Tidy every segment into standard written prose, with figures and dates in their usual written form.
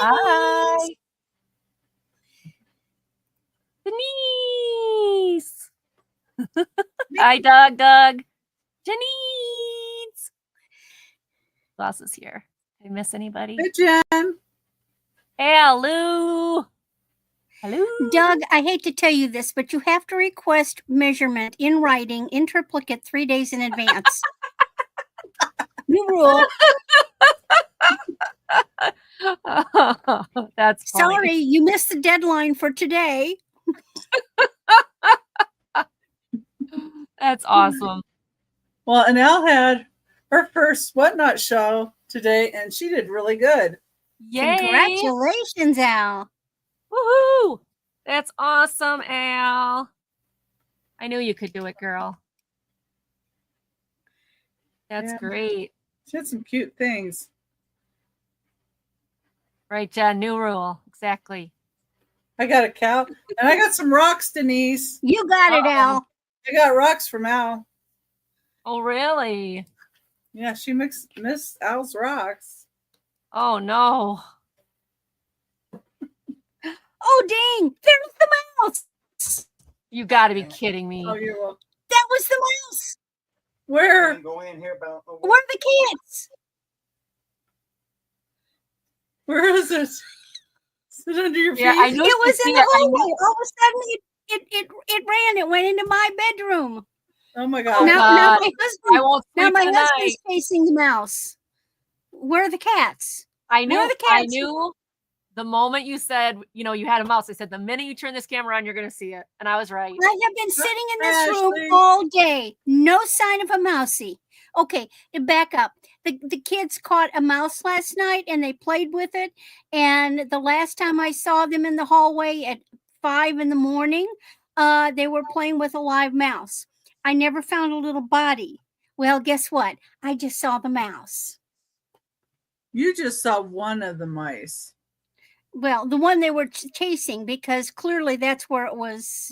Denise. Hi. Denise. Hi, Doug. Janice. Who else is here? Did I miss anybody? Hey, Jen. Hello. Doug, I hate to tell you this, but you have to request measurement in writing in triplicate 3 days in advance. New rule. That's funny. Sorry, you missed the deadline for today. That's awesome. Well, and Elle had her first Whatnot show today, and she did really good. Yay. Congratulations, Al. Woohoo! That's awesome, Al. I knew you could do it, girl. That's great. She had some cute things. Right, Jen, new rule. Exactly. I got a cow, and I got some rocks, Denise. You got it, Al. I got rocks from Al. Oh, really? Yeah, she missed Al's rocks. Oh, no. Oh, dang. There's the mouse. You got to be kidding me. Oh, you're welcome. That was the mouse. Where? Go in here about Where are the kids? Where is it? Is it under your feet? Yeah, I knew It was in the hallway. All of a sudden, it ran. It went into my bedroom. Oh my God! Now my husband. I won't Now sleep my tonight. husband's facing the mouse. Where are the cats? I knew. Where are the I cats? knew. The moment you said, you had a mouse, I said, the minute you turn this camera on, you're going to see it. And I was right. I have been sitting in this room Ashley. all day. No sign of a mousey. Okay, to back up. The kids caught a mouse last night and they played with it. And the last time I saw them in the hallway at 5 a.m, they were playing with a live mouse. I never found a little body. Well, guess what? I just saw the mouse. You just saw one of the mice. Well, the one they were chasing, because clearly that's where it was,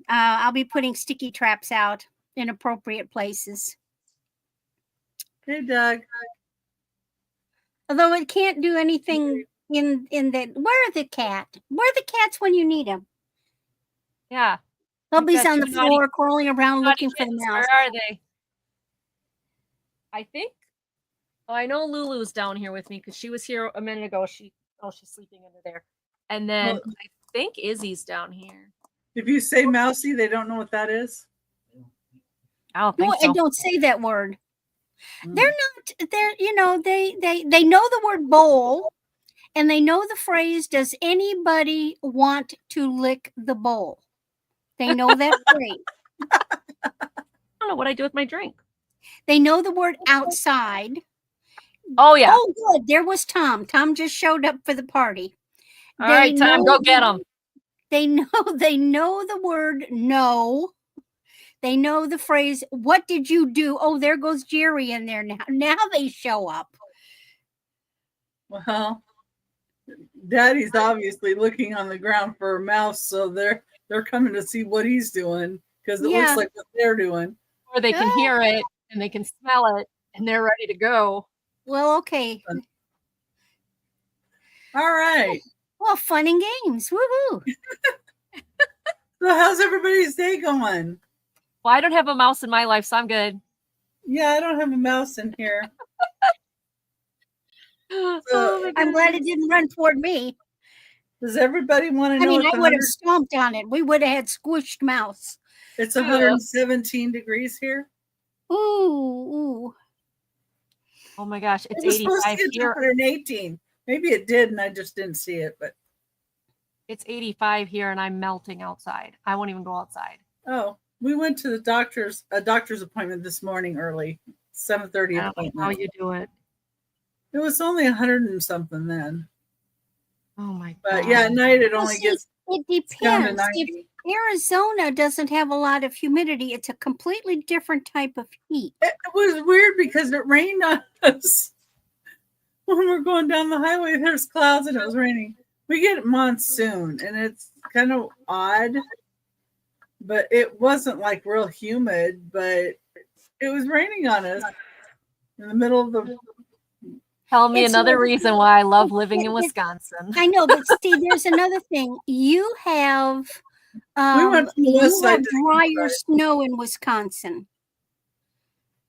I'll be putting sticky traps out in appropriate places. Hey, Doug. Although it can't do anything in that. Where are the cat? Where are the cats when you need them? Yeah. Hubby's on the floor crawling around looking for the mouse. Where are they? I think. Oh, I know Lulu's down here with me because she was here a minute ago. She's sleeping under there. And then I think Izzy's down here. If you say mousy, they don't know what that is. I don't think so. And don't say that word. They're not. They know the word bowl, and they know the phrase. Does anybody want to lick the bowl? They know that phrase. I don't know what I do with my drink. They know the word outside. Oh, yeah. Oh, good. There was Tom. Tom just showed up for the party. All right, Tom, go get him. They know the word no. They know the phrase, what did you do? Oh, there goes Jerry in there now. Now they show up. Well, Daddy's obviously looking on the ground for a mouse, so they're coming to see what he's doing because it looks like what they're doing. Or they can hear it and they can smell it and they're ready to go. Well, okay. All right. Well, fun and games. Woohoo. So how's everybody's day going? Well, I don't have a mouse in my life, so I'm good. Yeah, I don't have a mouse in here. So, I'm glad it didn't run toward me. Does everybody want to know? I mean, I would have stomped on it. We would have had squished mouse. It's 117 degrees here. Ooh. Oh my gosh, it's 85 here. 118. Maybe it did, and I just didn't see it. But it's 85 here, and I'm melting outside. I won't even go outside. Oh, we went to the doctor's appointment this morning early, 7:30 appointment. How you do it? It was only 100 and something then. Oh my god! But yeah, at night it only gets. It depends. If Arizona doesn't have a lot of humidity, it's a completely different type of heat. It was weird because it rained on us when we're going down the highway. There's clouds and it was raining. We get monsoon and it's kind of odd, but it wasn't like real humid. But it was raining on us in the middle of the Tell me It's another like- reason why I love living in it- Wisconsin. I know, but see, there's another thing. You have went from the west you side have to the east drier side. snow in Wisconsin.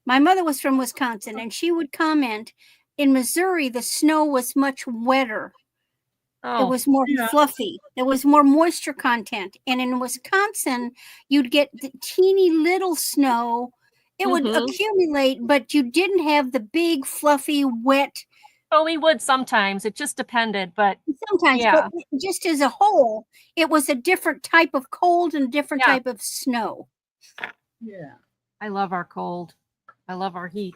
My mother was from Wisconsin, and she would comment in Missouri the snow was much wetter. It Oh, was more Yeah. fluffy. There was more moisture content. And in Wisconsin, you'd get the teeny little snow. It would Mhm. accumulate, but you didn't have the big, fluffy, wet oh, we would sometimes. It just depended, but sometimes. Yeah. But just as a whole, it was a different type of cold and a different Yeah. type of snow. Yeah. I love our cold. I love our heat.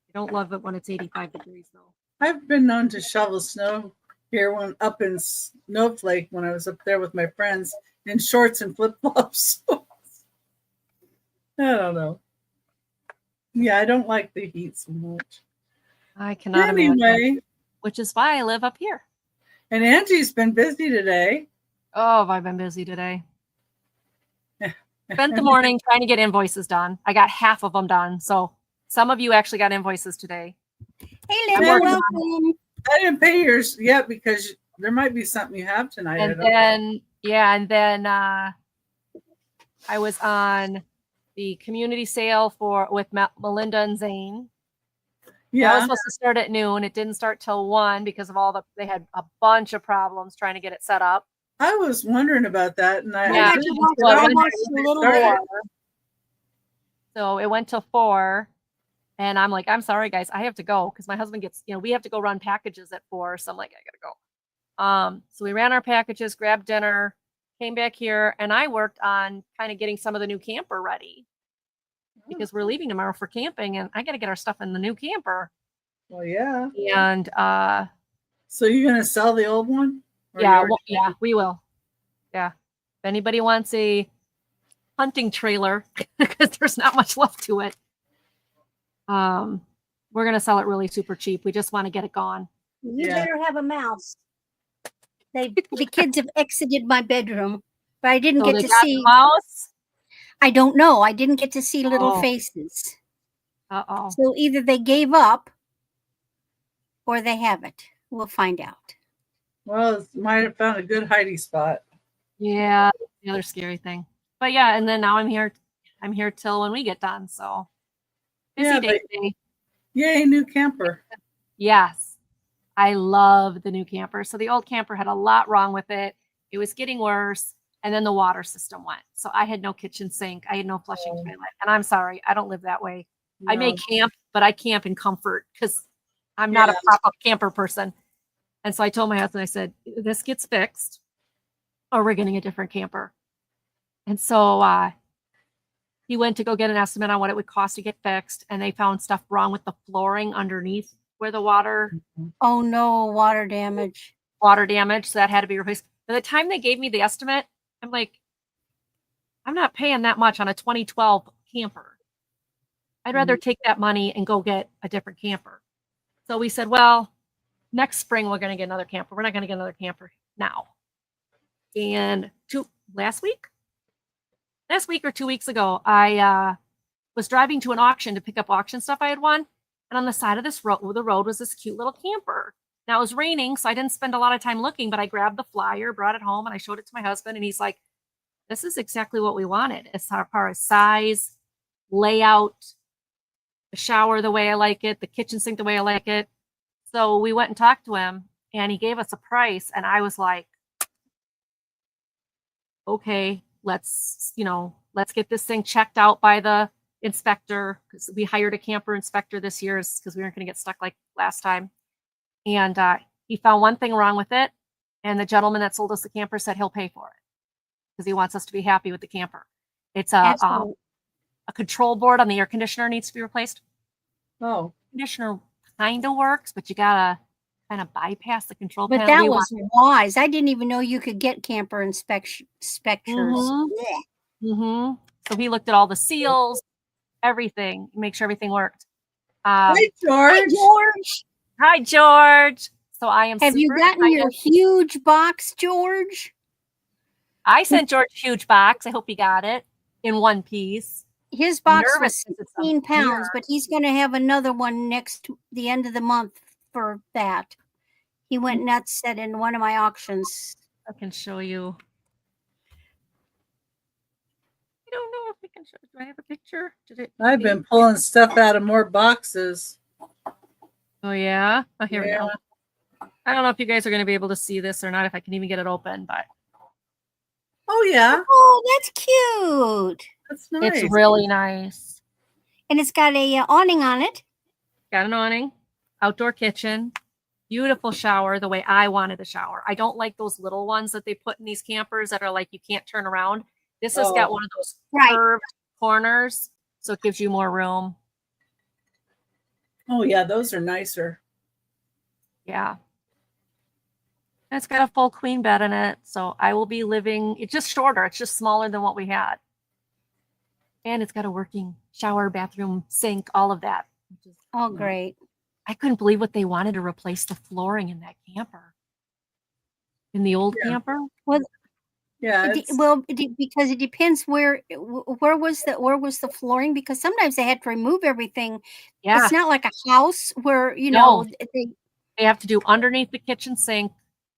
I don't love it when it's 85 degrees though. I've been known to shovel snow here when up in Snowflake when I was up there with my friends in shorts and flip flops. I don't know. Yeah, I don't like the heat so much. I cannot imagine. Anyway, Which is why I live up here. and Angie's been busy today. Oh, have I been busy today? Spent the morning trying to get invoices done. I got half of them done. So some of you actually got invoices today. Hey, I'm Linda, working on welcome. I didn't pay yours yet because there might be something you have tonight. I And don't know. then I was on the community sale with Melinda and Zane. That was Yeah, supposed to start at noon. It didn't start till 1 because of they had a bunch of problems trying to get it set up. I was wondering about that, and I Yeah. didn't Well, start I it watched when a they little started. more. So it went till 4. And I'm like, I'm sorry, guys, I have to go because my husband gets, we have to go run packages at 4. So I'm like, I gotta go. So we ran our packages, grabbed dinner, came back here, and I worked on kind of getting some of the new camper ready because we're leaving tomorrow for camping, and I gotta get our stuff in the new camper. Well, yeah. And So you're gonna sell the old one? Or you yeah, already- yeah, we will. Yeah. If anybody wants a hunting trailer, because there's not much left to it. We're gonna sell it really super cheap. We just want to get it gone. You Yeah. better have a mouse. The kids have exited my bedroom, but I didn't So get they to got see. the mouse. I don't know. I didn't get to see little Oh. faces. Uh-oh. So either they gave up or they haven't. We'll find out. Well, it might have found a good hiding spot. Yeah, the other scary thing. But yeah, and then now I'm here. I'm here till when we get done. So busy Yeah, day today. Yay, new camper. Yes. I love the new camper. So the old camper had a lot wrong with it. It was getting worse. And then the water system went. So I had no kitchen sink. I had no flushing Oh. toilet. And I'm sorry, I don't live that way. I may No. camp, but I camp in comfort because I'm not a Yeah. pop-up camper person. And so I told my husband, I said, this gets fixed or we're getting a different camper. And so he went to go get an estimate on what it would cost to get fixed. And they found stuff wrong with the flooring underneath where the water Oh no, water damage. damage. So that had to be replaced. By the time they gave me the estimate, I'm like, I'm not paying that much on a 2012 camper. I'd rather take that money and go get a different camper. So we said, well, next spring we're going to get another camper. We're not going to get another camper now. And last week or 2 weeks ago, I was driving to an auction to pick up auction stuff I had won. And on the side of the road was this cute little camper. Now it was raining, so I didn't spend a lot of time looking, but I grabbed the flyer, brought it home, and I showed it to my husband. And he's like, this is exactly what we wanted as far as size, layout, the shower the way I like it, the kitchen sink the way I like it. So we went and talked to him, and he gave us a price. And I was like, okay, let's get this thing checked out by the inspector, because we hired a camper inspector this year because we weren't going to get stuck like last time. And he found one thing wrong with it. And the gentleman that sold us the camper said he'll pay for it because he wants us to be happy with the camper. It's a control board on the air conditioner needs to be replaced. Oh, Conditioner kind of works, but you gotta kind of bypass the control But panel. that was wise. I didn't even know you could get camper inspectors. Mhm. Blech. So he looked at all the seals, everything, make sure everything worked. hi, Hi, George. George. Hi, George. So I am. Have you super gotten your excited. huge box, George? I sent George a huge box. I hope he got it in one piece. his box was nervous 'cause it's a 16 pounds, mirror. but he's going to have another one next the end of the month for that. He went nuts at in one of my auctions. I can show you. I don't know if we can show. Do I have a picture? Did it? I've been pulling stuff out of more boxes. Oh yeah. Oh, here we Yeah. go. I don't know if you guys are going to be able to see this or not. If I can even get it open, but Oh yeah, Oh, that's cute. that's nice. it's really nice. And it's got a awning on it. Got an awning, outdoor kitchen, beautiful shower the way I wanted a shower. I don't like those little ones that they put in these campers that are like you can't turn around. This has got Oh. one of those Right. curved corners, so it gives you more room. Oh yeah, those are nicer. Yeah. And it's got a full queen bed in it, so I will be living. It's just shorter. It's just smaller than what we had, and it's got a working shower, bathroom, sink, all of that. Which is, Oh, great. I couldn't believe what they wanted to replace the flooring in that camper. In the old Yeah. camper. Yeah, Because it depends where was the flooring, because sometimes they had to remove everything. Yeah. It's not like a house where No. they They have to do underneath the kitchen sink,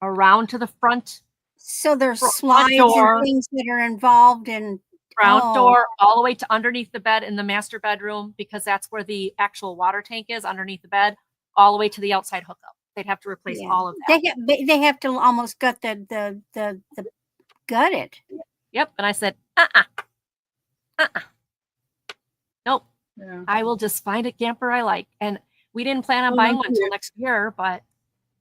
around to the front so there's Front slides door. and things that are involved in front door, all the way to underneath the bed in the master bedroom, because that's where the actual water tank is, underneath the bed, all the way to the outside hookup. They'd have to replace Yeah. all of that. They have to almost gut the gut it. Yep. And I said, nope. yeah. I will just find a camper I like. And we didn't plan on Oh, buying me one until too. next year, but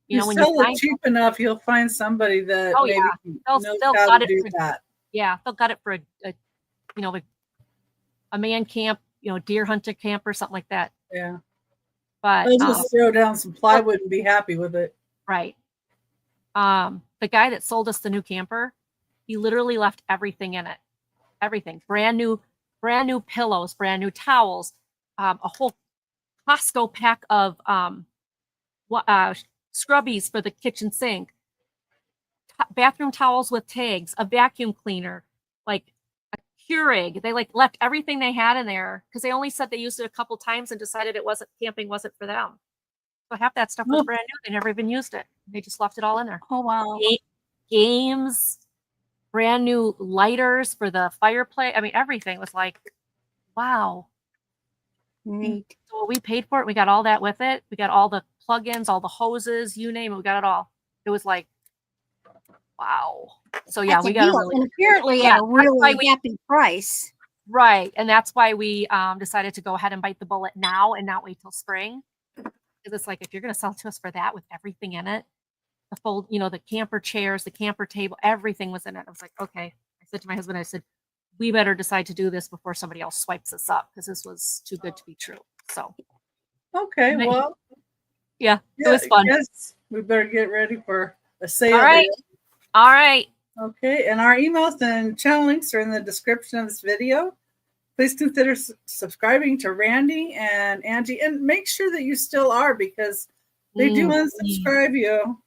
You when sell you it find cheap enough, you'll find somebody that Oh, maybe yeah. knows They'll how gut to it do for- that. yeah, they'll got it for a man camp, deer hunter camp or something like that. Yeah, But they'll just throw down some plywood and be happy with it. right. The guy that sold us the new camper, he literally left everything in it. Everything. Brand new pillows, brand new towels, a whole Costco pack of scrubbies for the kitchen sink, bathroom towels with tags, a vacuum cleaner, like a Keurig. They left everything they had in there because they only said they used it a couple times and decided camping wasn't for them. So half that stuff was Oh. brand new. They never even used it. They just left it all in there. Oh, wow. Games, brand new lighters for the fireplace. I mean, everything was like, wow. Neat. So we paid for it. We got all that with it. We got all the plugins, all the hoses, you name it. We got it all. It was like, wow. So yeah, That's we a got a deal, really and apparently Yeah, at a that's why really happy price. right, and that's why we decided to go ahead and bite the bullet now and not wait till spring. Because it's like if you're going to sell to us for that with everything in it, the fold, the camper chairs, the camper table, everything was in it. I was like, okay. I said to my husband, I said, we better decide to do this before somebody else swipes us up because this was too good to be true. So Okay, Nice. well, yeah, it was fun. Yes, we better get ready for a sale. All right. All right. Okay, and our emails and channel links are in the description of this video. Please consider subscribing to Randy and Angie, and make sure that you still are, because they do unsubscribe you.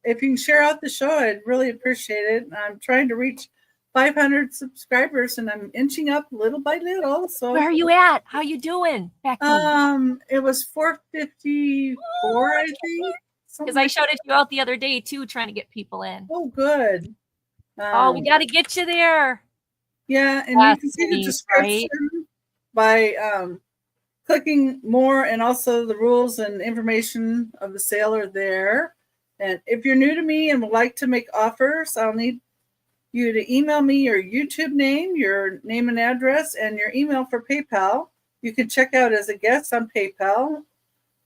If you can share out the show, I'd really appreciate it. I'm trying to reach 500 subscribers, and I'm inching up little by little. So Where are you at? How you doing, Becky? it was 454, I think. Because I shouted you out the other day too, trying to get people in. Oh, good. Oh, we got to get you there. Yeah, and you can see the description by clicking more, and also the rules and information of the sale are there. And if you're new to me and would like to make offers, I'll need you to email me your YouTube name, your name and address, and your email for PayPal. You can check out as a guest on PayPal.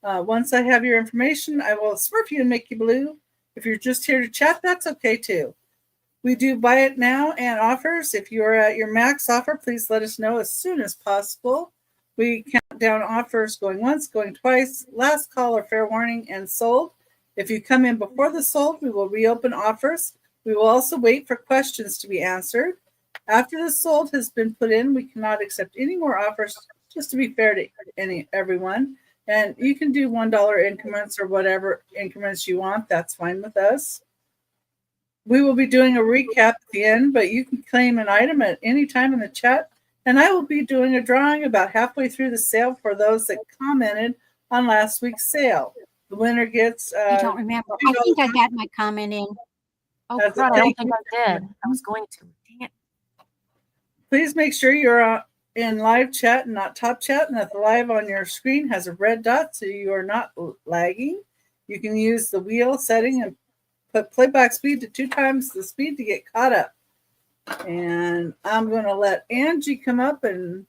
Once I have your information, I will smurf you and make you blue. If you're just here to chat, that's okay too. We do buy it now and offers. If you're at your max offer, please let us know as soon as possible. We count down offers going once, going twice, last call or fair warning, and sold. If you come in before the sold, we will reopen offers. We will also wait for questions to be answered. After the sold has been put in, we cannot accept any more offers, just to be fair to everyone. And you can do $1 increments or whatever increments you want. That's fine with us. We will be doing a recap at the end, but you can claim an item at any time in the chat And I will be doing a drawing about halfway through the sale for those that commented on last week's sale. The winner gets. I don't remember. I think I got my comment in. Oh, That's a crud, I don't thank think you. I did. I was going to. Dang it. Please make sure you're in live chat and not top chat, and that the live on your screen has a red dot so you are not lagging. You can use the wheel setting and put playback speed to 2 times the speed to get caught up. And I'm going to let Angie come up and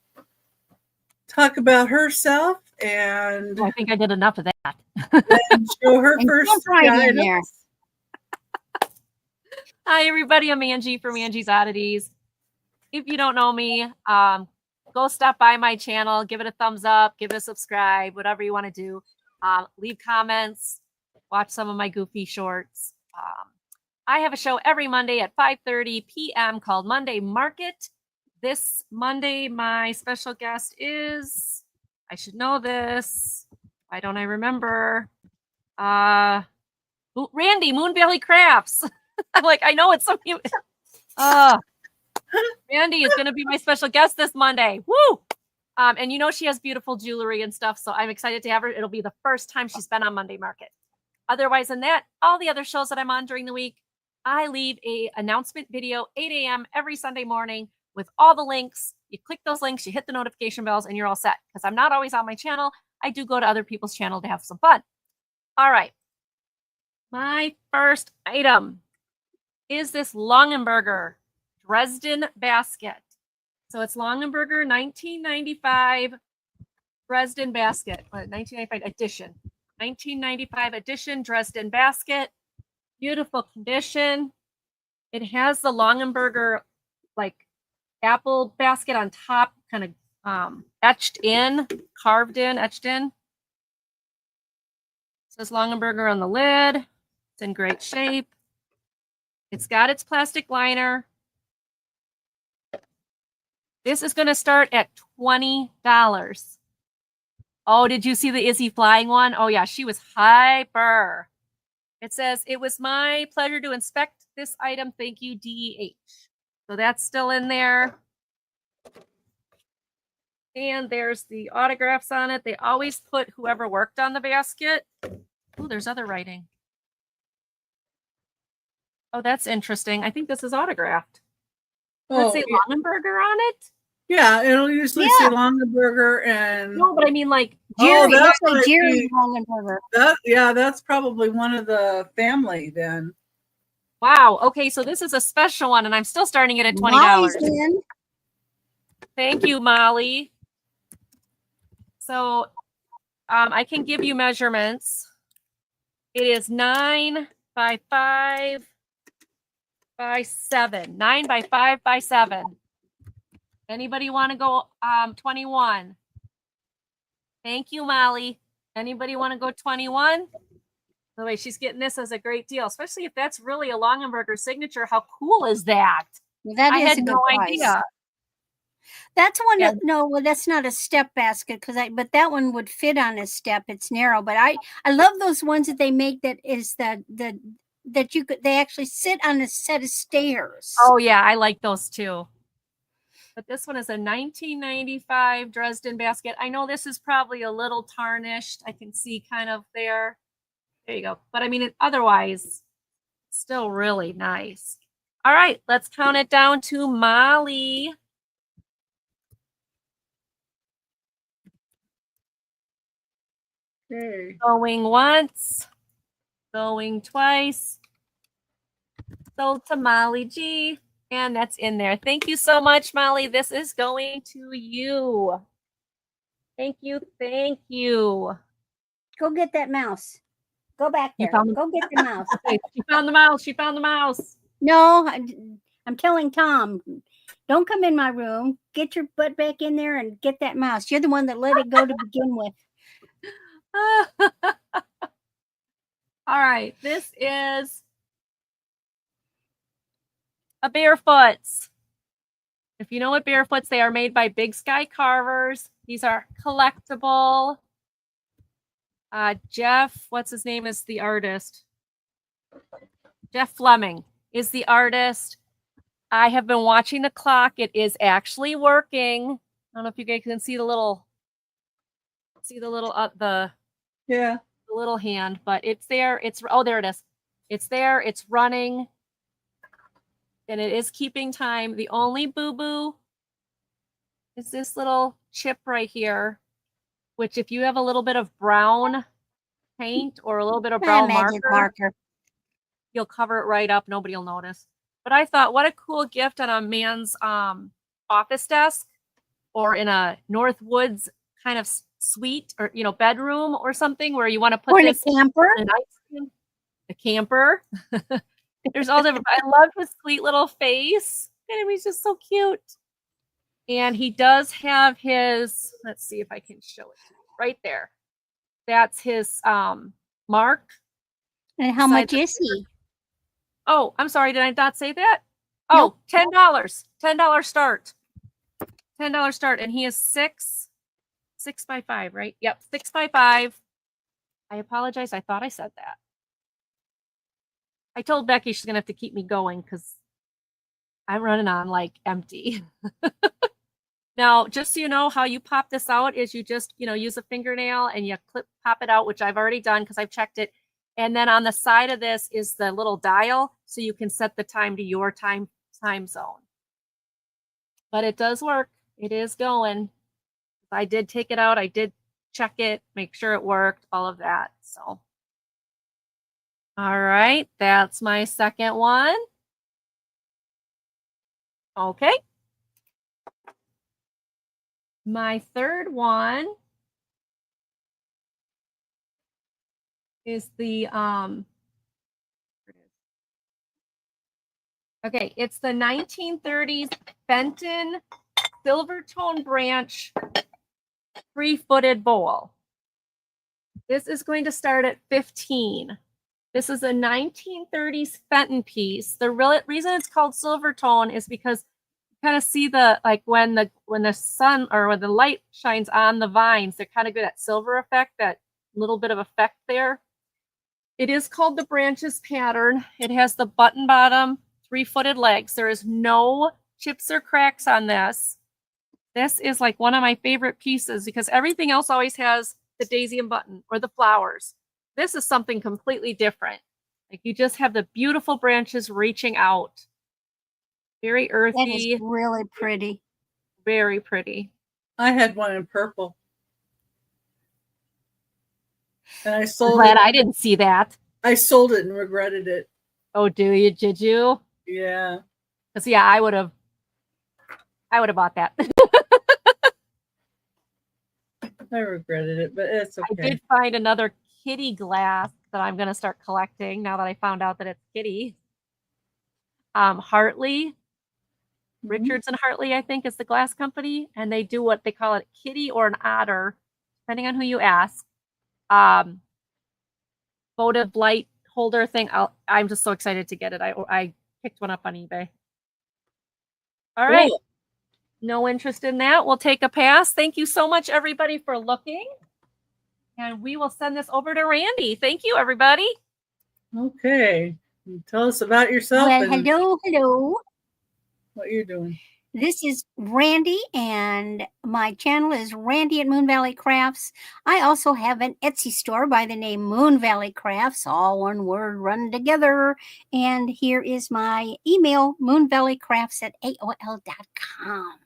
talk about herself and I think I did enough of that. then show her And first. jump right in items. there. Hi, everybody. I'm Angie from Angie's Oddities. If you don't know me, go stop by my channel, give it a thumbs up, give it a subscribe, whatever you want to do. Leave comments, watch some of my goofy shorts. I have a show every Monday at 5:30 p.m. called Monday Market. This Monday, my special guest is, I should know this. Why don't I remember? Randy, MoonValleyCrafts. I'm like, I know it's something. Randy is going to be my special guest this Monday. Woo! And you know she has beautiful jewelry and stuff, so I'm excited to have her. It'll be the first time she's been on Monday Market. Otherwise than that, all the other shows that I'm on during the week, I leave a announcement video 8 a.m. every Sunday morning with all the links. You click those links, you hit the notification bells, and you're all set. Because I'm not always on my channel. I do go to other people's channel to have some fun. All right. My first item is this Longenberger Dresden basket. So it's Longenberger 1995 Dresden basket. 1995 edition. 1995 edition Dresden basket. Beautiful condition. It has the Longenberger like apple basket on top, kind of etched in, carved in, etched in. It says Longenberger on the lid. It's in great shape. It's got its plastic liner. This is going to start at $20. Oh, did you see the Izzy flying one? Oh, yeah, she was hyper. It says, it was my pleasure to inspect this item. Thank you, DEH. So that's still in there. And there's the autographs on it. They always put whoever worked on the basket. Oh, there's other writing. Oh, that's interesting. I think this is autographed. Let's say Longenberger on it. Yeah, it'll usually say Longenberger and. No, but I mean like Jerry. that's That's like Jerry Longenberger. That's probably one of the family then. Wow. Okay, so this is a special one, and I'm still starting it at $20. Molly's in. Thank you, Molly. So I can give you measurements. It is 9 by 5 by 7. 9 by 5 by 7. Anybody want to go 21? Thank you, Molly. Anybody want to go 21? By the way, she's getting this as a great deal, especially if that's really a Longenberger signature. How cool is that? That I is had a good no price. idea. That's one. Yeah. No, well, that's not a step basket but that one would fit on a step. It's narrow, but I love those ones that they make that is that you could they actually sit on a set of stairs. Oh yeah, I like those too. But this one is a 1995 Dresden basket. I know this is probably a little tarnished. I can see kind of there. There you go. But I mean, otherwise, still really nice. All right, let's count it down to Molly. Okay. Going once, going twice. Sold to Molly G. And that's in there. Thank you so much, Molly. This is going to you. Thank you. Thank you. Go get that mouse. Go back You there. found Go get the mouse. Okay, she found the mouse. She found the mouse. No, I'm telling Tom, don't come in my room. Get your butt back in there and get that mouse. You're the one that let it go to begin with. All right. This is a Barefoots. If you know what Barefoots, they are made by Big Sky Carvers. These are collectible. Jeff, what's his name, is the artist. Jeff Fleming is the artist. I have been watching the clock. It is actually working. I don't know if you guys can see the little the Yeah. little hand, but it's there. Oh, there it is. It's there. It's running. And it is keeping time. The only boo-boo is this little chip right here, which if you have a little bit of brown paint or a little bit of brown marker, you'll cover it right up. Nobody will notice. But I thought, what a cool gift on a man's office desk or in a North Woods kind of suite or, bedroom or something where you want to put Or in a this camper. in a camper. There's all different. I love his sweet little face. And he's just so cute. And he does have his, let's see if I can show it to you right there. That's his mark. And how much is he? Oh, I'm sorry. Did I not say that? Oh, Nope. $10. $10 start. $10 start. And he is 6x5, right? Yep. 6x5. I apologize. I thought I said that. I told Becky she's going to have to keep me going because I'm running on like empty. Now, just so you know, how you pop this out is you just, use a fingernail and you pop it out, which I've already done because I've checked it. And then on the side of this is the little dial, so you can set the time to your time zone. But it does work. It is going. I did take it out. I did check it, make sure it worked, all of that. So, all right, that's my second one. Okay. My third one is the okay, it's the 1930s Benton Silvertone Branch 3-footed bowl. This is going to start at 15. This is a 1930s Fenton piece. The reason it's called Silvertone is because kind of see the when the sun or when the light shines on the vines, they're kind of good at silver effect, that little bit of effect there. It is called the branches pattern. It has the button bottom, 3-footed legs. There is no chips or cracks on this. This is like one of my favorite pieces because everything else always has the daisy and button or the flowers. This is something completely different. Like you just have the beautiful branches reaching out. Very earthy. That is really pretty. Very pretty. I had one in purple. And I sold Glad it. I didn't see that. I sold it and regretted it. Oh, did you? Yeah. Because I would have bought that. I regretted it, but it's okay. I did find another kitty glass that I'm going to start collecting now that I found out that it's kitty. Hartley. Richards and Hartley, I think, is the glass company, and they do what they call a kitty or an otter, depending on who you ask. Votive light holder thing. I'm just so excited to get it. I picked one up on eBay. All right. Cool. No interest in that. We'll take a pass. Thank you so much, everybody, for looking. And we will send this over to Randy. Thank you, everybody. Okay. Tell us about yourself. Well, and hello. What you're doing. This is Randy, and my channel is Randy at MoonValleyCrafts. I also have an Etsy store by the name MoonValleyCrafts, all one word run together. And here is my email, moonvalleycrafts@aol.com.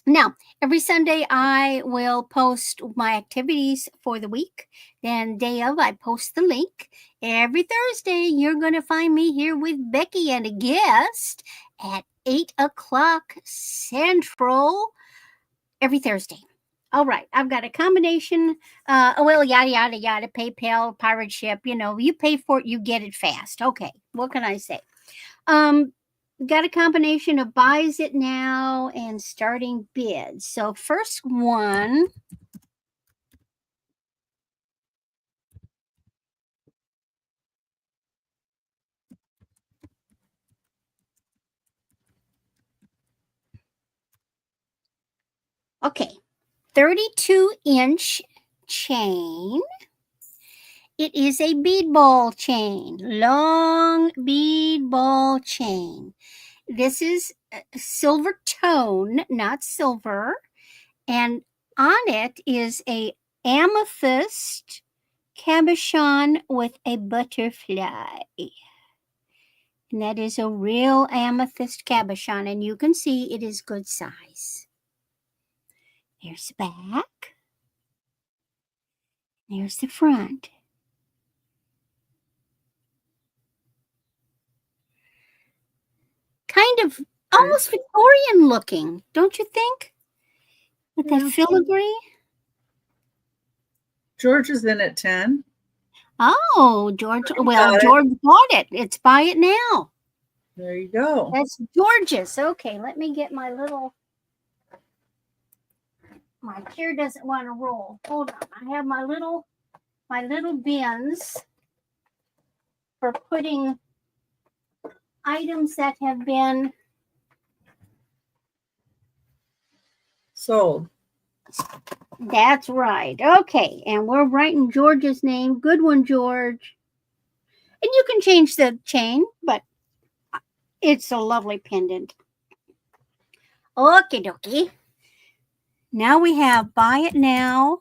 Now, every Sunday I will post my activities for the week. Then day of, I post the link. Every Thursday, you're going to find me here with Becky and a guest at 8 o'clock Central every Thursday. All right, I've got a combination. Yada, yada, yada, PayPal, pirate ship. You pay for it, you get it fast. Okay, what can I say? Got a combination of buys it now and starting bids. So first one. Okay, 32-inch chain. It is a bead ball chain, long bead ball chain. This is silver tone, not silver. And on it is a amethyst cabochon with a butterfly. And that is a real amethyst cabochon. And you can see it is good size. There's the back. There's the front. Kind of almost Victorian looking, don't you think? With that filigree. George is in at 10. Oh, George. Well, got it. George bought it. It's buy it now. There you go. That's George's. Okay, let me get my little. My chair doesn't want to roll. Hold on. I have my little bins for putting items that have been Sold. That's right. Okay, and we're writing George's name. Good one, George. And you can change the chain, but it's a lovely pendant. Okie dokie. Now we have buy it now.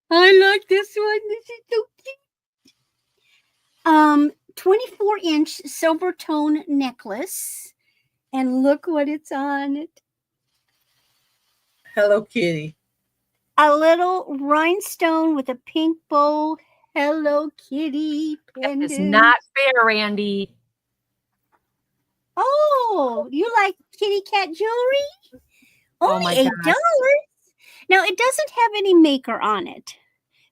I like this one. This is so cute. 24-inch silver tone necklace. And look what it's on it. Hello Kitty. A little rhinestone with a pink bow. Hello Kitty pendant. It's not fair, Randy. Oh, you like kitty cat jewelry? Oh Only my $8. gosh. Now, it doesn't have any maker on it,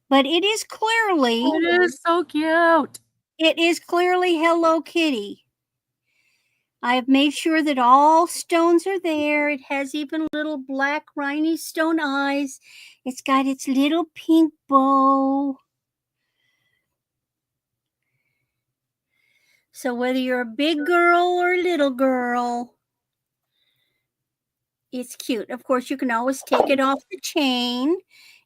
but it is clearly It is so cute. Hello Kitty. I have made sure that all stones are there. It has even little black rhinestone eyes. It's got its little pink bow. So whether you're a big girl or a little girl, it's cute. Of course, you can always take it off the chain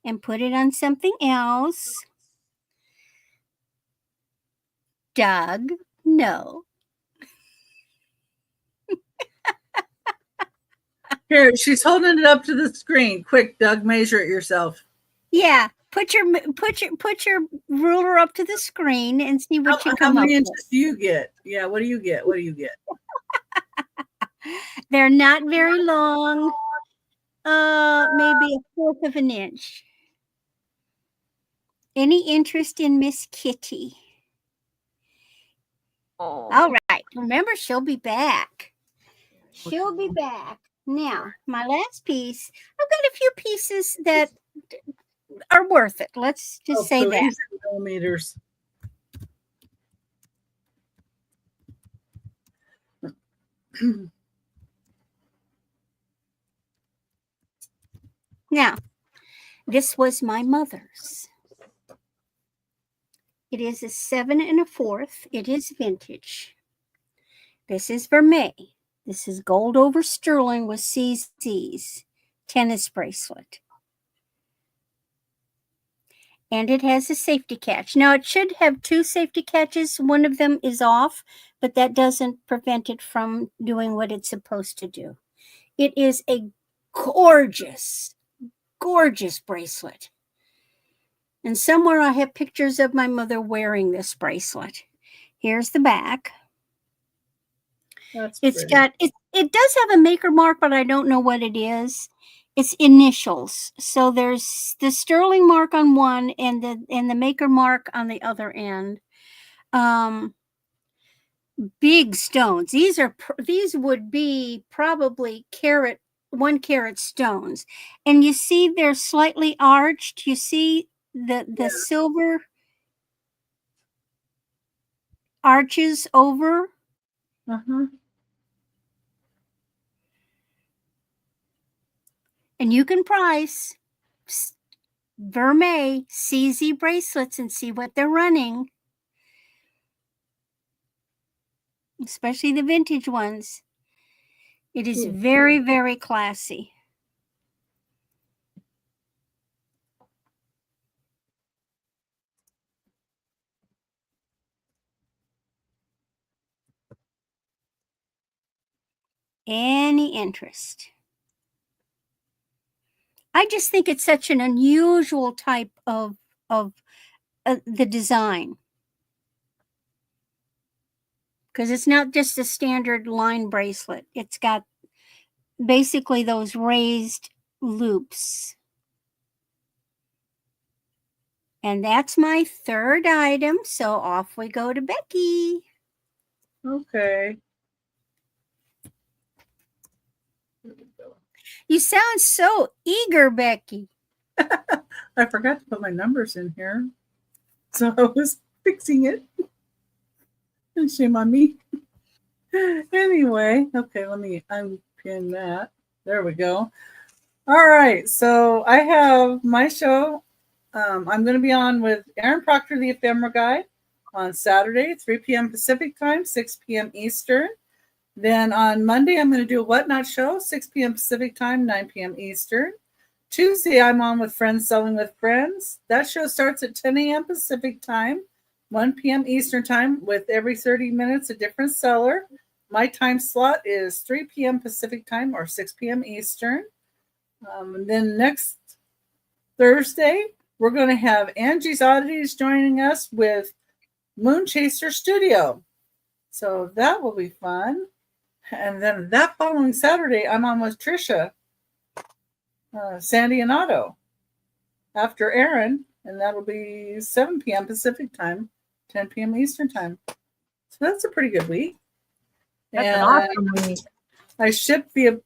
and put it on something else. Doug, no. Here, she's holding it up to the screen. Quick, Doug, measure it yourself. Yeah, put your ruler up to the screen and see what you How come up many with. inches do you get? Yeah, what do you get? What do you get? They're not very long. Maybe 1/4 of an inch. Any interest in Miss Kitty? Oh. All right. Remember, she'll be back. She'll be back. Now, my last piece. I've got a few pieces that are worth it. Let's just say so that. these are millimeters. Now, this was my mother's. It is a 7 1/4. It is vintage. This is vermeil. This is gold over sterling with CZ's tennis bracelet. And it has a safety catch. Now, it should have 2 safety catches. One of them is off, but that doesn't prevent it from doing what it's supposed to do. It is a gorgeous, gorgeous bracelet. And somewhere I have pictures of my mother wearing this bracelet. Here's the back. That's It's pretty. got it does have a maker mark, but I don't know what it is. It's initials. So there's the sterling mark on one and the maker mark on the other end. Big stones. These would be probably 1 carat stones. And you see they're slightly arched. You see the silver arches over. Uh-huh. And you can price vermeil CZ bracelets and see what they're running. Especially the vintage ones. It is very, very classy. any interest. I just think it's such an unusual type of the design, because it's not just a standard line bracelet. It's got basically those raised loops. And that's my third item. So off we go to Becky. Okay. You sound so eager, Becky. I forgot to put my numbers in here. So I was fixing it. And shame on me. Anyway, okay, let me unpin that. There we go. All right, so I have my show. I'm going to be on with Aaron Proctor, the Ephemera Guy, on Saturday, 3 p.m. Pacific time, 6 p.m. Eastern. Then on Monday, I'm going to do a Whatnot show, 6 p.m. Pacific time, 9 p.m. Eastern. Tuesday, I'm on with Friends Selling with Friends. That show starts at 10 a.m. Pacific time, 1 p.m. Eastern time, with every 30 minutes a different seller. My time slot is 3 p.m. Pacific time or 6 p.m. Eastern. And then next Thursday, we're going to have Angie's Oddities joining us with Moon Chaser Studio. So that will be fun. And then that following Saturday, I'm on with Trisha, Sandy and Otto, after Aaron, and that'll be 7 p.m. Pacific time, 10 p.m. Eastern time. So that's a pretty good week. That's and an awesome week. I ship via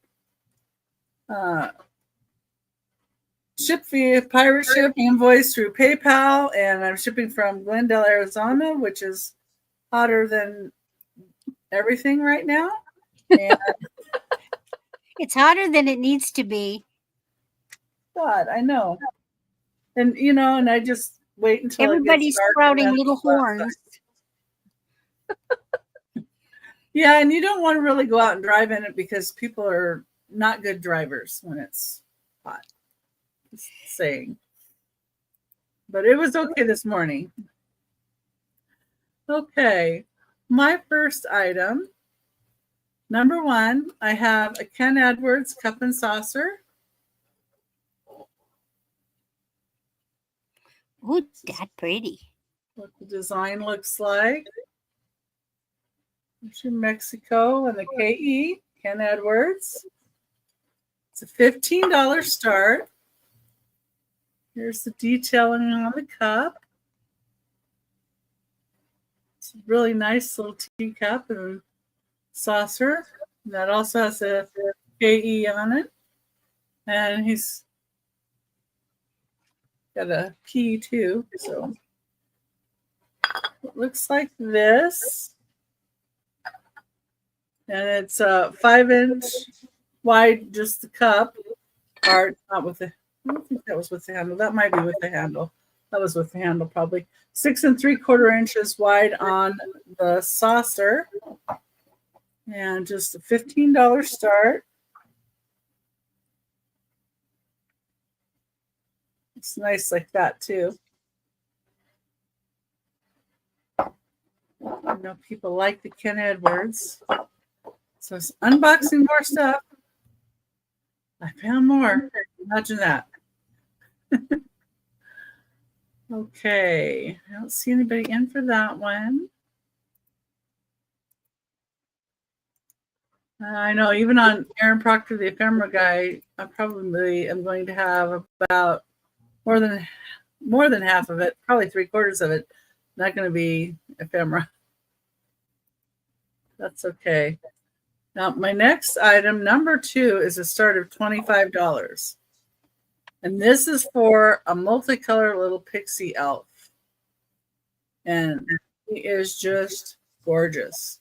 pirate ship invoice through PayPal, and I'm shipping from Glendale, Arizona, which is hotter than everything right now. And It's hotter than it needs to be. God, I know. And and I just wait until Everybody's it gets dark sprouting little horns. Yeah, and you don't want to really go out and drive in it because people are not good drivers when it's hot. Just saying. But it was okay this morning. Okay. My first item, number one, I have a Ken Edwards cup and saucer. Ooh, that pretty. What the design looks like. It's in Mexico and the KE, Ken Edwards. It's a $15 start. Here's the detailing on the cup. It's a really nice little teacup and saucer. And that also has a KE on it. And he's got a key too. So it looks like this. And it's a 5-inch wide, just the cup. Or not with the, I don't think that was with the handle. That might be with the handle. That was with the handle probably. 6 3/4 inches wide on the saucer. And just a $15 start. It's nice like that too. I know people like the Ken Edwards. So it's unboxing more stuff. I found more. Imagine that. Okay. I don't see anybody in for that one. I know even on Aaron Proctor, the Ephemera Guy, I probably am going to have about more than half of it, probably 3/4 of it, not going to be ephemera. That's okay. Now, my next item, number 2, is a start of $25. And this is for a multicolored little pixie elf. And he is just gorgeous.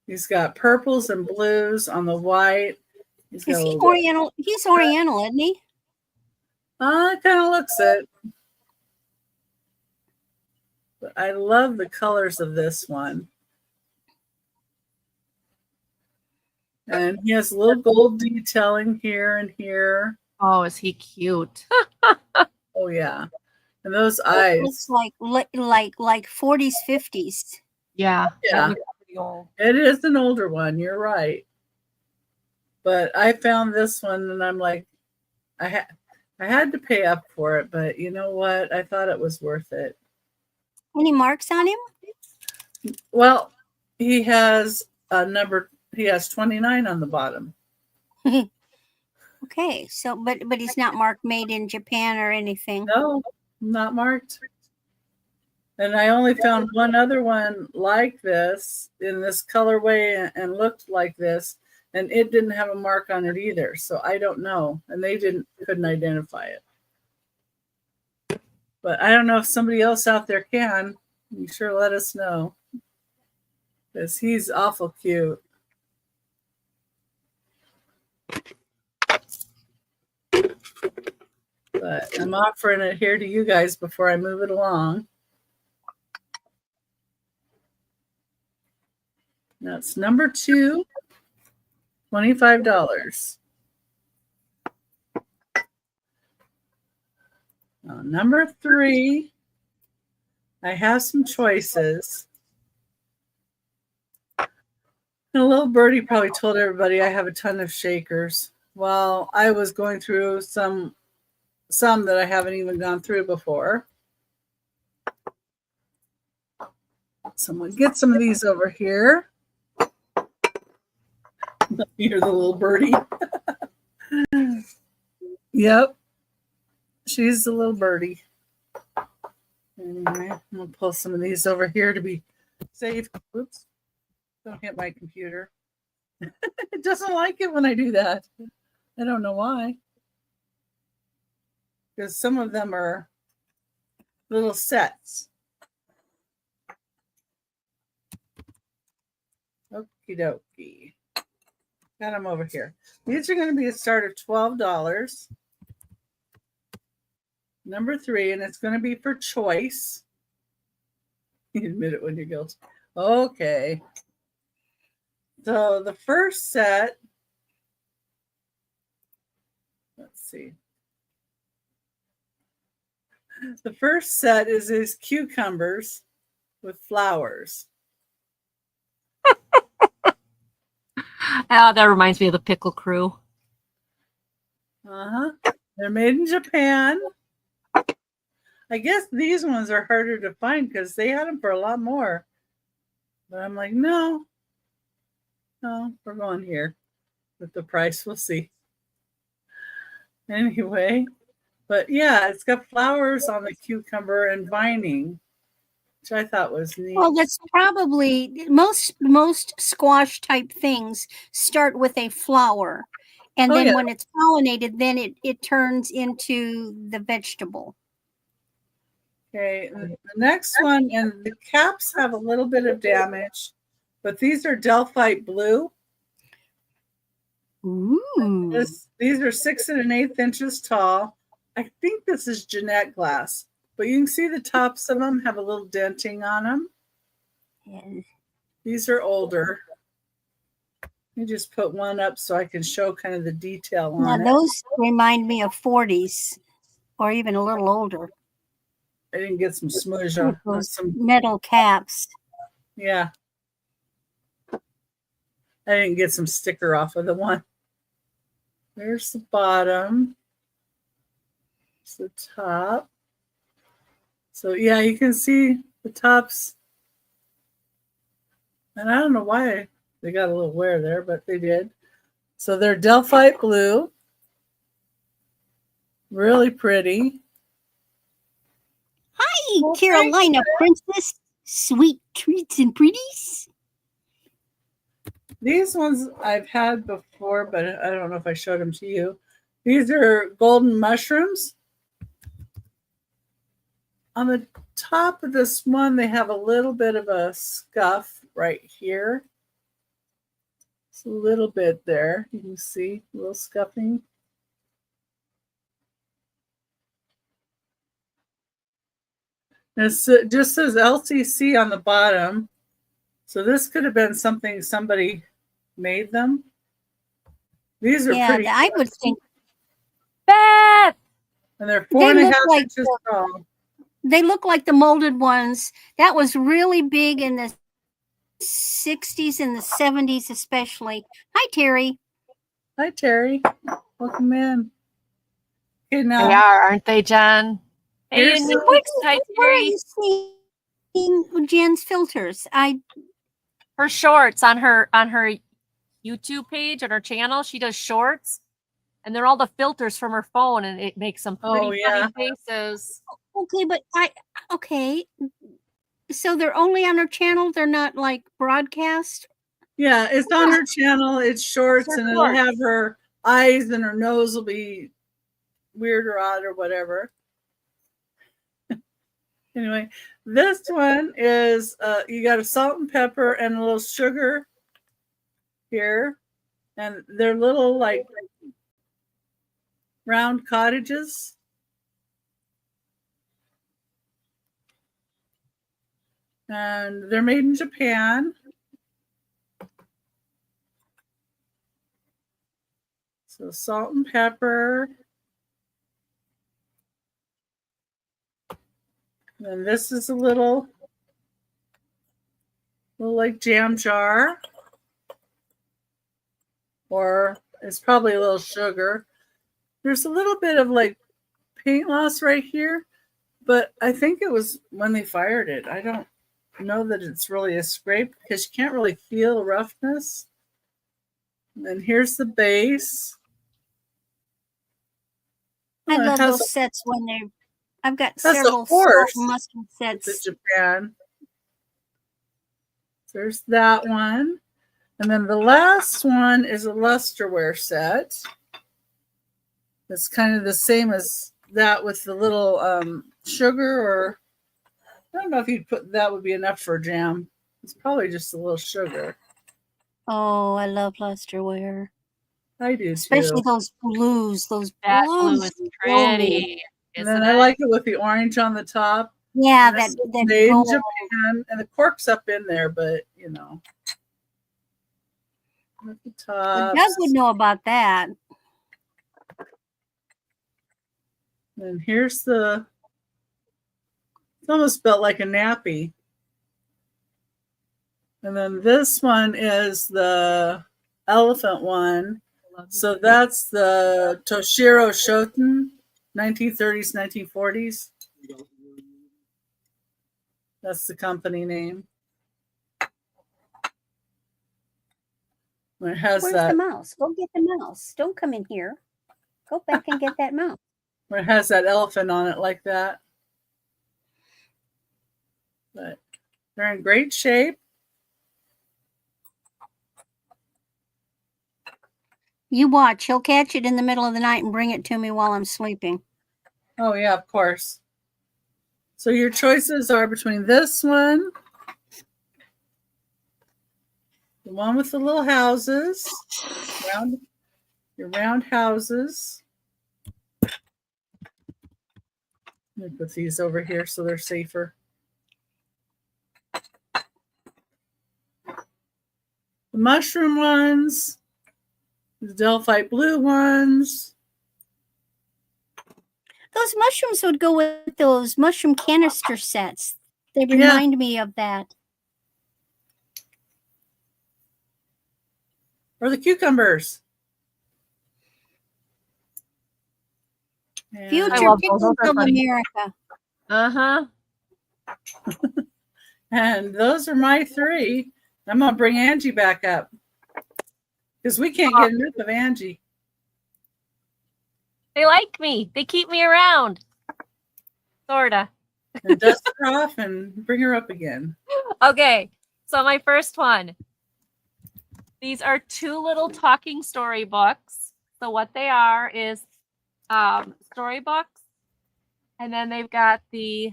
He's got purples and blues on the white. Is he Oriental? He's Oriental, isn't he? It kind of looks it. But I love the colors of this one. And he has a little gold detailing here and here. Oh, is he cute? Oh yeah, and those eyes. Looks like 40s, 50s. Yeah. Yeah. That looks pretty be old. It is an older one. You're right. But I found this one, and I'm like, I had to pay up for it, but you know what? I thought it was worth it. Any marks on him? Well, he has a number. He has 29 on the bottom. Okay, so but he's not marked made in Japan or anything. No, not marked. And I only found one other one like this in this colorway and looked like this, and it didn't have a mark on it either. So I don't know, and they couldn't identify it. But I don't know if somebody else out there can. You sure let us know, because he's awful cute. But I'm offering it here to you guys before I move it along. That's number 2, $25. Number 3, I have some choices. And a little birdie probably told everybody I have a ton of shakers. Well, I was going through some that I haven't even gone through before. Someone get some of these over here. You're the little birdie. Yep. She's the little birdie. Anyway, I'm going to pull some of these over here to be safe. Oops. Don't hit my computer. It doesn't like it when I do that. I don't know why. Because some of them are little sets. Okie dokie. Got them over here. These are going to be a start of $12. Number 3, and it's going to be for choice. You admit it when you're guilty. Okay. So the first set, let's see. The first set is these cucumbers with flowers. Oh, that reminds me of the pickle crew. They're made in Japan. I guess these ones are harder to find because they had them for a lot more. But I'm like, no, we're going here with the price. We'll see. Anyway, but yeah, it's got flowers on the cucumber and vining, which I thought was neat. Well, that's probably most squash type things start with a flower, and then when it's pollinated, then it turns into the vegetable. Okay, the next one, and the caps have a little bit of damage, but these are Delphite blue. Ooh. These are 6 1/8 inches tall. I think this is Jeanette glass, but you can see the tops of them have a little denting on them. Yeah. These are older. Let me just put one up so I can show kind of the detail on it. Now those remind me of 40s or even a little older. I didn't get some smudge on some metal caps. Yeah. I didn't get some sticker off of the one. There's the bottom. It's the top. So yeah, you can see the tops. And I don't know why they got a little wear there, but they did. So they're Delphite blue. Really pretty. Hi, Carolina Princess. Sweet treats and pretties. These ones I've had before, but I don't know if I showed them to you. These are golden mushrooms. On the top of this one, they have a little bit of a scuff right here. It's a little bit there. You can see a little scuffing. And it just says LCC on the bottom. So this could have been something somebody made them. These are pretty. I would think. Beth! And they're 4.5 inches tall. They look like the molded ones. That was really big in the 60s and the 70s especially. Hi, Terry. Hi, Terry. Welcome in. Okay, They now are, aren't they, Jen? Hey, Here's and the- hi, Where are Terry. you seeing Jen's filters? Her shorts on her YouTube page on her channel. She does shorts, and they're all the filters from her phone, and it makes some pretty funny faces. Okay, but okay. So they're only on her channel. They're not like broadcast. yeah, it's on her channel. It's shorts, It's her and it'll shorts. have her eyes and her nose will be weird or odd or whatever. Anyway, this one is you got a salt and pepper and a little sugar here, and they're little like round cottages. And they're made in Japan. So salt and pepper. And this is a little like jam jar. Or it's probably a little sugar. There's a little bit of like paint loss right here, but I think it was when they fired it. I don't know that it's really a scrape because you can't really feel the roughness. And then here's the base. I Oh, it love has those sets when they're. I've got That's a several horse. salt mustard It's sets. Japan. There's that one. And then the last one is a lusterware set. It's kind of the same as that with the little sugar, or I don't know if you'd put that would be enough for jam. It's probably just a little sugar. Oh, I love lusterware, I do especially too. those blues. Those That blue blues is kill me. pretty. And Isn't then I it? like it with the orange on the top. Yeah, And this that is made in gold. Japan, and the cork's up in there, but you know. At the Well, top. Doug would know about that. And here's the, it's almost built like a nappy. And then this one is the elephant one. So that's the Toshiro Shoten, 1930s, 1940s. That's the company name. It has Where's that. the mouse? Go get the mouse. Don't come in here. Go back and get that mouse. Where it has that elephant on it like that. But they're in great shape. You watch. He'll catch it in the middle of the night and bring it to me while I'm sleeping. Oh, yeah, of course. So your choices are between this one, the one with the little houses, your round houses. Let me put these over here so they're safer. The mushroom ones, the Delphite blue ones. Those mushrooms would go with those mushroom canister sets. They remind me of that. Or the cucumbers. And Future love those. Pickles Those are of funny. America. Uh-huh. And those are my three. I'm going to bring Angie back up because we can't get enough of Angie. They like me. They keep me around. Sorta. And dust her off and bring her up again. Okay. So my first one. These are two little talking storybooks. So what they are is storybooks. And then they've got the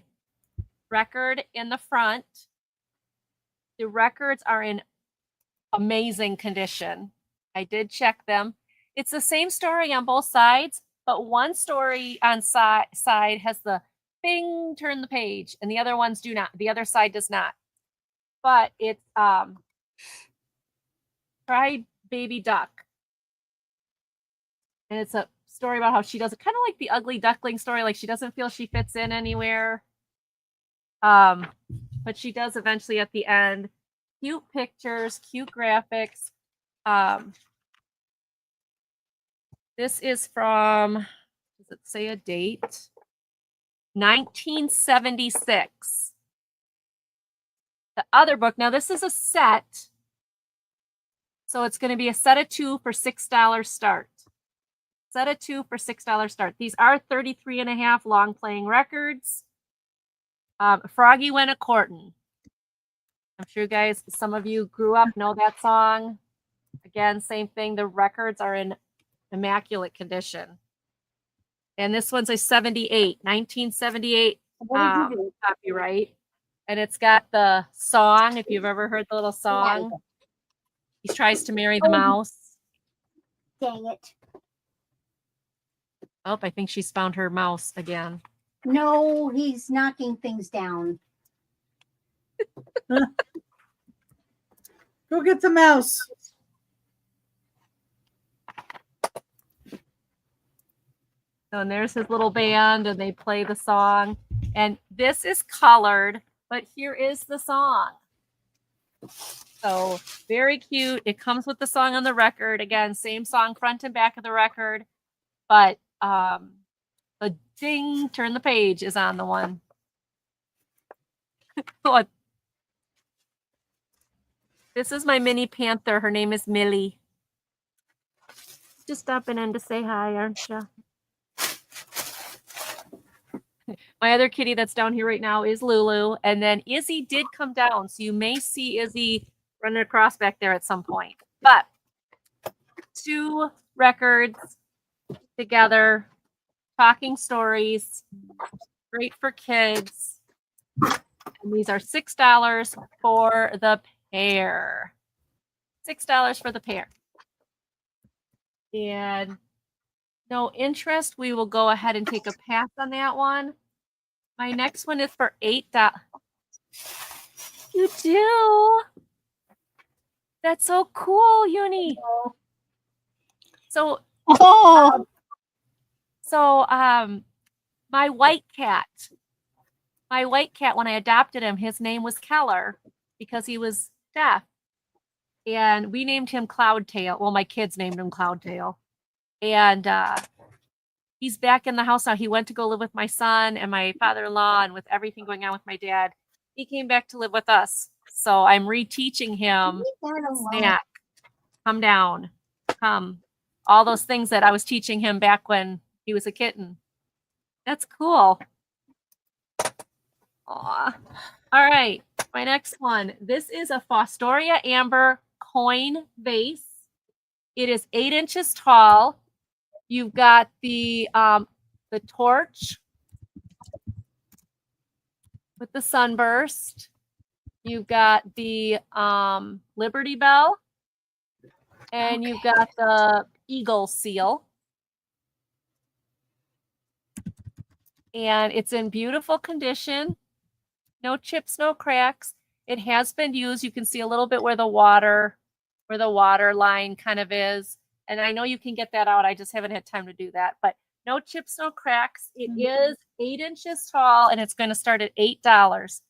record in the front. The records are in amazing condition. I did check them. It's the same story on both sides, but one story on side has the bing, turn the page, and the other ones do not. The other side does not. But it's Cry Baby Duck. And it's a story about how she does it kind of like the ugly duckling story, like she doesn't feel she fits in anywhere. But she does eventually at the end. cute pictures, cute graphics. This is from, does it say a date? 1976. The other book, now this is a set. So it's going to be a set of 2 for $6 start. Set of 2 for $6 start. These are 33.5 long playing records. Froggy Went A-Courtin'. I'm sure you guys, some of you grew up, know that song. Again, same thing. The records are in immaculate condition. And this one's a 1978 copyright. And it's got the song, if you've ever heard the little song. He tries to marry the mouse. Dang it. Oh, I think she's found her mouse again. No, he's knocking things down. Go get the mouse. And there's his little band, and they play the song. And this is colored, but here is the song. So very cute. It comes with the song on the record. Again, same song front and back of the record, but the ding, turn the page is on the one. This is my mini panther. Her name is Millie. Just stopping in to say hi, aren't you? My other kitty that's down here right now is Lulu. And then Izzy did come down. So you may see Izzy running across back there at some point. But 2 records together, talking stories, great for kids. And these are $6 for the pair. $6 for the pair. And no interest, we will go ahead and take a pass on that one. My next one is for $8. You do? That's so cool, Uni. So, my white cat, when I adopted him, his name was Keller because he was deaf. And we named him Cloudtail. Well, my kids named him Cloudtail. And he's back in the house now. He went to go live with my son and my father-in-law, and with everything going on with my dad, he came back to live with us. So I'm reteaching him snack, come down, come. All those things that I was teaching him back when he was a kitten. That's cool. Aw. All right, my next one. This is a Fostoria Amber coin vase. It is 8 inches tall. You've got the torch with the sunburst. You've got the Liberty Bell. And you've got the eagle seal. And it's in beautiful condition. No chips, no cracks. It has been used. You can see a little bit where the water line kind of is. And I know you can get that out. I just haven't had time to do that. But no chips, no cracks. It is 8 inches tall, and it's going to start at $8.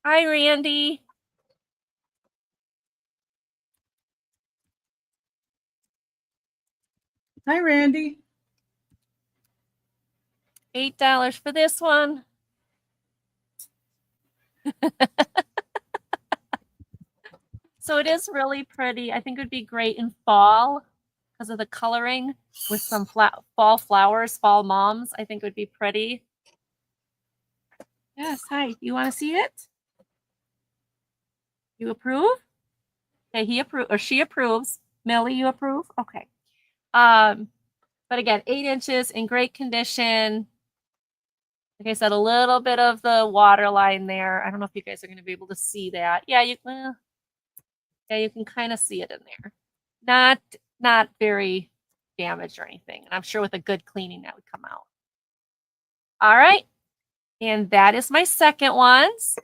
Hi, Randy. Hi, Randy. $8 for this one. So it is really pretty. I think it would be great in fall because of the coloring with some fall flowers, fall moms. I think it would be pretty. Yes, hi. You want to see it? You approve? Okay, he approves or she approves. Millie, you approve? Okay. But again, 8 inches in great condition. Like I said, a little bit of the water line there. I don't know if you guys are going to be able to see that. Yeah, you can kind of see it in there. Not very damaged or anything. And I'm sure with a good cleaning that would come out. All right. And that is my second ones.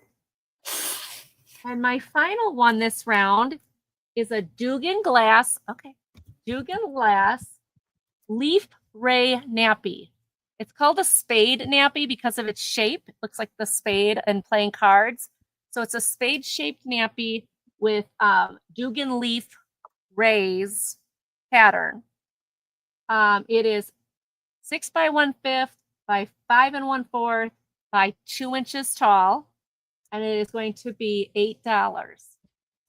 And my final one this round is a Dugan Glass Leaf Ray Nappy. It's called a spade nappy because of its shape. It looks like the spade and playing cards. So it's a spade-shaped nappy with Dugan leaf rays pattern. It is 6 by 1/5 by 5 1/4 by 2 inches tall, and it is going to be $8.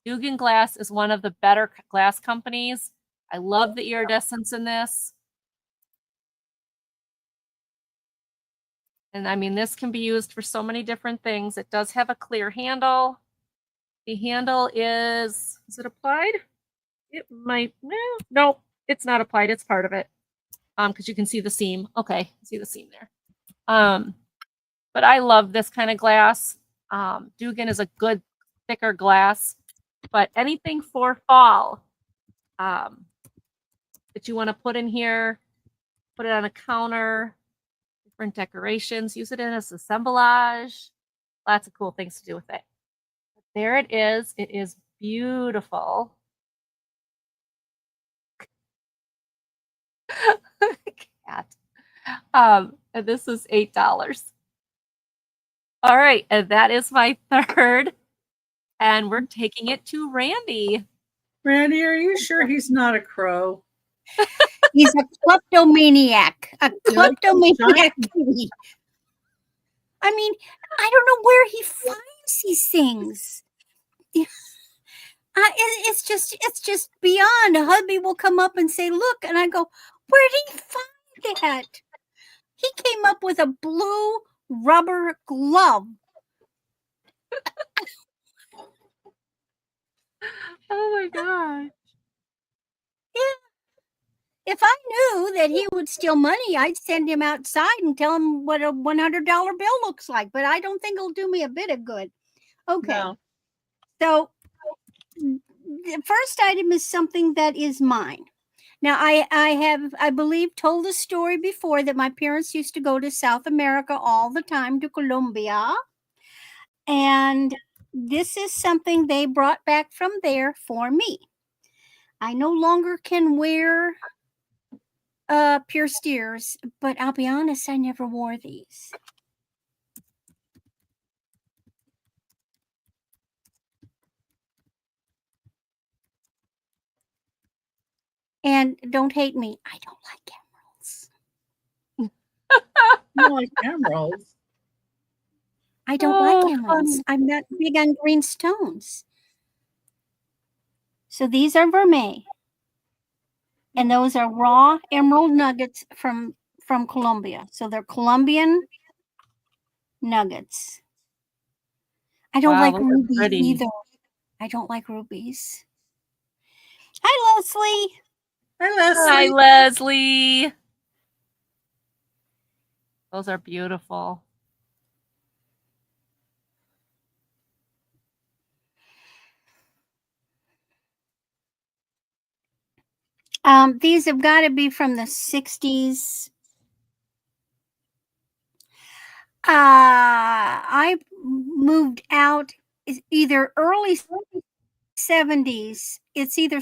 Dugan Glass is one of the better glass companies. I love the iridescence in this. And I mean, this can be used for so many different things. It does have a clear handle. The handle is it applied? It might, nope, it's not applied. It's part of it. Because you can see the seam. Okay, see the seam there. But I love this kind of glass. Dugan is a good, thicker glass. But anything for fall that you want to put in here, put it on a counter, different decorations, use it as assemblage. Lots of cool things to do with it. There it is. It is beautiful. Cat. And this is $8. All right, and that is my third. And we're taking it to Randy. Randy, are you sure he's not a crow? He's a kleptomaniac. A kleptomaniac. I mean, I don't know where he finds these things. It's just beyond. A hubby will come up and say, "Look," and I go, "Where did he find that?" He came up with a blue rubber glove. Oh my god. Yeah. If I knew that he would steal money, I'd send him outside and tell him what a $100 bill looks like. But I don't think it'll do me a bit of good. Okay. No. So the first item is something that is mine. Now, I believe, told the story before that my parents used to go to South America all the time, to Colombia. And this is something they brought back from there for me. I no longer can wear pierced ears, but I'll be honest, I never wore these. And don't hate me, I don't like emeralds. You don't like emeralds? I don't like emeralds. I'm not big on green stones. So these are vermeil. And those are raw emerald nuggets from Colombia. So they're Colombian nuggets. I don't like rubies either. I don't like rubies. Hi, Leslie. Hi, Leslie. Hi, Leslie. Those are beautiful. These have got to be from the 60s. I moved out either early 70s. It's either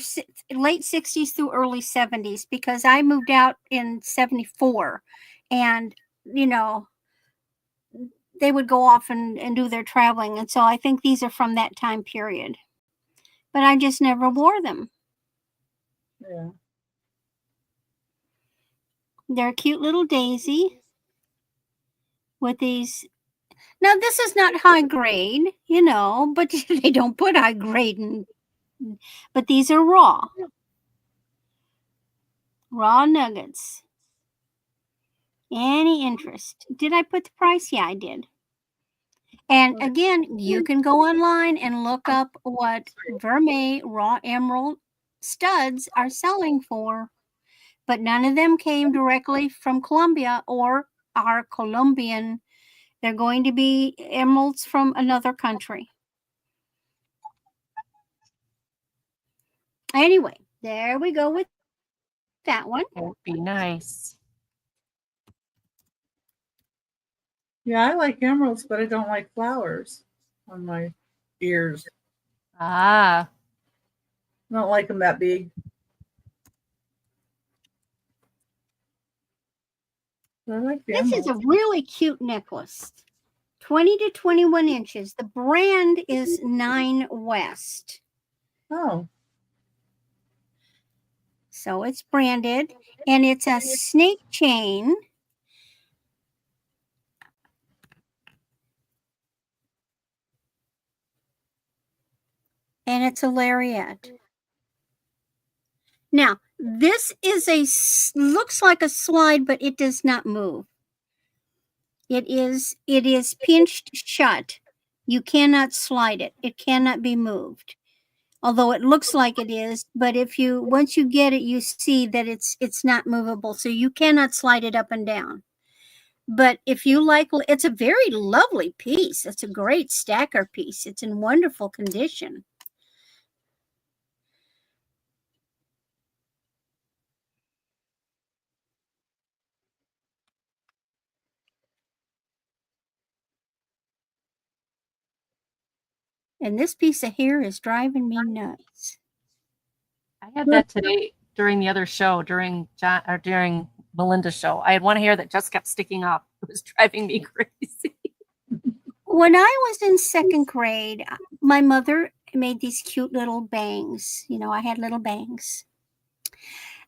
late 60s through early 70s because I moved out in 74. And, you know, they would go off and do their traveling. And so I think these are from that time period. But I just never wore them. Yeah. They're a cute little daisy with these. Now, this is not high grade, you know, but they don't put high grade in. But these are raw. Raw nuggets. Any interest? Did I put the price? Yeah, I did. And again, you can go online and look up what vermeil raw emerald studs are selling for. But none of them came directly from Colombia or are Colombian. They're going to be emeralds from another country. Anyway, there we go with that one. That would be nice. Yeah, I like emeralds, but I don't like flowers on my ears. Ah. I don't like them that big. I like the This is a really cute necklace. 20 to 21 inches. The brand is 9 West. Oh, So it's branded, and it's a snake chain. And it's a lariat. Now, this is looks like a slide, but it does not move. It is pinched shut. You cannot slide it. It cannot be moved. Although it looks like it is, but once you get it, you see that it's not movable. So you cannot slide it up and down. But if you like, it's a very lovely piece. It's a great stacker piece. It's in wonderful condition. And this piece of hair is driving me nuts. I had that today during the other show, during Melinda's show. I had one hair that just kept sticking up. It was driving me crazy. When I was in 2nd grade, my mother made these cute little bangs. I had little bangs.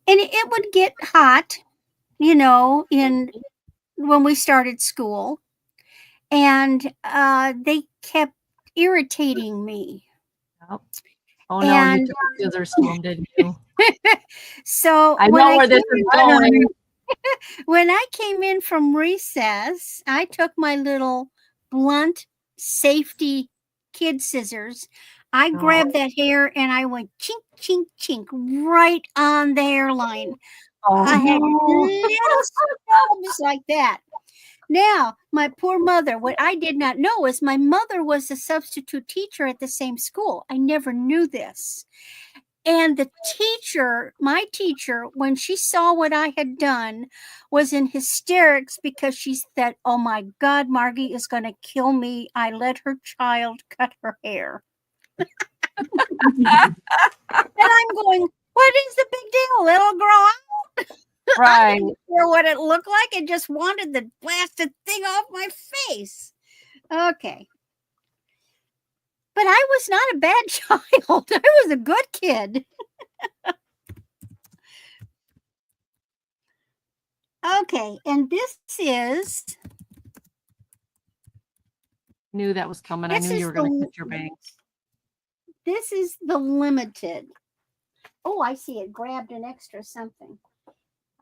And it would get hot, when we started school. And they kept irritating me. Yep. Oh no, you took the scissors to them, didn't you? So I know where this is going. When I came in from recess, I took my little blunt safety kid scissors. I grabbed that hair and I went chink, chink, chink right on the hairline. I had little stubs like that. Now, my poor mother, what I did not know is my mother was a substitute teacher at the same school. I never knew this. And my teacher, when she saw what I had done, was in hysterics because she said, "Oh my God, Margie is going to kill me. I let her child cut her hair." And I'm going, what is the big deal? It'll grow out. Right. I didn't care what it looked like. I just wanted the blasted thing off my face. Okay. But I was not a bad child. I was a good kid. Okay, and this is... Knew that was coming. I knew you were going to cut your bangs. This is the limited. Oh, I see it grabbed an extra something.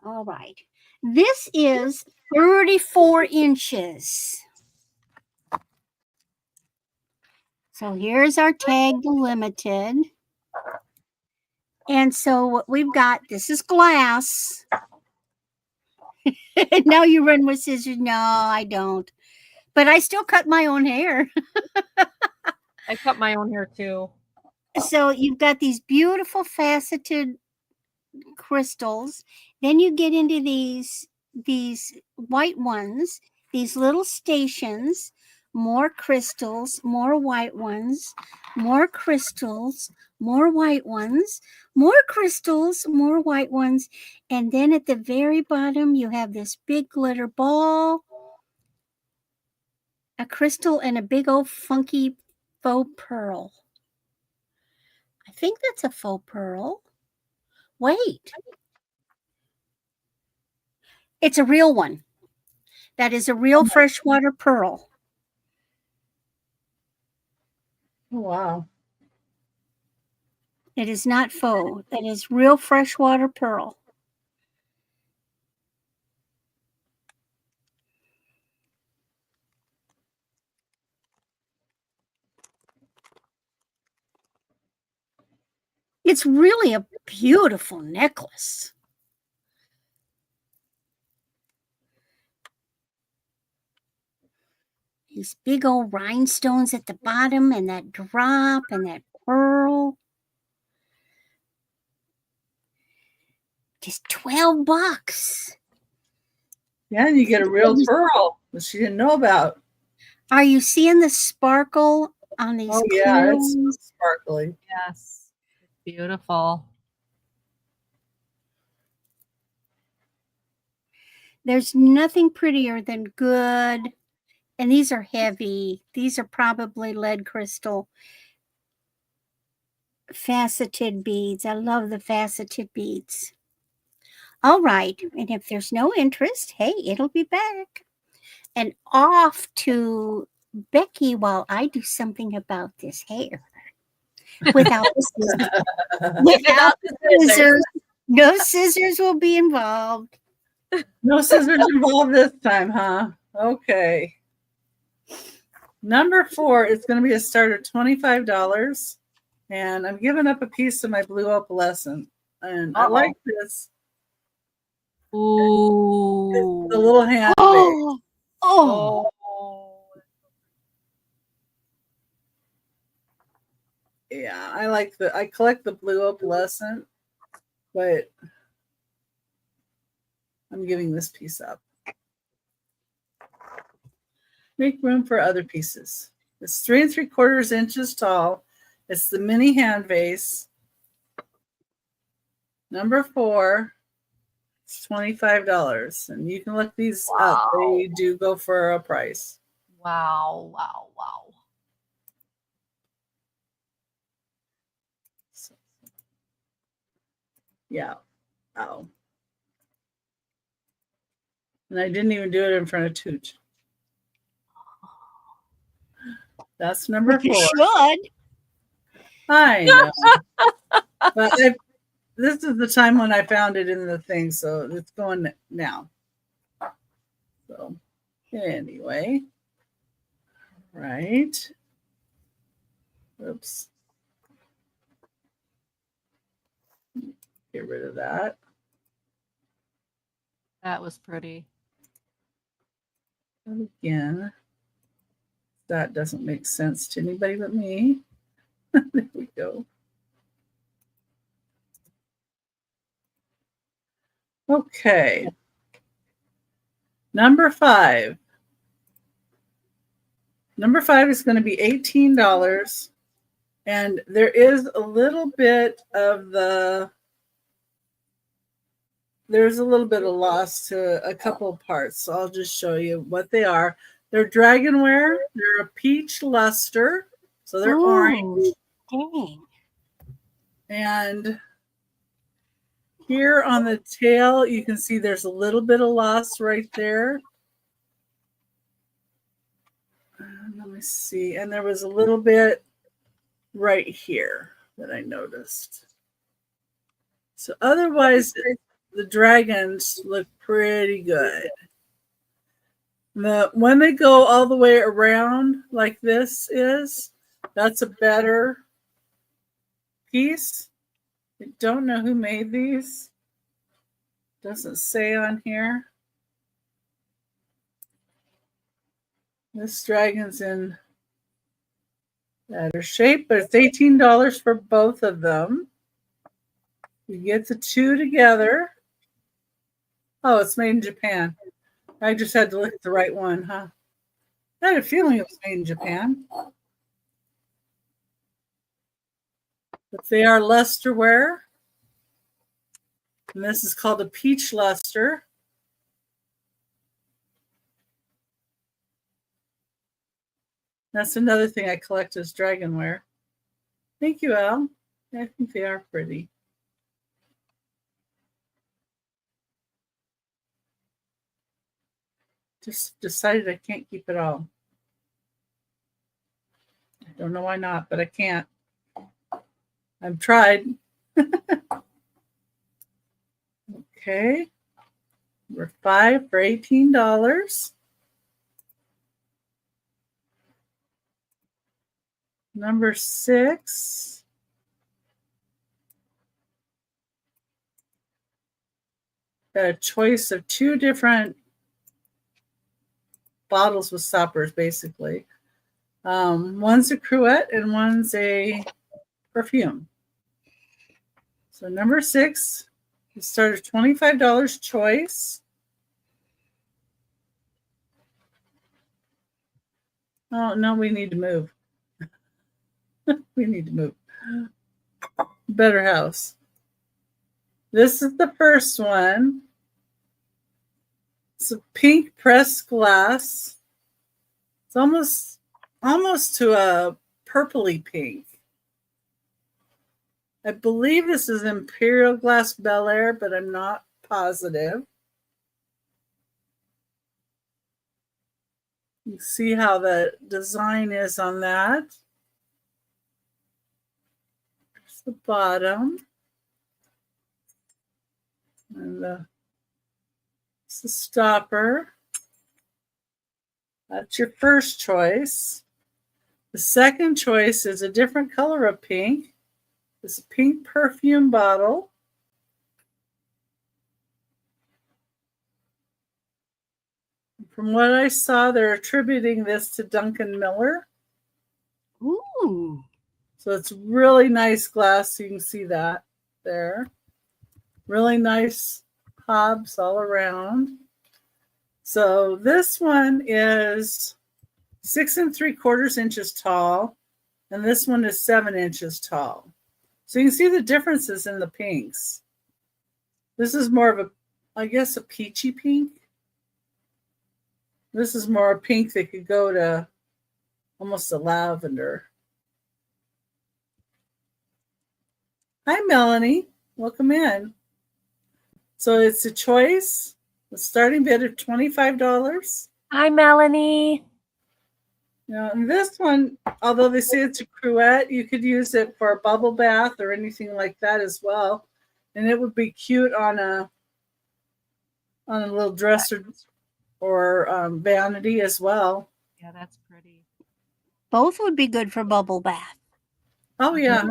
All right. This is 34 inches. So here's our tag, the limited. And so what we've got, this is glass. Now you run with scissors. No, I don't. But I still cut my own hair. I cut my own hair too. So you've got these beautiful faceted crystals. Then you get into these white ones, these little stations, more crystals, more white ones, more crystals, more white ones, more crystals, more white ones. And then at the very bottom, you have this big glitter ball, a crystal, and a big old funky faux pearl. I think that's a faux pearl. Wait. It's a real one. That is a real freshwater pearl. oh wow. It is not faux. That is real freshwater pearl. It's really a beautiful necklace. These big old rhinestones at the bottom and that drop and that pearl. Just $12. Yeah, and you get a real pearl that she didn't know about. Are you seeing the sparkle on these? Oh yeah, it's so sparkly. Yes. Beautiful. There's nothing prettier than good And these are heavy. These are probably lead crystal faceted beads. I love the faceted beads. All right. And if there's no interest, hey, it'll be back. And off to Becky while I do something about this hair. Without the scissors. Without the scissors. No scissors will be involved. No scissors involved this time, huh? Okay. Number 4 is going to be a start of $25. And I'm giving up a piece of my blue opalescent. And I like this. Ooh. The little hand. Oh. Yeah, I collect the blue opalescent, but I'm giving this piece up. Make room for other pieces. It's 3 3/4 inches tall. It's the mini hand vase. Number 4, it's $25. And you can look these up. They do go for a price. Wow. So, yeah. Oh. And I didn't even do it in front of Tooch. That's number 4. You should. I know. But this is the time when I found it in the thing, so it's going now. So anyway. Right. Oops. Get rid of that. That was pretty. Again. That doesn't make sense to anybody but me. There we go. Okay. Number 5. Number 5 is going to be $18. And there is a little bit of there's a little bit of loss to a couple of parts. So I'll just show you what they are. They're dragonware. They're a peach luster. So they're orange. Dang. And here on the tail, you can see there's a little bit of loss right there. Let me see. And there was a little bit right here that I noticed. So otherwise, the dragons look pretty good. When they go all the way around like this that's a better piece. I don't know who made these. Doesn't say on here. This dragon's in better shape, but it's $18 for both of them. You get the 2 together. Oh, it's made in Japan. I just had to look at the right one, huh? I had a feeling it was made in Japan. But they are lusterware. And this is called a peach luster. That's another thing I collect is dragonware. Thank you, Al. I think they are pretty. Just decided I can't keep it all. I don't know why not, but I can't. I've tried. Okay. Number 5 for $18. Number 6. Got a choice of 2 different bottles with stoppers, basically. One's a cruet and one's a perfume. So number 6, you start at $25 choice. Oh, no, we need to move. We need to move. Better house. This is the first one. It's a pink pressed glass. It's almost to a purpley pink. I believe this is Imperial Glass Bel Air, but I'm not positive. You see how the design is on that. There's the bottom. And it's the stopper. That's your first choice. The second choice is a different color of pink. It's a pink perfume bottle. From what I saw, they're attributing this to Duncan Miller. Ooh. So it's really nice glass. You can see that there. Really nice hobs all around. So this one is 6 3/4 inches tall, and this one is 7 inches tall. So you can see the differences in the pinks. This is more of a, I guess, a peachy pink. This is more a pink that could go to almost a lavender. Hi, Melanie. Welcome in. So it's a choice. The starting bid of $25. Hi, Melanie. Now, and this one, although they say it's a cruette, you could use it for a bubble bath or anything like that as well. And it would be cute on a little dresser or vanity as well. Yeah, that's pretty. Both would be good for bubble bath. Oh, yeah.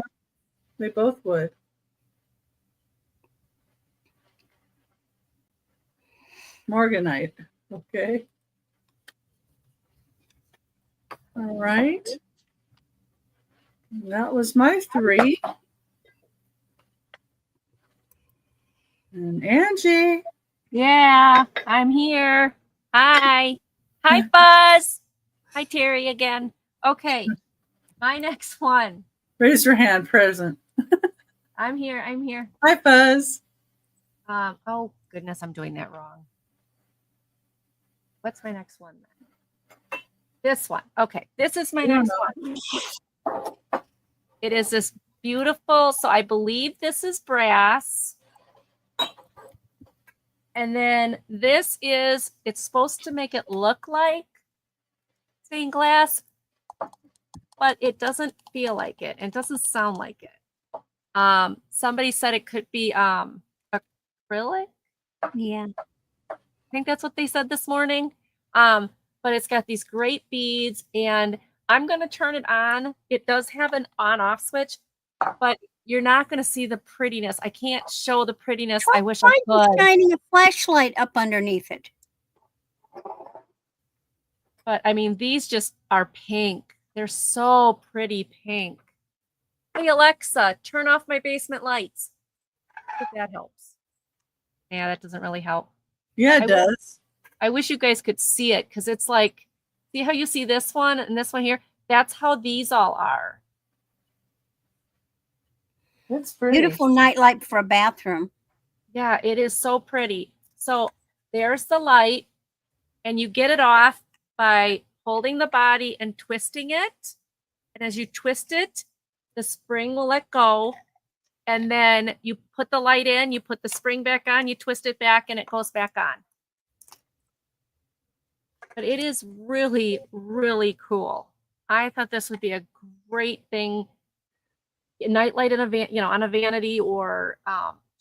They both would. Morganite. Okay. All right. That was my 3. And Angie. Yeah, I'm here. Hi. Hi, Buzz. Hi, Terry again. Okay, my next one. Raise your hand, present. I'm here. I'm here. Hi, Fuzz. Oh, goodness, I'm doing that wrong. What's my next one then? This one. Okay, this is my next one. It is this beautiful, so I believe this is brass. And then this is, it's supposed to make it look like stained glass, but it doesn't feel like it. It doesn't sound like it. Somebody said it could be acrylic. Yeah. I think that's what they said this morning. But it's got these great beads, and I'm going to turn it on. It does have an on-off switch, but you're not going to see the prettiness. I can't show the prettiness. I wish I could. Shining a flashlight up underneath it. But I mean, these just are pink. They're so pretty pink. Hey, Alexa, turn off my basement lights. If that helps. Yeah, that doesn't really help. Yeah, it does. I wish you guys could see it, because it's like, see how you see this one and this one here? That's how these all are. That's pretty. Beautiful nightlight for a bathroom. Yeah, it is so pretty. So there's the light, and you get it off by holding the body and twisting it. And as you twist it, the spring will let go. And then you put the light in, you put the spring back on, you twist it back, and it goes back on. But it is really, really cool. I thought this would be a great thing. A nightlight in a on a vanity, or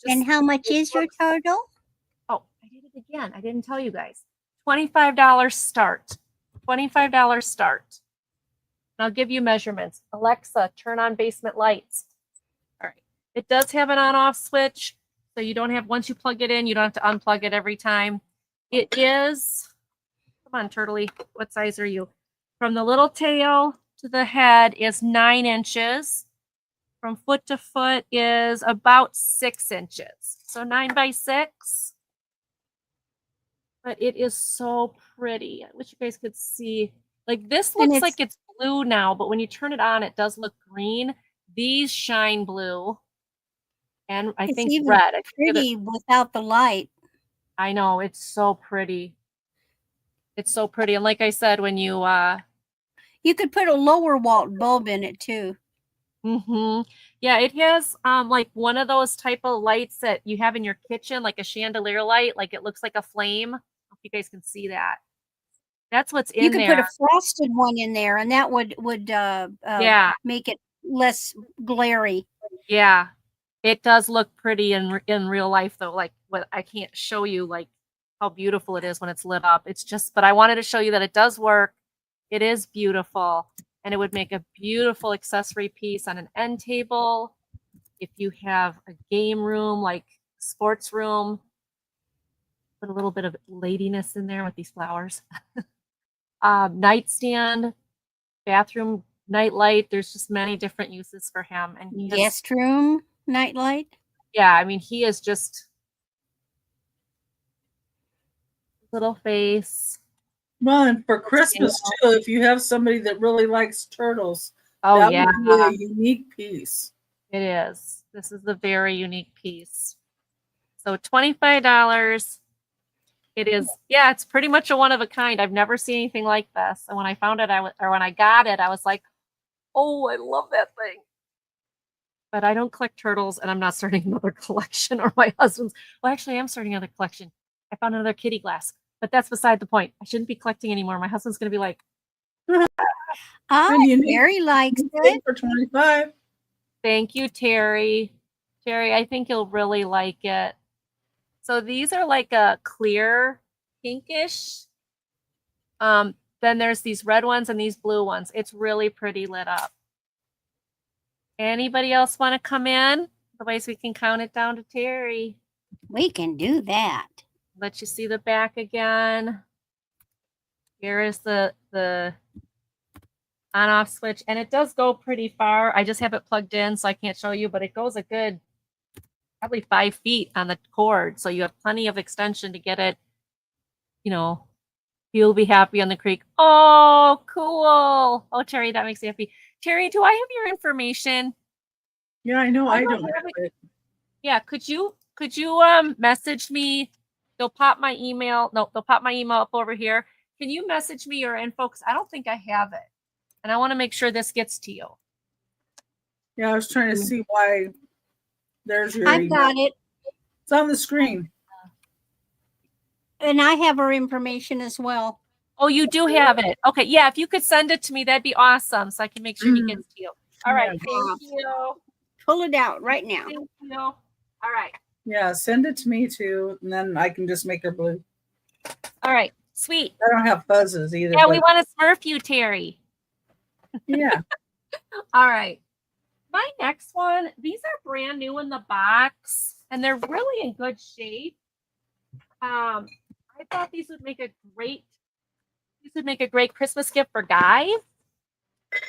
And how much is your total? Oh, I did it again. I didn't tell you guys. $25 start. $25 start. And I'll give you measurements. Alexa, turn on basement lights. All right. It does have an on-off switch, so you don't have, once you plug it in, you don't have to unplug it every time. It is, come on, Turtley, what size are you? From the little tail to the head is 9 inches. From foot to foot is about 6 inches. So 9 by 6. But it is so pretty. I wish you guys could see. Like, this looks like it's blue now, but when you turn it on, it does look green. These shine blue. And I think even red. Pretty without the light. I know, it's so pretty. It's so pretty. And like I said, when you You could put a lower watt bulb in it too. Yeah, it has like one of those type of lights that you have in your kitchen, like a chandelier light, like it looks like a flame. I don't know if you guys can see that. That's what's You in could put there. a frosted one in there, and that would Yeah, make it less glary. yeah. It does look pretty in real life though. Like what I can't show you like how beautiful it is when it's lit up. It's just, but I wanted to show you that it does work. It is beautiful, and it would make a beautiful accessory piece on an end table. If you have a game room, like sports room, put a little bit of ladiness in there with these flowers. Nightstand, bathroom nightlight. There's just many different uses for him. And he is, Guest room nightlight. yeah, I mean, he is just little face. Well, and for Christmas too, if you have somebody that really likes turtles, Oh, that yeah, would be a unique piece. it is. This is a very unique piece. So $25. It is, yeah, it's pretty much a one of a kind. I've never seen anything like this. And when I found it, or when I got it, I was like, oh, I love that thing. But I don't collect turtles, and I'm not starting another collection, or my husband's. Well, actually, I am starting another collection. I found another kitty glass, but that's beside the point. I shouldn't be collecting anymore. My husband's going to be like, Terry likes it. For 25. thank you, Terry. Terry, I think you'll really like it. So these are like a clear pinkish. Then there's these red ones and these blue ones. It's really pretty lit up. Anybody else want to come in? Otherwise, we can count it down to Terry. We can do that. Let you see the back again. Here is the on-off switch, and it does go pretty far. I just have it plugged in, so I can't show you, but it goes a good probably 5 feet on the cord, so you have plenty of extension to get it. You know, you'll be happy on the creek. Oh, cool! Oh, Terry, that makes me happy. Terry, do I have your information? Yeah, I know. I don't have it. Yeah, could you message me? They'll pop my email. No, they'll pop my email up over here. Can you message me your info? Because I don't think I have it. And I want to make sure this gets to you. Yeah, I was trying to see why there's your I've email. got it. It's on the screen. And I have her information as well. Oh, you do have it. Okay, yeah, if you could send it to me, that'd be awesome. So I can make sure he gets to you. All right, thank you. Pull it out right now. Thank you. All right. Yeah, send it to me too, and then I can just make her blue. All right, sweet. I don't have buzzes either. Yeah, we but- want to smurf you, Terry. Yeah. All right. My next one, these are brand new in the box, and they're really in good shape. I thought these would make a great Christmas gift for Guy,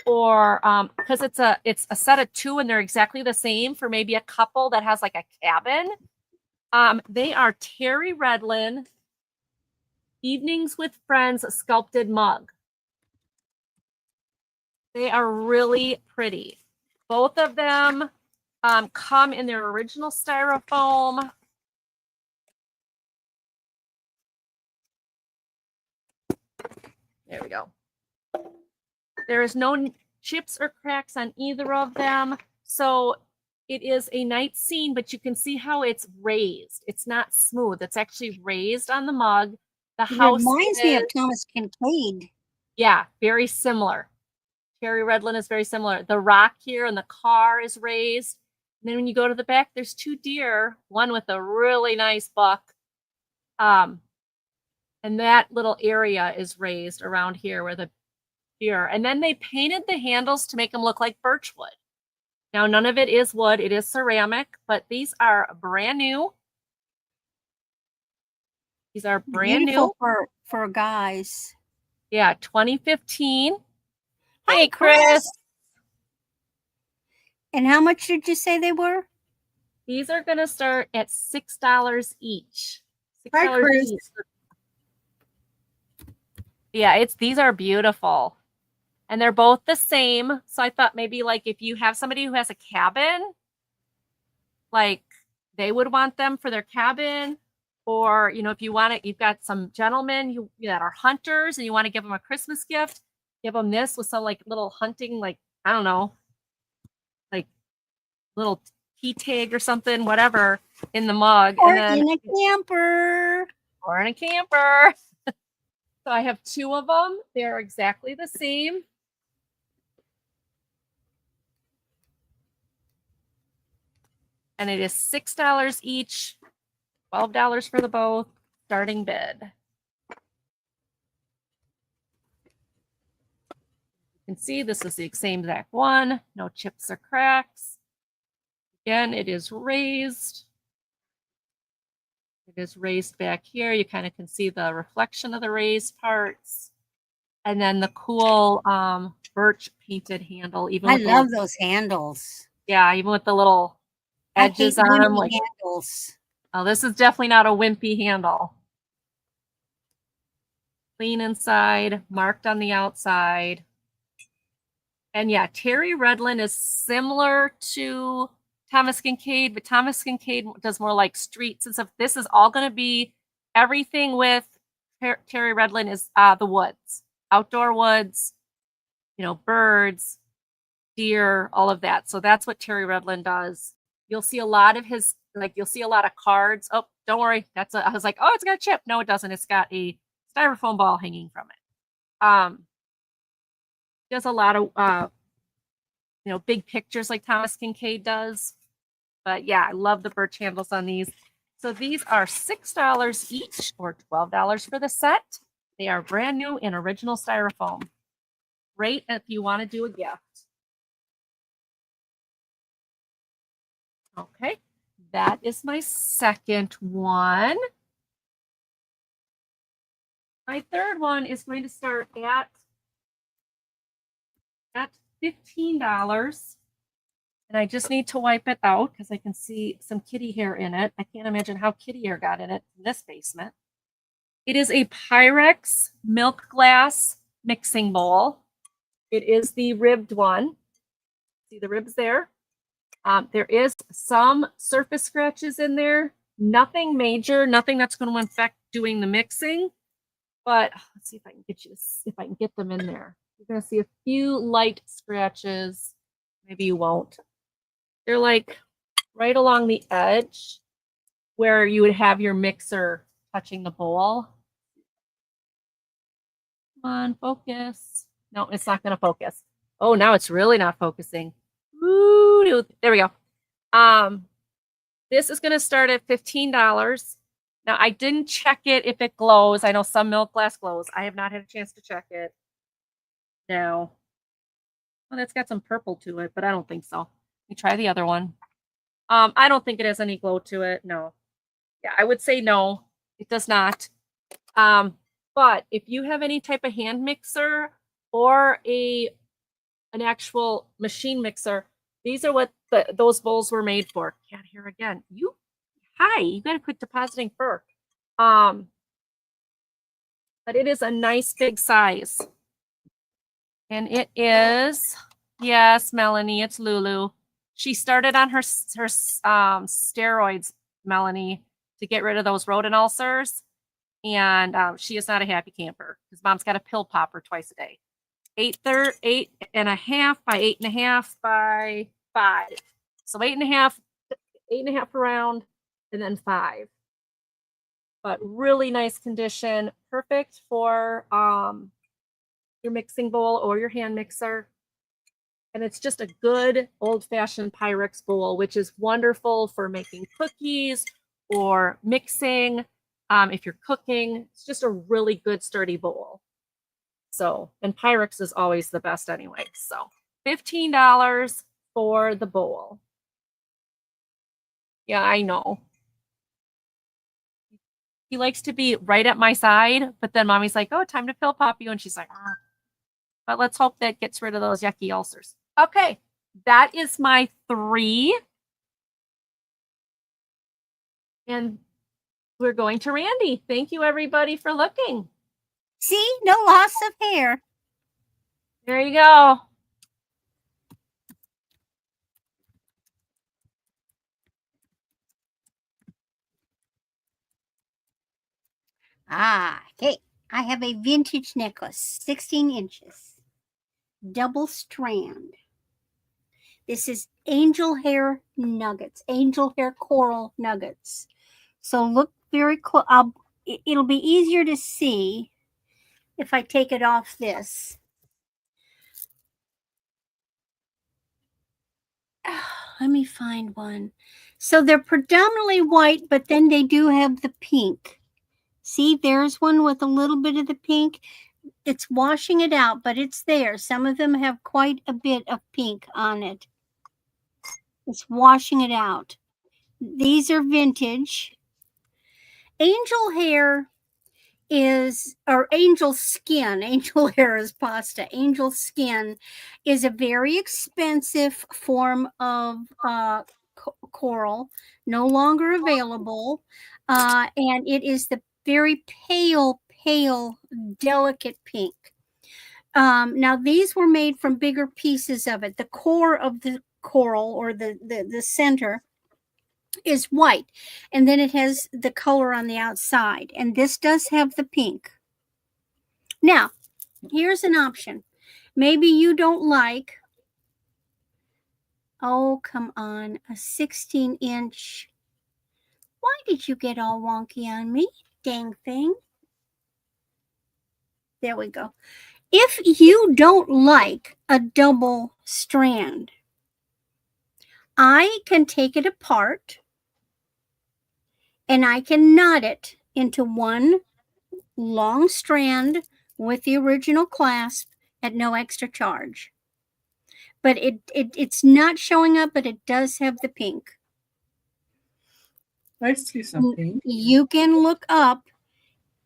or because it's a set of 2 and they're exactly the same for maybe a couple that has like a cabin. They are Terry Redlin Evenings with Friends sculpted mug. They are really pretty. Both of them come in their original styrofoam. There we go. There is no chips or cracks on either of them. So it is a night scene, but you can see how it's raised. It's not smooth. It's actually raised on the mug. The house reminds me of Thomas Kincaid. Yeah, very similar. Terry Redlin is very similar. The rock here in the car is raised. And then when you go to the back, there's 2 deer, one with a really nice buck. And that little area is raised around here where the deer. And then they painted the handles to make them look like birchwood. Now, none of it is wood. It is ceramic, but these are brand new. These are brand Beautiful new. for guys. Yeah, 2015. Hi, Hey, Chris. And how much did you say they were? These are going to start at $6 each. Hi, Chris. Each. Yeah, these are beautiful. And they're both the same. So I thought maybe like if you have somebody who has a cabin, like they would want them for their cabin. Or, you know, if you want it, you've got some gentlemen that are hunters and you want to give them a Christmas gift. give them this with some like little hunting, like, I don't know, like little key tag or something, whatever, in the mug. Or and then in a camper. Or in a camper. So I have 2 of them. They're exactly the same. And it is $6 each, $12 for the both, starting bid. You can see this is the same exact one. No chips or cracks. Again, it is raised. It is raised back here. You kind of can see the reflection of the raised parts. And then the cool birch painted handle. Even I with love those handles. Yeah, even with the little edges I hate on them. wimpy Like, handles. oh, this is definitely not a wimpy handle. Clean inside, marked on the outside. And yeah, Terry Redlin is similar to Thomas Kincaid, but Thomas Kincaid does more like streets and stuff. This is all going to be everything with Terry Redlin is the woods, outdoor woods, you know, birds, deer, all of that. So that's what Terry Redlin does. You'll see a lot of his, like, you'll see a lot of cards. Oh, don't worry. I was like, oh, it's got a chip. No, it doesn't. It's got a styrofoam ball hanging from it. Does a lot of, you know, big pictures like Thomas Kincaid does. But yeah, I love the birch handles on these. So these are $6 each or $12 for the set. They are brand new in original styrofoam. Great if you want to do a gift. Okay, that is my second one. My third one is going to start at $15. And I just need to wipe it out because I can see some kitty hair in it. I can't imagine how kitty hair got in it in this basement. It is a Pyrex milk glass mixing bowl. It is the ribbed one. See the ribs there? There is some surface scratches in there. Nothing major, nothing that's going to affect doing the mixing. But let's see if I can get you this, if I can get them in there. You're going to see a few light scratches. Maybe you won't. They're like right along the edge where you would have your mixer touching the bowl. Come on, focus. No, it's not going to focus. Oh, now it's really not focusing. Ooh, there we go. This is going to start at $15. Now, I didn't check it if it glows. I know some milk glass glows. I have not had a chance to check it. No. Well, that's got some purple to it, but I don't think so. Let me try the other one. I don't think it has any glow to it. No. Yeah, I would say no. It does not. But if you have any type of hand mixer or an actual machine mixer, these are what those bowls were made for. Cat hair again. Hi, you gotta quit depositing fur. But it is a nice big size. And it is, yes, Melanie, it's Lulu. She started on her steroids, Melanie, to get rid of those rodent ulcers. And she is not a happy camper because mom's got a pill popper twice a day. 8.5 by 8.5 by 5. So 8.5 around, and then 5. But really nice condition, perfect for your mixing bowl or your hand mixer. And it's just a good old-fashioned Pyrex bowl, which is wonderful for making cookies or mixing. If you're cooking, it's just a really good sturdy bowl. So, and Pyrex is always the best anyway. So $15 for the bowl. Yeah, I know. He likes to be right at my side, but then mommy's like, oh, time to pill pop you. And she's like, ah. But let's hope that gets rid of those yucky ulcers. Okay, that is my 3. And we're going to Randy. Thank you, everybody, for looking. See, no loss of hair. There you go. Ah, okay. I have a vintage necklace, 16 inches. double strand. This is angel hair nuggets, angel hair coral nuggets. So look very close. It'll be easier to see if I take it off this. Let me find one. So they're predominantly white, but then they do have the pink. See, there's one with a little bit of the pink. It's washing it out, but it's there. Some of them have quite a bit of pink on it. It's washing it out. These are vintage. Angel hair is, or angel skin, angel hair is pasta. Angel skin is a very expensive form of coral, no longer available. And it is the very pale, delicate pink. Now these were made from bigger pieces of it. The core of the coral, or the center, is white, and then it has the color on the outside, and this does have the pink. Now here's an option. Maybe you don't like, oh come on, a 16-inch. Why did you get all wonky on me, dang thing? There we go. If you don't like a double strand, I can take it apart and I can knot it into one long strand with the original clasp at no extra charge. But it's not showing up, but it does have the pink. I see some pink. You can look up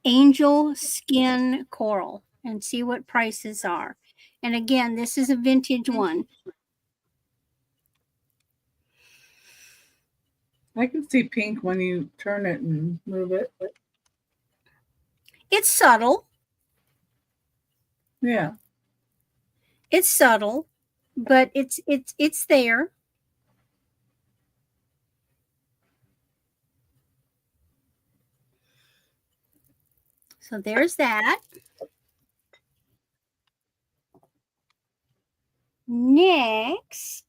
angel skin coral and see what prices are. And again, this is a vintage one. I can see pink when you turn it and move it. It's subtle. Yeah. It's subtle, but it's there. So there's that. Next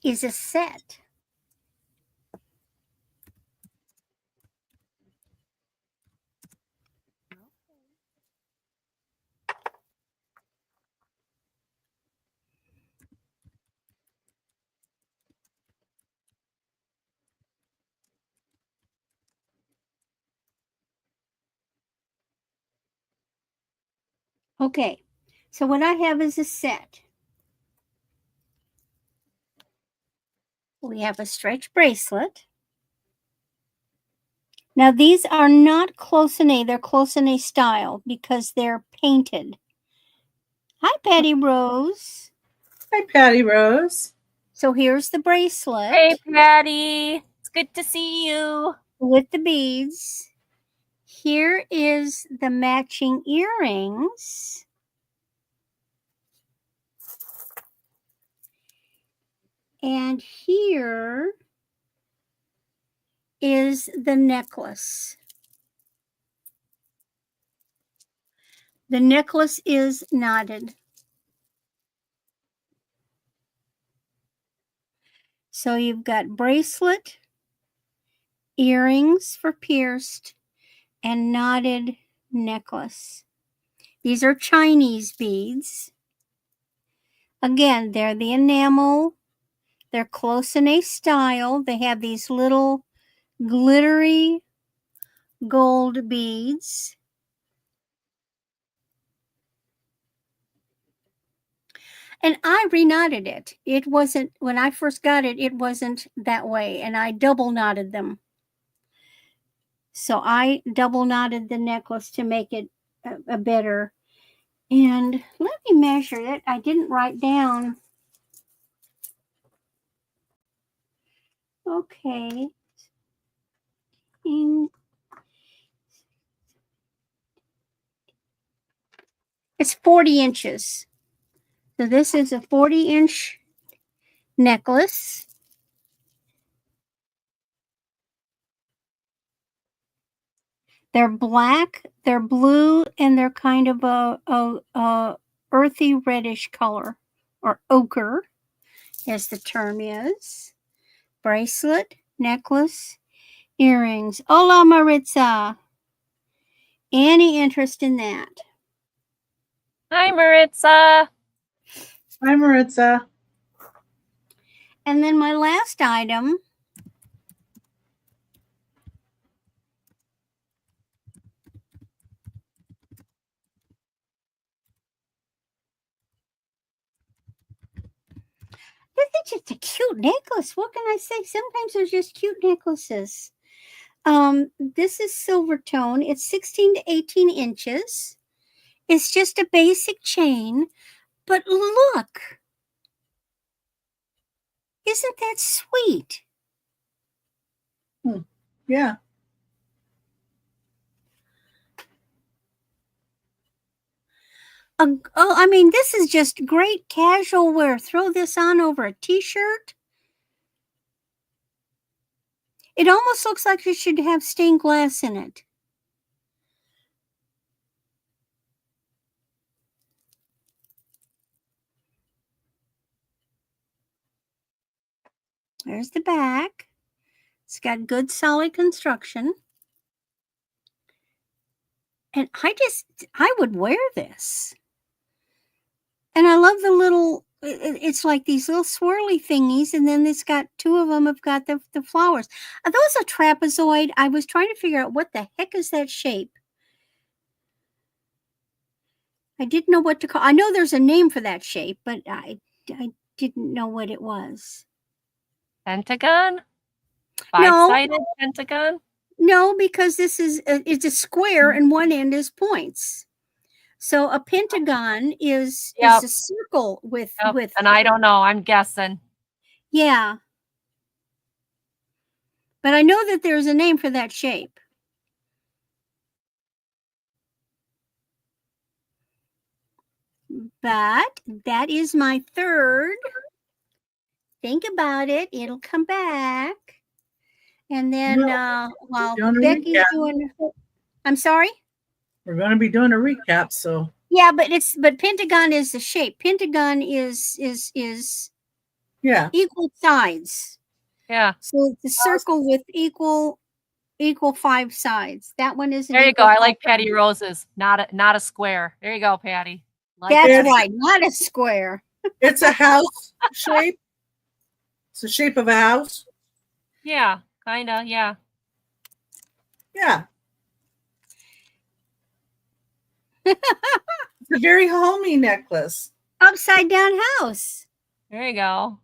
is a set. Okay, so what I have is a set. We have a stretch bracelet. Now these are not close-in-a, they're close-in-a style because they're painted. Hi, Patty Rose. Hi, Patty Rose. So here's the bracelet. Hey, Patty. It's good to see you. With the beads. Here is the matching earrings. And here is the necklace. The necklace is knotted. So you've got bracelet, earrings for pierced, and knotted necklace. These are Chinese beads. Again, they're the enamel. They're close-in-a style. They have these little glittery gold beads. And I reknotted it. It wasn't, when I first got it, it wasn't that way. And I double knotted them. So I double knotted the necklace to make it a better. And let me measure it. I didn't write down. Okay. It's 40 inches. So this is a 40-inch necklace. They're black, they're blue, and they're kind of a earthy reddish color, or ochre, as the term is. Bracelet, necklace, earrings. Hola, Maritza. Any interest in that? Hi, Maritza. Hi, Maritza. And then my last item this is just a cute necklace. What can I say? Sometimes there's just cute necklaces. This is silver tone. It's 16 to 18 inches. It's just a basic chain, but look. Isn't that sweet? Yeah. I mean, this is just great casual wear. Throw this on over a t-shirt. It almost looks like it should have stained glass in it. There's the back. It's got good solid construction. And I would wear this. And I love the little, it's like these little swirly thingies. And then it's got two of them have got the flowers. Are those a trapezoid? I was trying to figure out what the heck is that shape. I didn't know what to call. I know there's a name for that shape, but I didn't know what it was. Pentagon? No. 5-sided pentagon? No, because this is it's a square and one end is points. So a pentagon is Yep. a circle with Yep. with And I don't know. I'm guessing. yeah. But I know that there's a name for that shape. But that is my third. Think about it. It'll come back. And then while doing a Becky's recap. doing I'm sorry? We're going to be doing a recap, so Yeah, but pentagon is the shape. Pentagon is yeah. equal sides. Yeah. So it's a circle with equal 5 sides. That one is. There you go. I like Patty Rose's. Not a square. There you go, Patty. Like That's it. right, not a square. It's a house shape. It's the shape of a house. Yeah, kinda. Yeah. Yeah. It's a very homey necklace. Upside down house. There you go.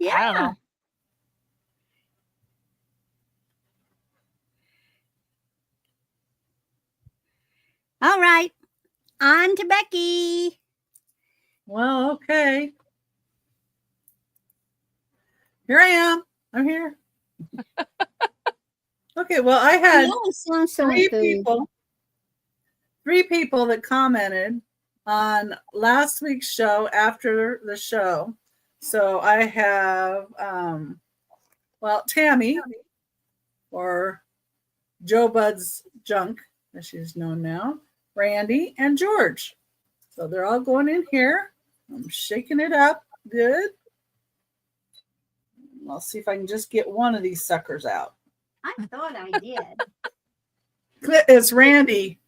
Yeah. I don't know. All right. On to Becky. Well, okay. Here I am. I'm here. Okay, well, I had You always sound so three enthused. people that commented on last week's show after the show. So I have Tammy, or Joe Bud's Junk, as she's known now, Randy, and George. So they're all going in here. I'm shaking it up good. I'll see if I can just get one of these suckers out. I thought I did. It's Randy.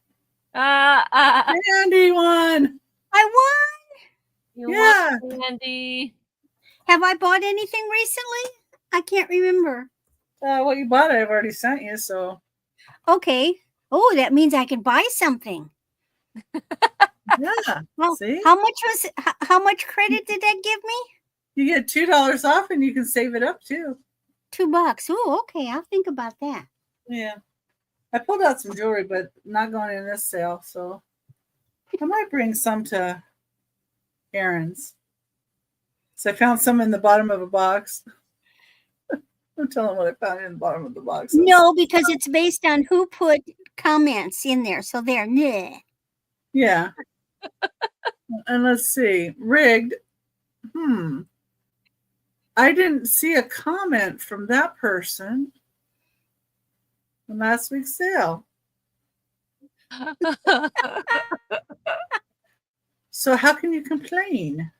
Uh, Randy won. I won. you Yeah. want Andy. Have I bought anything recently? I can't remember. What you bought, I've already sent you. So Okay. Oh, that means I can buy something. yeah. Well, See, how much credit did that give me? you get $2 off, and you can save it up too. $2. Oh, okay. I'll think about that. Yeah. I pulled out some jewelry, but not going in this sale. So I might bring some to Aaron's. So I found some in the bottom of a box. I'm telling what I found in the bottom of the box. No, because it's based on who put comments in there. So there. Bleh. Yeah. And let's see. Rigged. I didn't see a comment from that person from last week's sale. So how can you complain?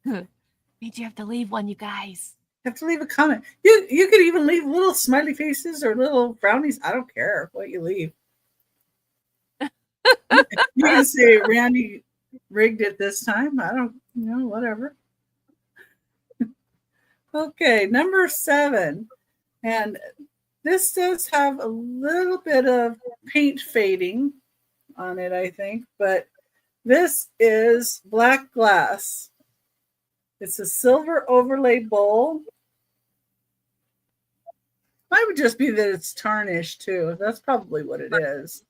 Made you have to leave one, you guys. You have to leave a comment. You could even leave little smiley faces or little brownies. I don't care what you leave. You can say Randy rigged it this time. I don't, whatever. Okay, number 7. And this does have a little bit of paint fading on it, I think, but this is black glass. It's a silver overlay bowl. Might would just be that it's tarnished too. That's probably what it is.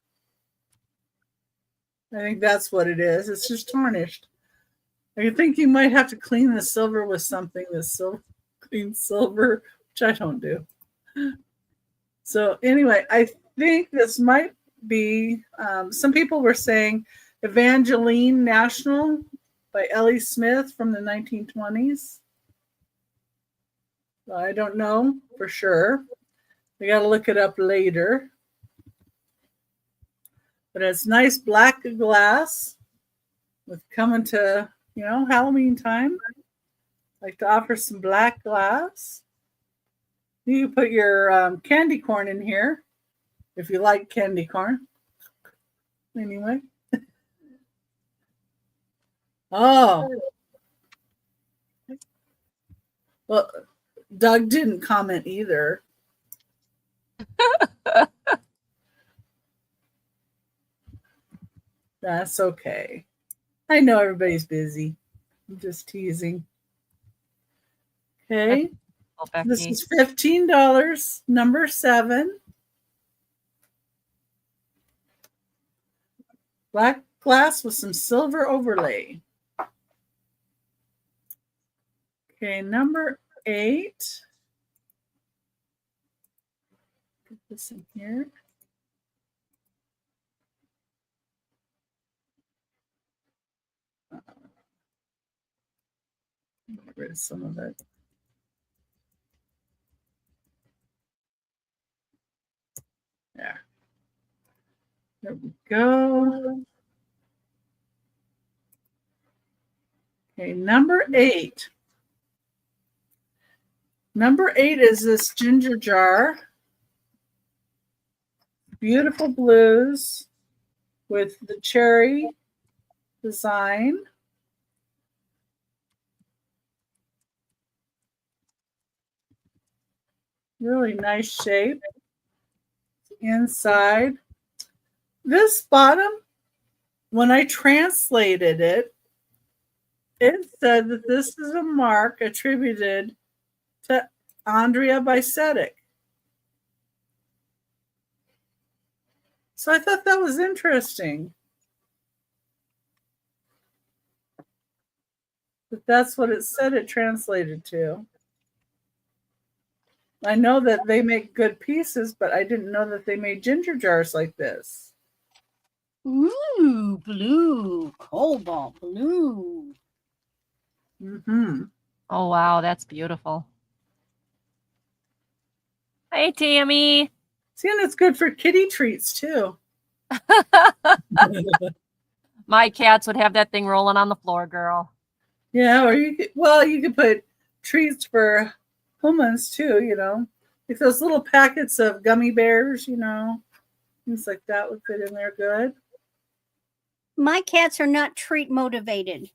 I think that's what it is. It's just tarnished. I think you might have to clean the silver with something. Clean silver, which I don't do. So anyway, I think this might be, some people were saying Evangeline National by Ellie Smith from the 1920s. I don't know for sure. We got to look it up later. But it's nice black glass with coming to, Halloween time. Like to offer some black glass. You put your candy corn in here if you like candy corn. Anyway. Oh. Well, Doug didn't comment either. That's okay. I know everybody's busy. I'm just teasing. Okay. This is $15, number 7. Black glass with some silver overlay. Okay, number 8. Put this in here. Get rid of some of it. Yeah. There we go. Okay, number 8. Number 8 is this ginger jar. Beautiful blues with the cherry design. Really nice shape. Inside. This bottom, when I translated it, it said that this is a mark attributed to Andrea Bicetic. So I thought that was interesting. But that's what it said it translated to. I know that they make good pieces, but I didn't know that they made ginger jars like this. Ooh, blue, cobalt blue. Mm-hmm. Oh, wow, that's beautiful. Hey, Tammy. See, and it's good for kitty treats too. My cats would have that thing rolling on the floor, girl. Yeah, or you could put treats for humans too, like those little packets of gummy bears, things like that would fit in there good. My cats are not treat motivated.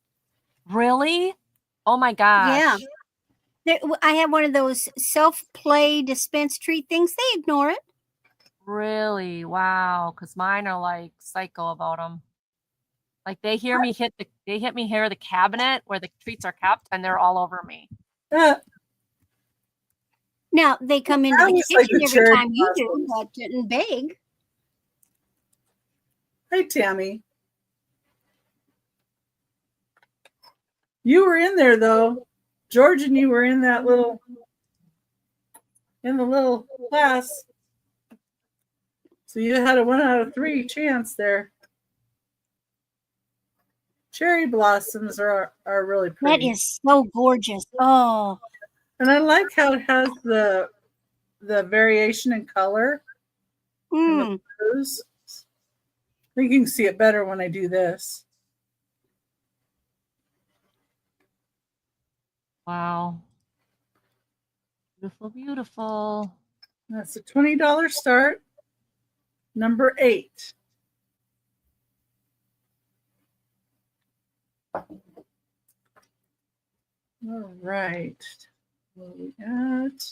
Really? Oh my gosh. Yeah. I have one of those self-play dispense treat things. They ignore it. Really? Wow. Because mine are like psycho about them. Like they hear me hit the cabinet where the treats are kept, and they're all over me. Now they come into the kitchen every time you do, but didn't beg. Hey, Tammy. You were in there though. George and you were in the little class. So you had a 1 out of 3 chance there. Cherry blossoms are really pretty. That is so gorgeous. Oh. And I like how it has the variation in color. Mm. think you can see it better when I do this. Wow. Beautiful, beautiful. That's a $20 start. Number 8. All right. Where are we at?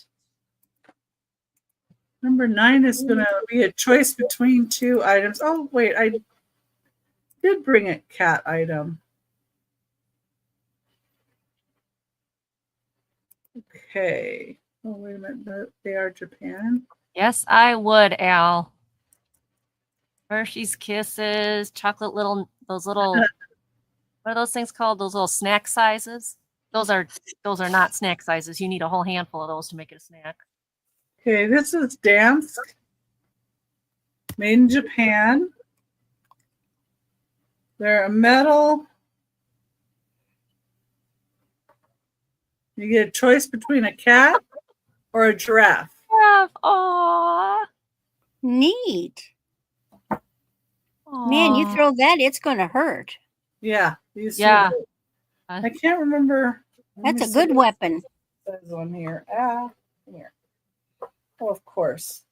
Number 9 is going to be a choice between 2 items. Oh, wait, I did bring a cat item. Okay. Oh, wait a minute. They are Japan. Yes, I would, Al. Hershey's Kisses, chocolate those little, what are those things called? Those little snack sizes? Those are not snack sizes. You need a whole handful of those to make it a snack. Okay, this is Dansk. Made in Japan. They're a metal. You get a choice between a cat or a giraffe. Aww. Neat. Man, you throw that, it's going to hurt. Yeah. These Yeah. two. I can't remember. That's a good weapon. It says on here. Here. Oh, of course.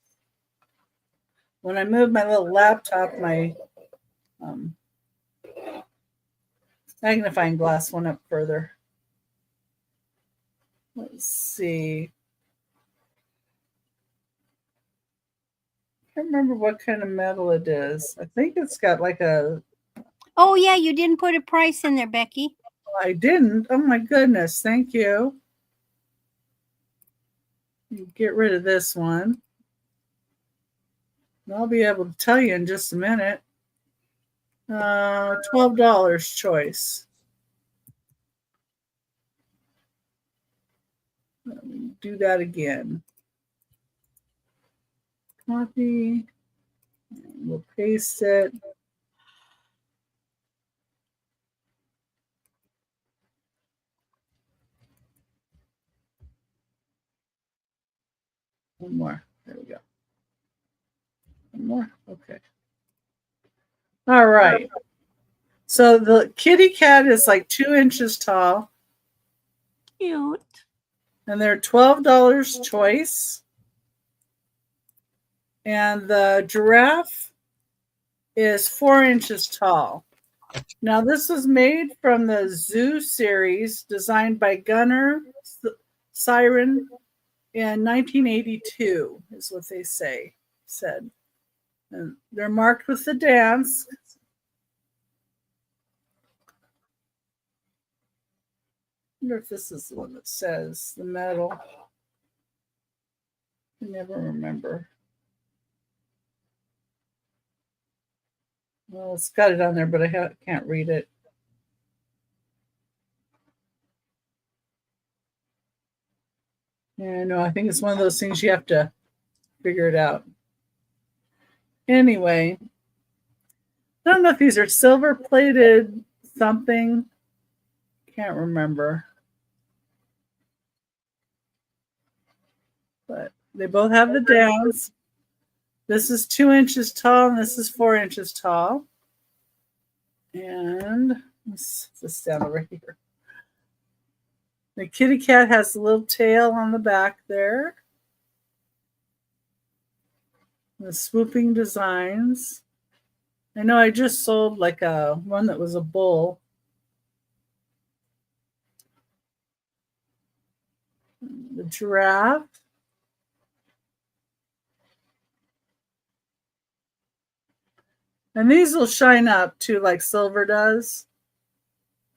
When I moved my little laptop, my magnifying glass went up further. Let's see. I can't remember what kind of metal it is. I think it's got like a... Oh, yeah, you didn't put a price in there, Becky. I didn't. Oh, my goodness. Thank you. Get rid of this one. I'll be able to tell you in just a minute. $12 choice. Let me do that again. Copy. And we'll paste it. One more. There we go. One more. Okay. All right. So the kitty cat is like 2 inches tall. Cute. And they're $12 choice. And the giraffe is 4 inches tall. Now, this was made from the Zoo series designed by Gunnar Siren in 1982, is what they said. And they're marked with the dance. I wonder if this is the one that says the metal. I never remember. Well, it's got it on there, but I can't read it. Yeah, no, I think it's one of those things you have to figure it out. Anyway, I don't know if these are silver plated something. Can't remember. But they both have the downs. This is 2 inches tall and this is 4 inches tall. And let's just down over here. The kitty cat has a little tail on the back there. The swooping designs. I know I just sold like one that was a bull. The giraffe. And these will shine up too, like silver does.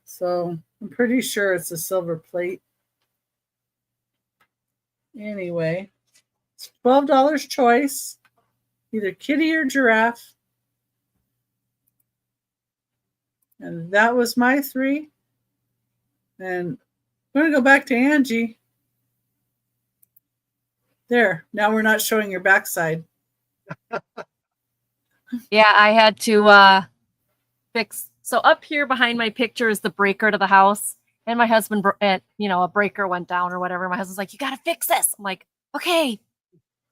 So I'm pretty sure it's a silver plate. Anyway, it's $12 choice, either kitty or giraffe. And that was my 3. And I'm going to go back to Angie. There, now we're not showing your backside. Yeah, I had to fix. So up here behind my picture is the breaker to the house, and my husband, a breaker went down or whatever. My husband's like, "You got to fix this." I'm like, "Okay."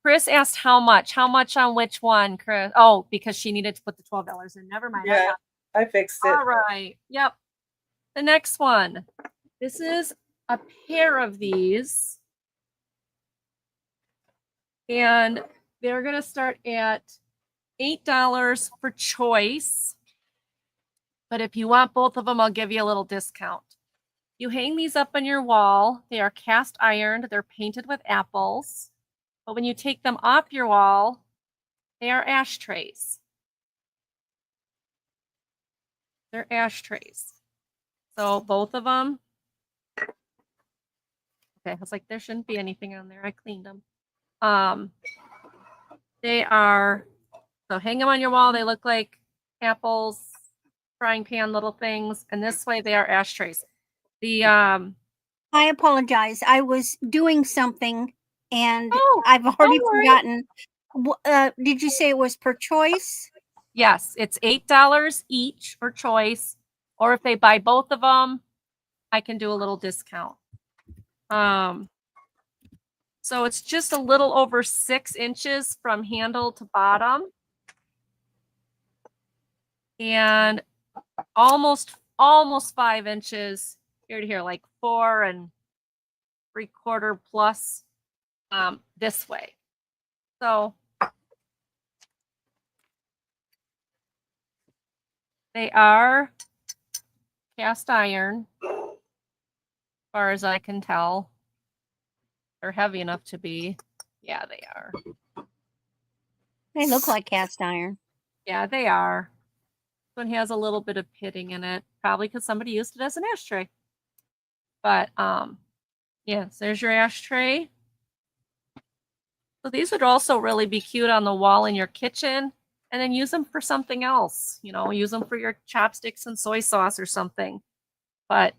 Chris asked how much. How much on which one, Chris? Oh, because she needed to put the $12 in. Never mind. Yeah, I fixed it. All right. Yep. The next one. This is a pair of these. And they're going to start at $8 for choice. But if you want both of them, I'll give you a little discount. You hang these up on your wall. They are cast ironed. They're painted with apples. But when you take them off your wall, they are ashtrays. They're ashtrays. So both of them. Okay, I was like, there shouldn't be anything on there. I cleaned them. They are, so hang them on your wall. They look like apples, frying pan little things. And this way they are ashtrays. I apologize. I was doing something and I've already forgotten. Did you say it was per choice? Yes, it's $8 each for choice. Or if they buy both of them, I can do a little discount. So it's just a little over 6 inches from handle to bottom. And almost 5 inches here to here, like 4 3/4 plus this way. So they are cast iron, as far as I can tell. They're heavy enough to be. Yeah, they are. They look like cast iron. Yeah, they are. This one has a little bit of pitting in it, probably because somebody used it as an ashtray. But yes, there's your ashtray. So these would also really be cute on the wall in your kitchen, and then use them for something else. You know, use them for your chopsticks and soy sauce or something. But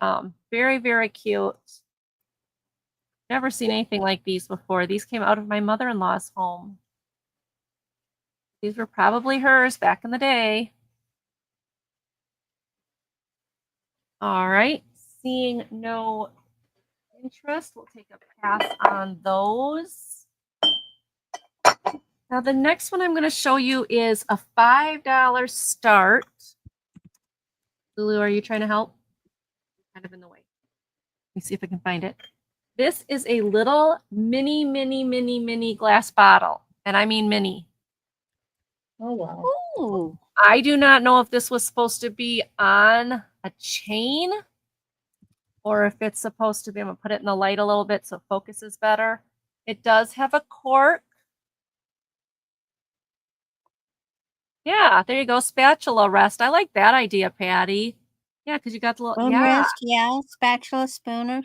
very, very cute. Never seen anything like these before. These came out of my mother-in-law's home. These were probably hers back in the day. All right. Seeing no interest, we'll take a pass on those. Now the next one I'm going to show you is a $5 start. Lulu, are you trying to help? Kind of in the way. Let me see if I can find it. This is a little mini glass bottle. And I mean mini. Oh, wow. Ooh. I do not know if this was supposed to be on a chain or if it's supposed to be, I'm going to put it in the light a little bit so it focuses better. It does have a cork. Yeah, there you go. Spatula rest. I like that idea, Patty. Yeah, because you got the little, Spoon rest, yeah. Spatula, spooner.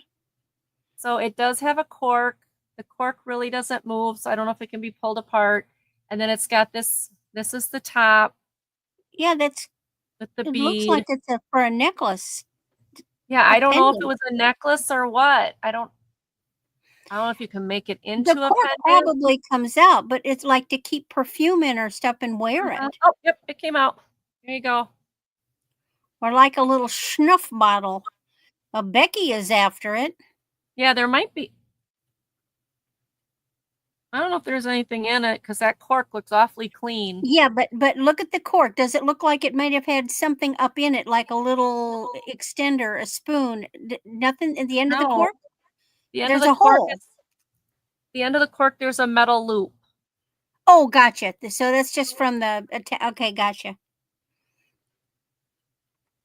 So it does have a cork. The cork really doesn't move, so I don't know if it can be pulled apart. And then it's got this. This is the top. Yeah, that's. With the It bead. looks like it's for a necklace. Yeah, I don't know if it was a necklace or what. I don't know if you can make it into The a cork pendant. probably comes out, but it's like to keep perfume in or stuff and wear it. Oh, yep, it came out. There you go. Or like a little snuff bottle. Becky is after it. Yeah, there might be. I don't know if there's anything in it because that cork looks awfully clean. Yeah, but look at the cork. Does it look like it might have had something up in it, like a little extender, a spoon? Nothing at the end of the cork? The end There's of the a cork hole. the end of the cork, there's a metal loop. Oh, gotcha. So that's just from the. Okay, gotcha.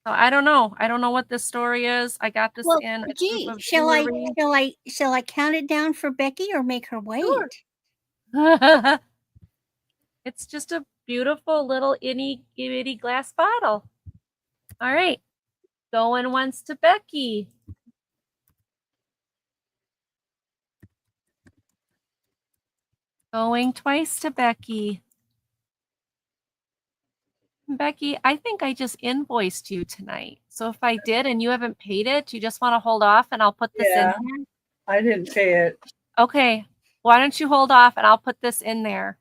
So I don't know. I don't know what this story is. I got this in a gee, group of shall I jewelry. count it down for Becky or make her wait? Sure. It's just a beautiful little itty glass bottle. All right. Going once to Becky. Going twice to Becky. Becky, I think I just invoiced you tonight. So if I did and you haven't paid it, you just want to hold off and I'll put this in there? I didn't pay it. Okay. Why don't you hold off and I'll put this in there?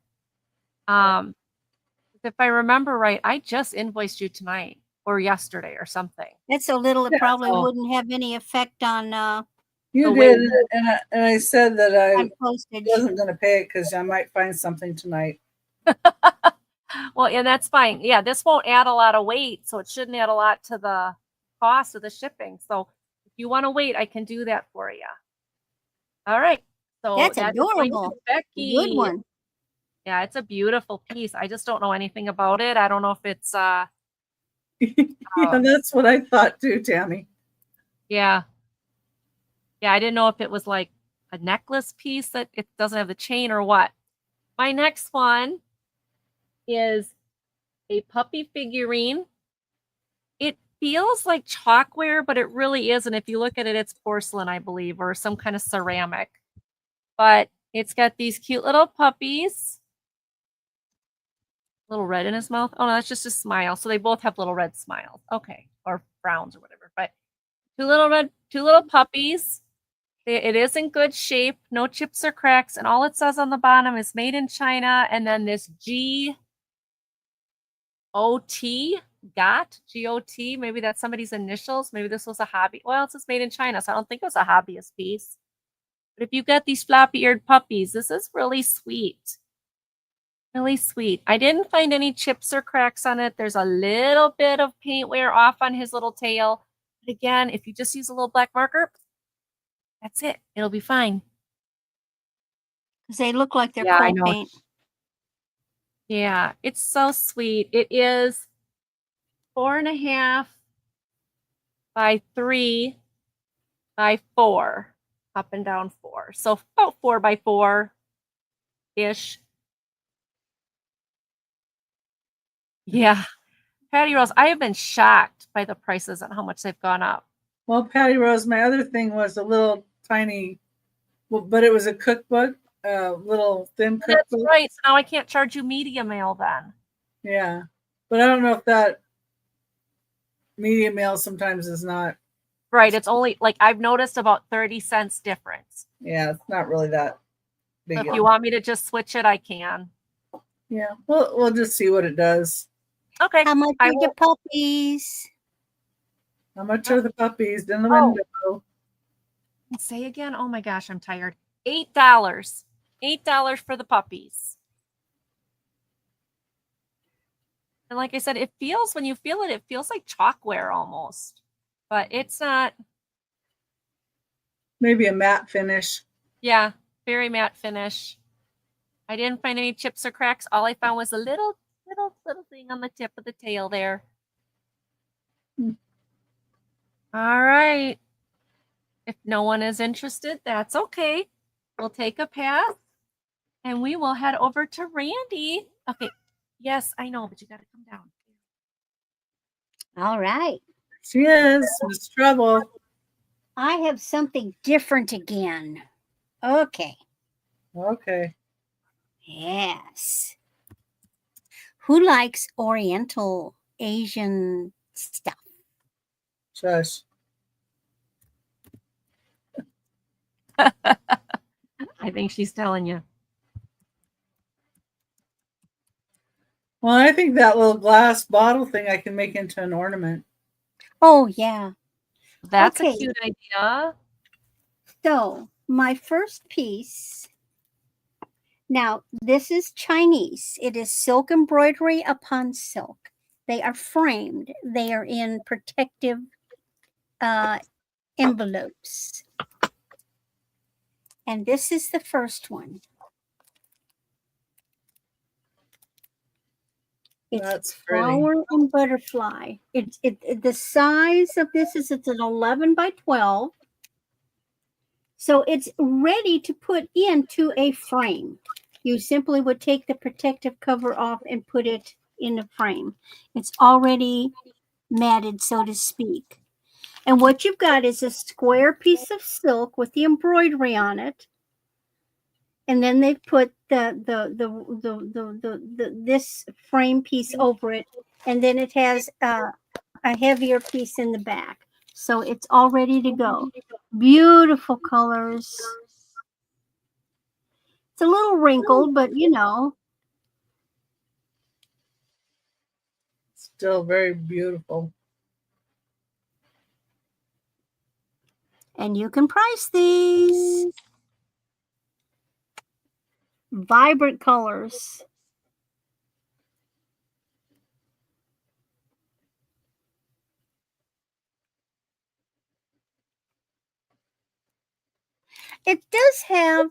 If I remember right, I just invoiced you tonight or yesterday or something. That's so little it probably wouldn't have any effect on You Oh, did, wait. and I said that I On postage. wasn't going to pay it because I might find something tonight. Well, and that's fine. Yeah, this won't add a lot of weight, so it shouldn't add a lot to the cost of the shipping. So if you want to wait, I can do that for you. All right. So That's that is going to adorable. Becky. Good one. Yeah, it's a beautiful piece. I just don't know anything about it. I don't know if it's Yeah, that's what I thought too, Tammy. yeah. Yeah, I didn't know if it was like a necklace piece that it doesn't have the chain or what. My next one is a puppy figurine. It feels like chalkware, but it really isn't. If you look at it, it's porcelain, I believe, or some kind of ceramic. But it's got these cute little puppies. Little red in his mouth. Oh, no, that's just a smile. So they both have little red smiles. Okay. Or frowns or whatever. But two little puppies. It is in good shape, no chips or cracks, and all it says on the bottom is made in China, and then this G-O-T, G-O-T, maybe that's somebody's initials. Maybe this was a hobby. Well, it says made in China, so I don't think it was a hobbyist piece. But if you've got these floppy-eared puppies, this is really sweet. Really sweet. I didn't find any chips or cracks on it. There's a little bit of paint wear off on his little tail. But again, if you just use a little black marker, that's it. It'll be fine. Because they look like they're Yeah, I coal know. paint. Yeah, it's so sweet. It is 4.5 by 3 by 4, up and down 4. So about 4 by 4-ish. Yeah. Patty Rose, I have been shocked by the prices and how much they've gone up. Well, Patty Rose, my other thing was a little tiny, well, but it was a cookbook, little thin cookbook. That's right. So now I can't charge you media mail then. Yeah, but I don't know if that media mail sometimes is not. Right. It's only like I've noticed about 30 cents difference. Yeah, it's not really that big. So if you want me to just switch it, I can. Yeah, we'll just see what it does. Okay. How much are the puppies? How much are the puppies in the Oh. window? Say again. Oh my gosh, I'm tired. $8. $8 for the puppies. And like I said, it feels, when you feel it, it feels like chalkware almost. But it's not. Maybe a matte finish. Yeah, very matte finish. I didn't find any chips or cracks. All I found was a little thing on the tip of the tail there. All right. If no one is interested, that's okay. We'll take a pass and we will head over to Randy. Okay. Yes, I know, but you got to come down. All right. She is Miss Trouble. I have something different again. Okay. Okay. Yes. Who likes Oriental Asian stuff? Shush. I think she's telling you. Well, I think that little glass bottle thing I can make into an ornament. Oh, yeah. That's Okay. a cute idea. So, my first piece. Now, this is Chinese. It is silk embroidery upon silk. They are framed. They are in protective envelopes. And this is the first one. It's That's pretty. flower and butterfly. The size of this is it's an 11 by 12. So it's ready to put into a frame. You simply would take the protective cover off and put it in a frame. It's already matted, so to speak. And what you've got is a square piece of silk with the embroidery on it. And then they put this frame piece over it, and then it has a heavier piece in the back. So it's all ready to go. Beautiful colors. It's a little wrinkled, but you know. Still very beautiful. And you can price these. Vibrant colors. It does have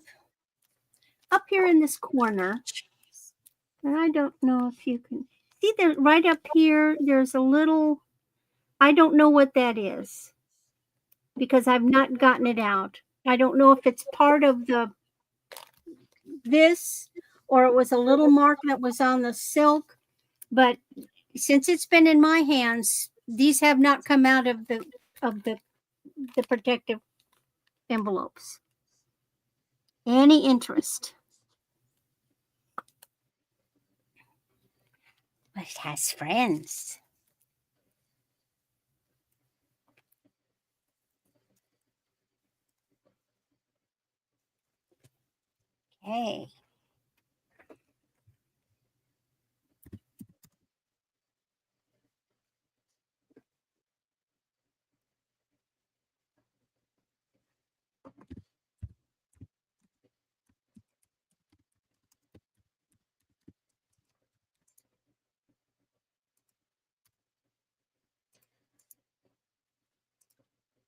up here in this corner, and I don't know if you can see there right up here, there's a little, I don't know what that is because I've not gotten it out. I don't know if it's part of this or it was a little mark that was on the silk, but since it's been in my hands, these have not come out of the protective envelopes. Any interest? But it has friends. Okay.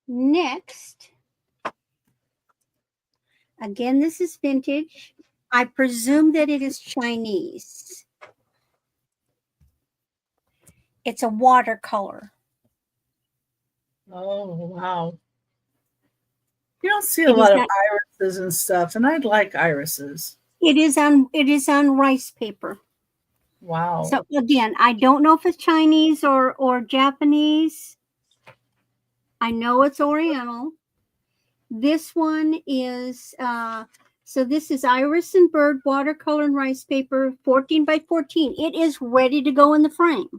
Next, again, this is vintage. I presume that it is Chinese. It's a watercolor. Oh, wow. You don't see a It is lot of not- irises and stuff, and I'd like irises. It is on rice paper. Wow. So again, I don't know if it's Chinese or Japanese. I know it's Oriental. This one is so this is Iris and Bird watercolor and rice paper, 14 by 14. It is ready to go in the frame.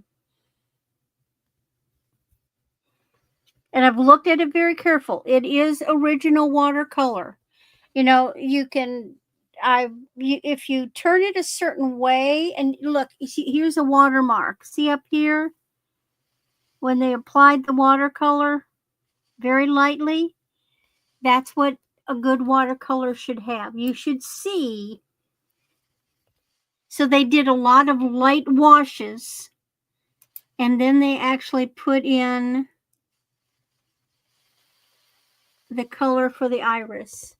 And I've looked at it very careful. It is original watercolor. You know, you can if you turn it a certain way, and look, you see, here's a watermark. See up here when they applied the watercolor very lightly? That's what a good watercolor should have. You should see. So they did a lot of light washes, and then they actually put in the color for the iris.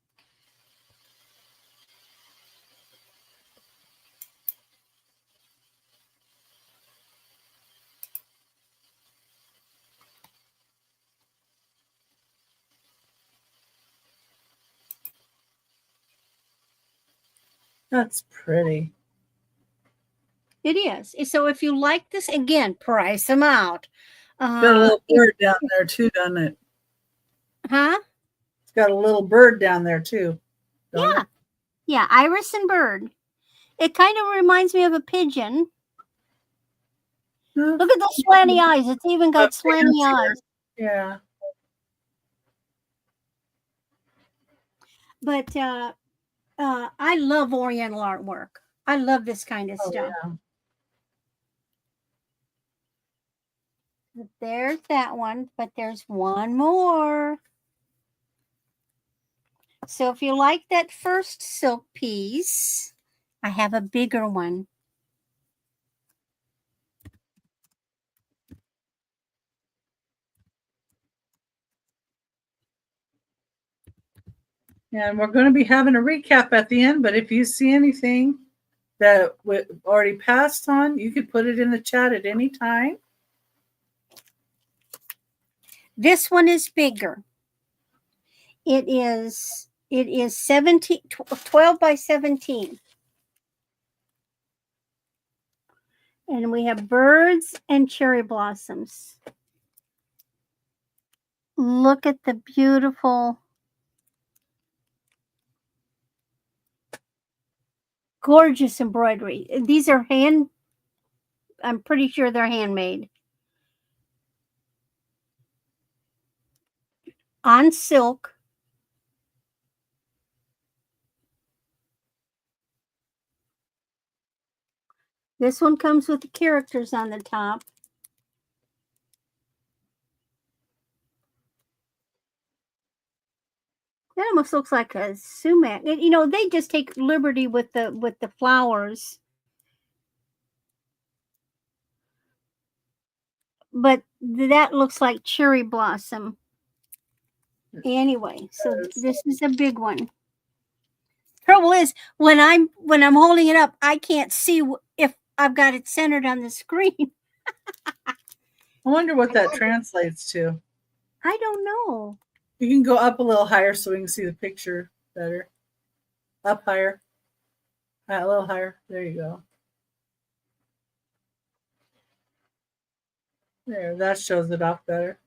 That's pretty. It is. So if you like this, again, price them out. Got a little bird down there too, doesn't it? Huh? It's got a little bird down there too. Yeah. Yeah, iris and bird. It kind of reminds me of a pigeon. Look at those slanty eyes. It's even got slanty eyes. Yeah. But I love Oriental artwork. I love this kind of stuff. Yeah. There's that one, but there's one more. So if you like that first silk piece, I have a bigger one. And we're going to be having a recap at the end, but if you see anything that we already passed on, you could put it in the chat at any time. This one is bigger. It is 12 by 17. And we have birds and cherry blossoms. Look at the beautiful, gorgeous embroidery. These are I'm pretty sure they're handmade. On silk. This one comes with the characters on the top. almost looks like a sumac. They just take liberty with the flowers. But that looks like cherry blossom. Anyway, so this is a big one. Trouble is, when I'm holding it up, I can't see if I've got it centered on the screen. I wonder what that translates to. I don't know. You can go up a little higher so we can see the picture better. Up higher. A little higher. There you go. There, that shows it off better.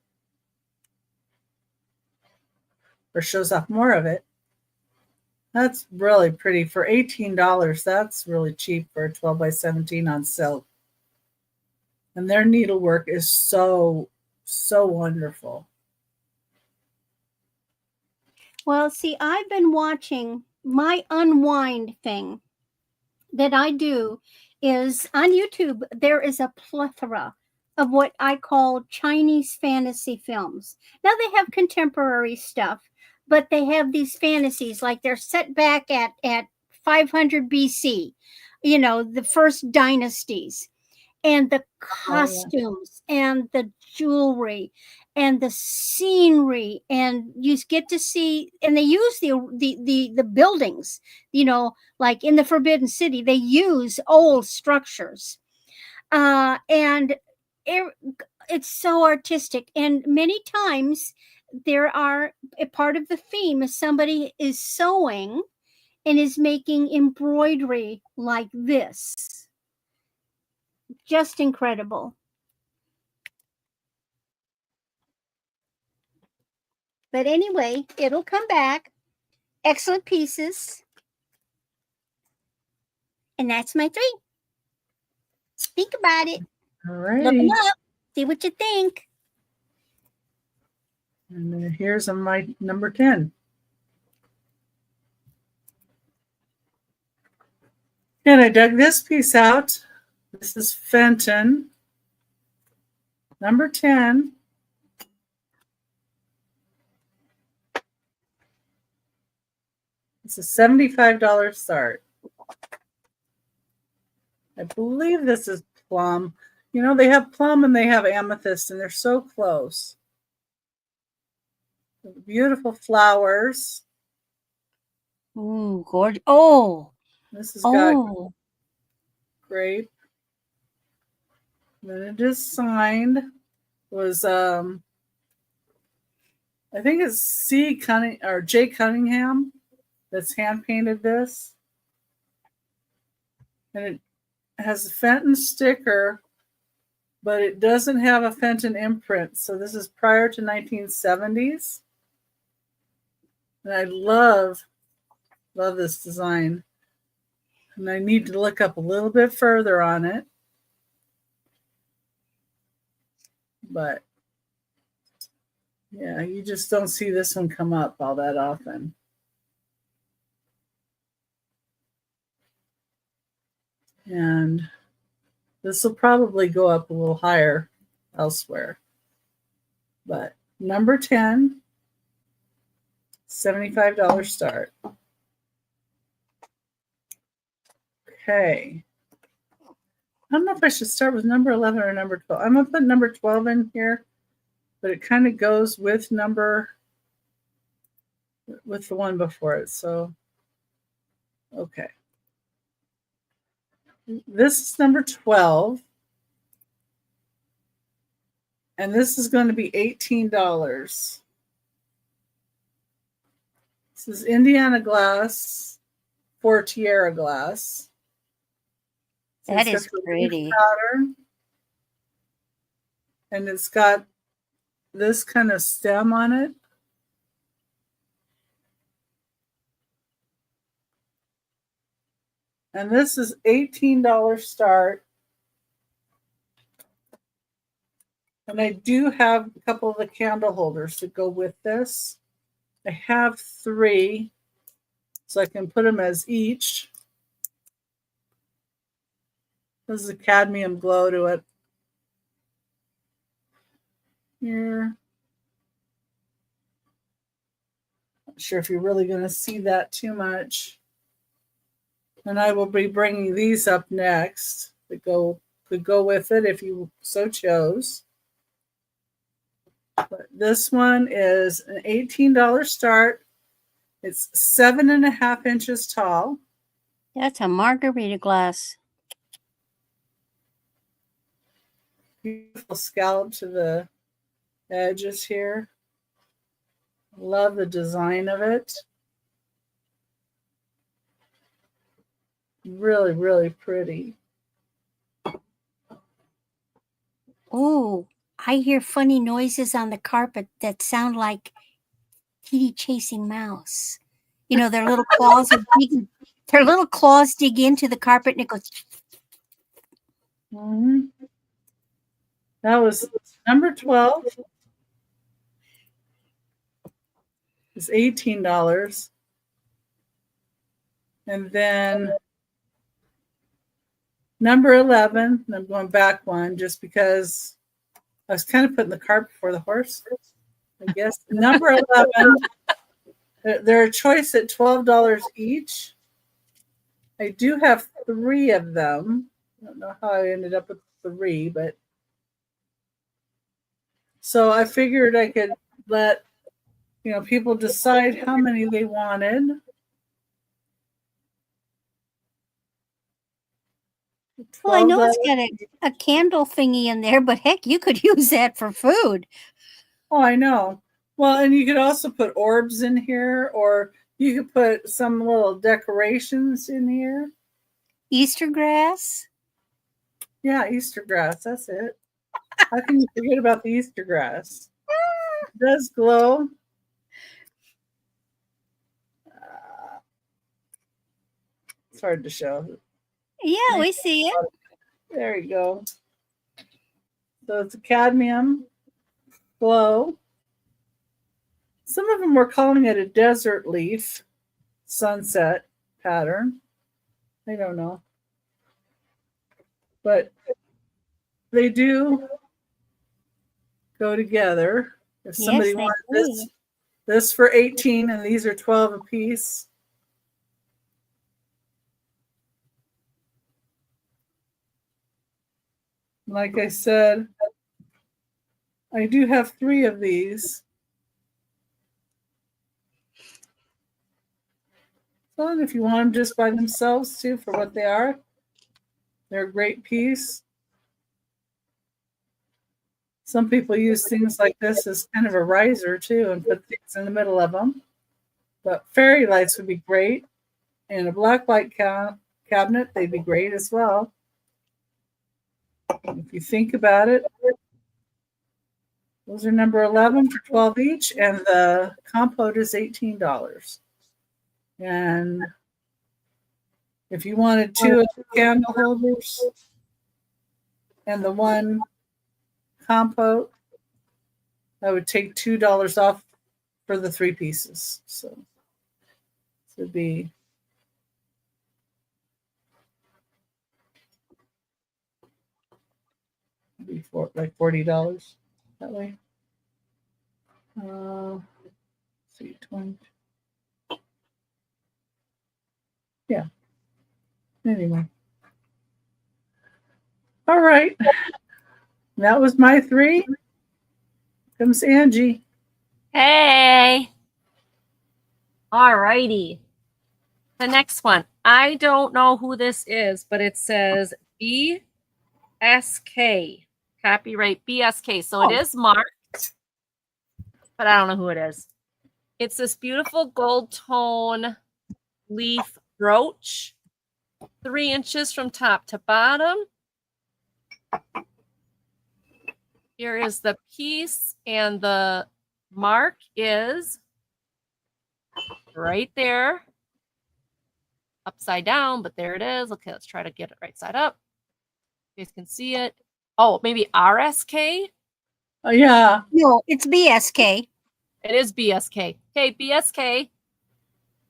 Or shows off more of it. That's really pretty. For $18, that's really cheap for a 12 by 17 on silk. And their needlework is so wonderful. Well, see, I've been watching my unwind thing that I do is on YouTube. There is a plethora of what I call Chinese fantasy films. Now they have contemporary stuff, but they have these fantasies like they're set back at 500 BC, the first dynasties, and the costumes and the jewelry and the scenery, and you get to see, and they use the buildings, like in the Forbidden City, they use old structures, and it's so artistic. And many times there are a part of the theme is somebody is sewing and is making embroidery like this. Just incredible. But anyway, it'll come back. Excellent pieces. And that's my 3. Think about it. All right. Look them up. See what you think. And then here's my number 10. And I dug this piece out. This is Fenton. Number 10. It's a $75 start. I believe this is plum. They have plum and they have amethyst, and they're so close. Beautiful flowers. Ooh, gorgeous. Oh. This has got grape. Then it is signed. It was I think it's J. Cunningham that's hand painted this. And it has a Fenton sticker, but it doesn't have a Fenton imprint. So this is prior to 1970s. And I love this design. And I need to look up a little bit further on it. But yeah, you just don't see this one come up all that often. And this will probably go up a little higher elsewhere. But number 10, $75 start. Okay. I don't know if I should start with number 11 or number 12. I'm going to put number 12 in here, but it kind of goes with the one before it. So, okay. This is number 12. And this is going to be $18. This is Indiana glass for Tierra glass. That is pretty. Pattern, and it's got this kind of stem on it. And this is $18 start. And I do have a couple of the candle holders to go with this. I have 3, so I can put them as each. This is a cadmium glow to it. Here. sure if you're really going to see that too much. And I will be bringing these up next that could go with it if you so chose. But this one is an $18 start. It's 7.5 inches tall. That's a margarita glass. Beautiful scallop to the edges here. Love the design of it. Really, really pretty. Oh, I hear funny noises on the carpet that sound like Kitty chasing mouse. You know, their little claws dig into the carpet and it goes. Mm-hmm. That was number 12. It's $18. And then number 11, and I'm going back one just because I was kind of putting the cart before the horse, I guess. Number 11, they're a choice at $12 each. I do have 3 of them. I don't know how I ended up with 3, but so I figured I could let people decide how many they wanted. Well, I know it's got a candle thingy in there, but heck, you could use that for food. Oh, I know. Well, and you could also put orbs in here, or you could put some little decorations in here. Easter grass? Yeah, Easter grass. That's it. How can you forget about the Easter grass? It does glow. It's hard to show. Yeah, we see it. There you go. So it's a cadmium glow. Some of them were calling it a desert leaf sunset pattern. I don't know. But they do go together. If somebody wants this for 18 and these are 12 a piece. Like I said, I do have 3 of these. So if you want them just by themselves too for what they are, they're a great piece. Some people use things like this as kind of a riser too and put things in the middle of them. But fairy lights would be great. And a black light cabinet, they'd be great as well. If you think about it, those are number 11 for 12 each, and the compote is $18. And if you wanted 2 of the candle holders and the 1 compote, I would take $2 off for the 3 pieces. So it would be like $40 that way. See, 20. Yeah. Anyway. All right. That was my 3. Comes Angie. Hey. All righty. The next one. I don't know who this is, but it says BSK. Copyright BSK. So it is marked, but I don't know who it is. It's this beautiful gold tone leaf brooch, 3 inches from top to bottom. Here is the piece, and the mark is right there. Upside down, but there it is. Okay, let's try to get it right side up. You guys can see it. Oh, maybe RSK? Oh, yeah. No, it's BSK. It is BSK. Okay, BSK.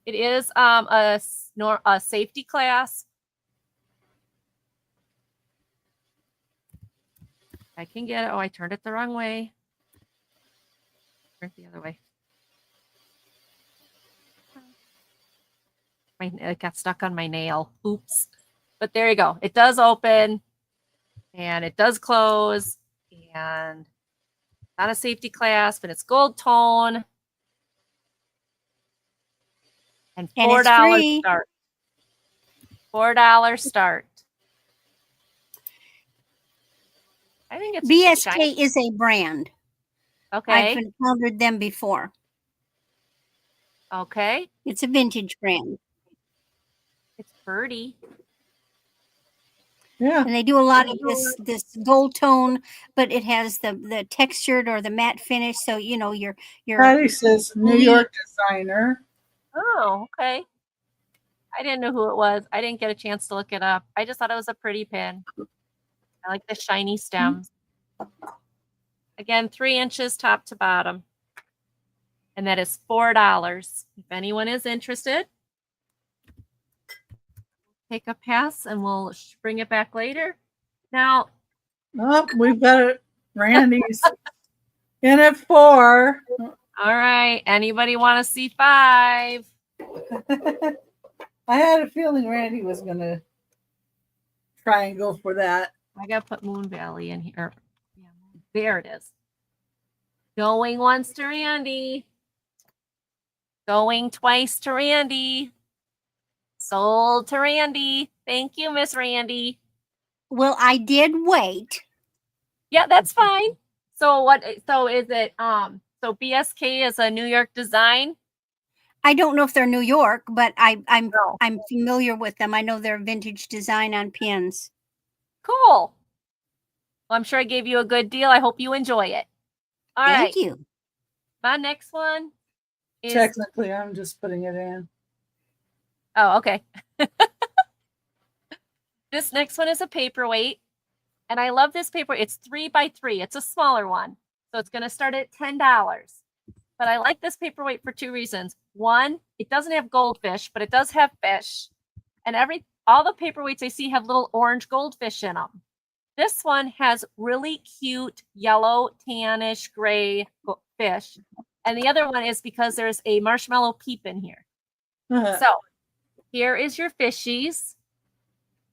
It is a safety class. I can get it. Oh, I turned it the wrong way. Turn it the other way. it got stuck on my nail. Oops. But there you go. It does open and it does close, and not a safety clasp, and it's gold tone. And And it's $4 free. start. $4 start. I think it's BSK shiny. is a brand. Okay. I've encountered them before. Okay. It's a vintage brand. It's pretty. Yeah. And they do a lot of this gold tone, but it has the textured or the matte finish. So your Patty says New York designer. Oh, okay. I didn't know who it was. I didn't get a chance to look it up. I just thought it was a pretty pin. I like the shiny stems. Again, 3 inches top to bottom. And that is $4. If anyone is interested, take a pass and we'll bring it back later. Now, Oh, we've got it. Randy's in at 4. all right. Anybody want to see 5? I had a feeling Randy was going to try and go for that. I got to put Moon Valley in here. Yeah, there it is. Going once to Randy. Going twice to Randy. Sold to Randy. Thank you, Miss Randy. Well, I did wait. Yeah, that's fine. So what? So is it? So BSK is a New York design. I don't know if they're New York, but I'm No. I'm familiar with them. I know they're vintage design on pins. Cool. Well, I'm sure I gave you a good deal. I hope you enjoy it. All right. Thank you. My next one is. Technically, I'm just putting it in. Oh, okay. This next one is a paperweight. And I love this paper. It's 3x3. It's a smaller one. So it's going to start at $10. But I like this paperweight for 2 reasons. One, it doesn't have goldfish, but it does have fish. And all the paperweights I see have little orange goldfish in them. This one has really cute yellow, tannish, gray fish. And the other one is because there's a marshmallow peep in here. So here is your fishies.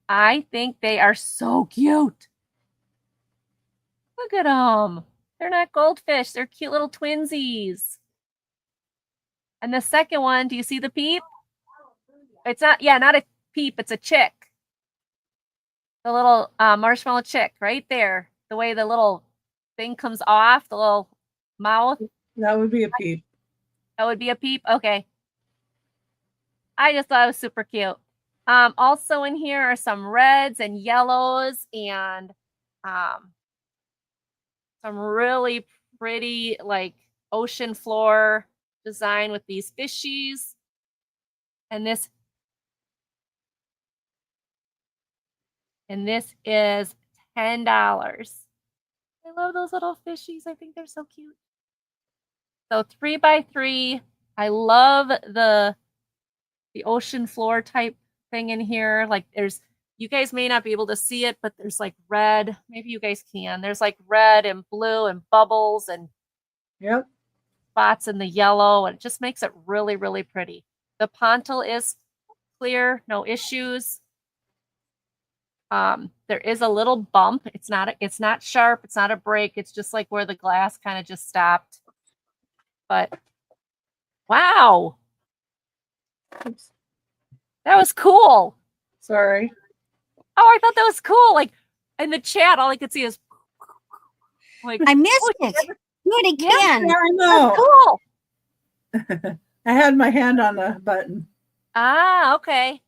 I think they are so cute. Look at them. They're not goldfish. They're cute little twinsies. And the second one, do you see the peep? It's not a peep. It's a chick. The little marshmallow chick right there. The way the little thing comes off, the little mouth. That would be a peep. That would be a peep? Okay. I just thought it was super cute. Also in here are some reds and yellows and some really pretty like ocean floor design with these fishies. And this is $10. I love those little fishies. I think they're so cute. So 3x3. I love the ocean floor type thing in here. Like you guys may not be able to see it, but there's like red. Maybe you guys can. There's like red and blue and bubbles and spots in the yellow. And it just makes it really, really pretty. The pontil is clear, no issues. There is a little bump. It's not sharp. It's not a break. It's just like where the glass kind of just stopped. But wow. Oops. That was cool. Sorry. Oh, I thought that was cool. Like in the chat, all I could see is like I missed it. Do it again. Yeah, I know. Cool. I had my hand on the button. Ah, okay.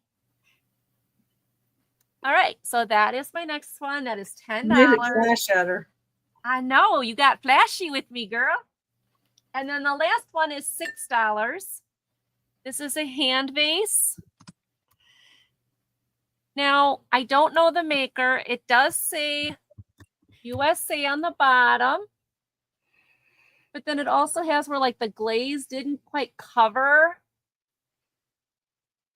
All right. So that is my next one. That is $10. Made it flash at her. I know. You got flashy with me, girl. And then the last one is $6. This is a hand vase. Now, I don't know the maker. It does say USA on the bottom. But then it also has where like the glaze didn't quite cover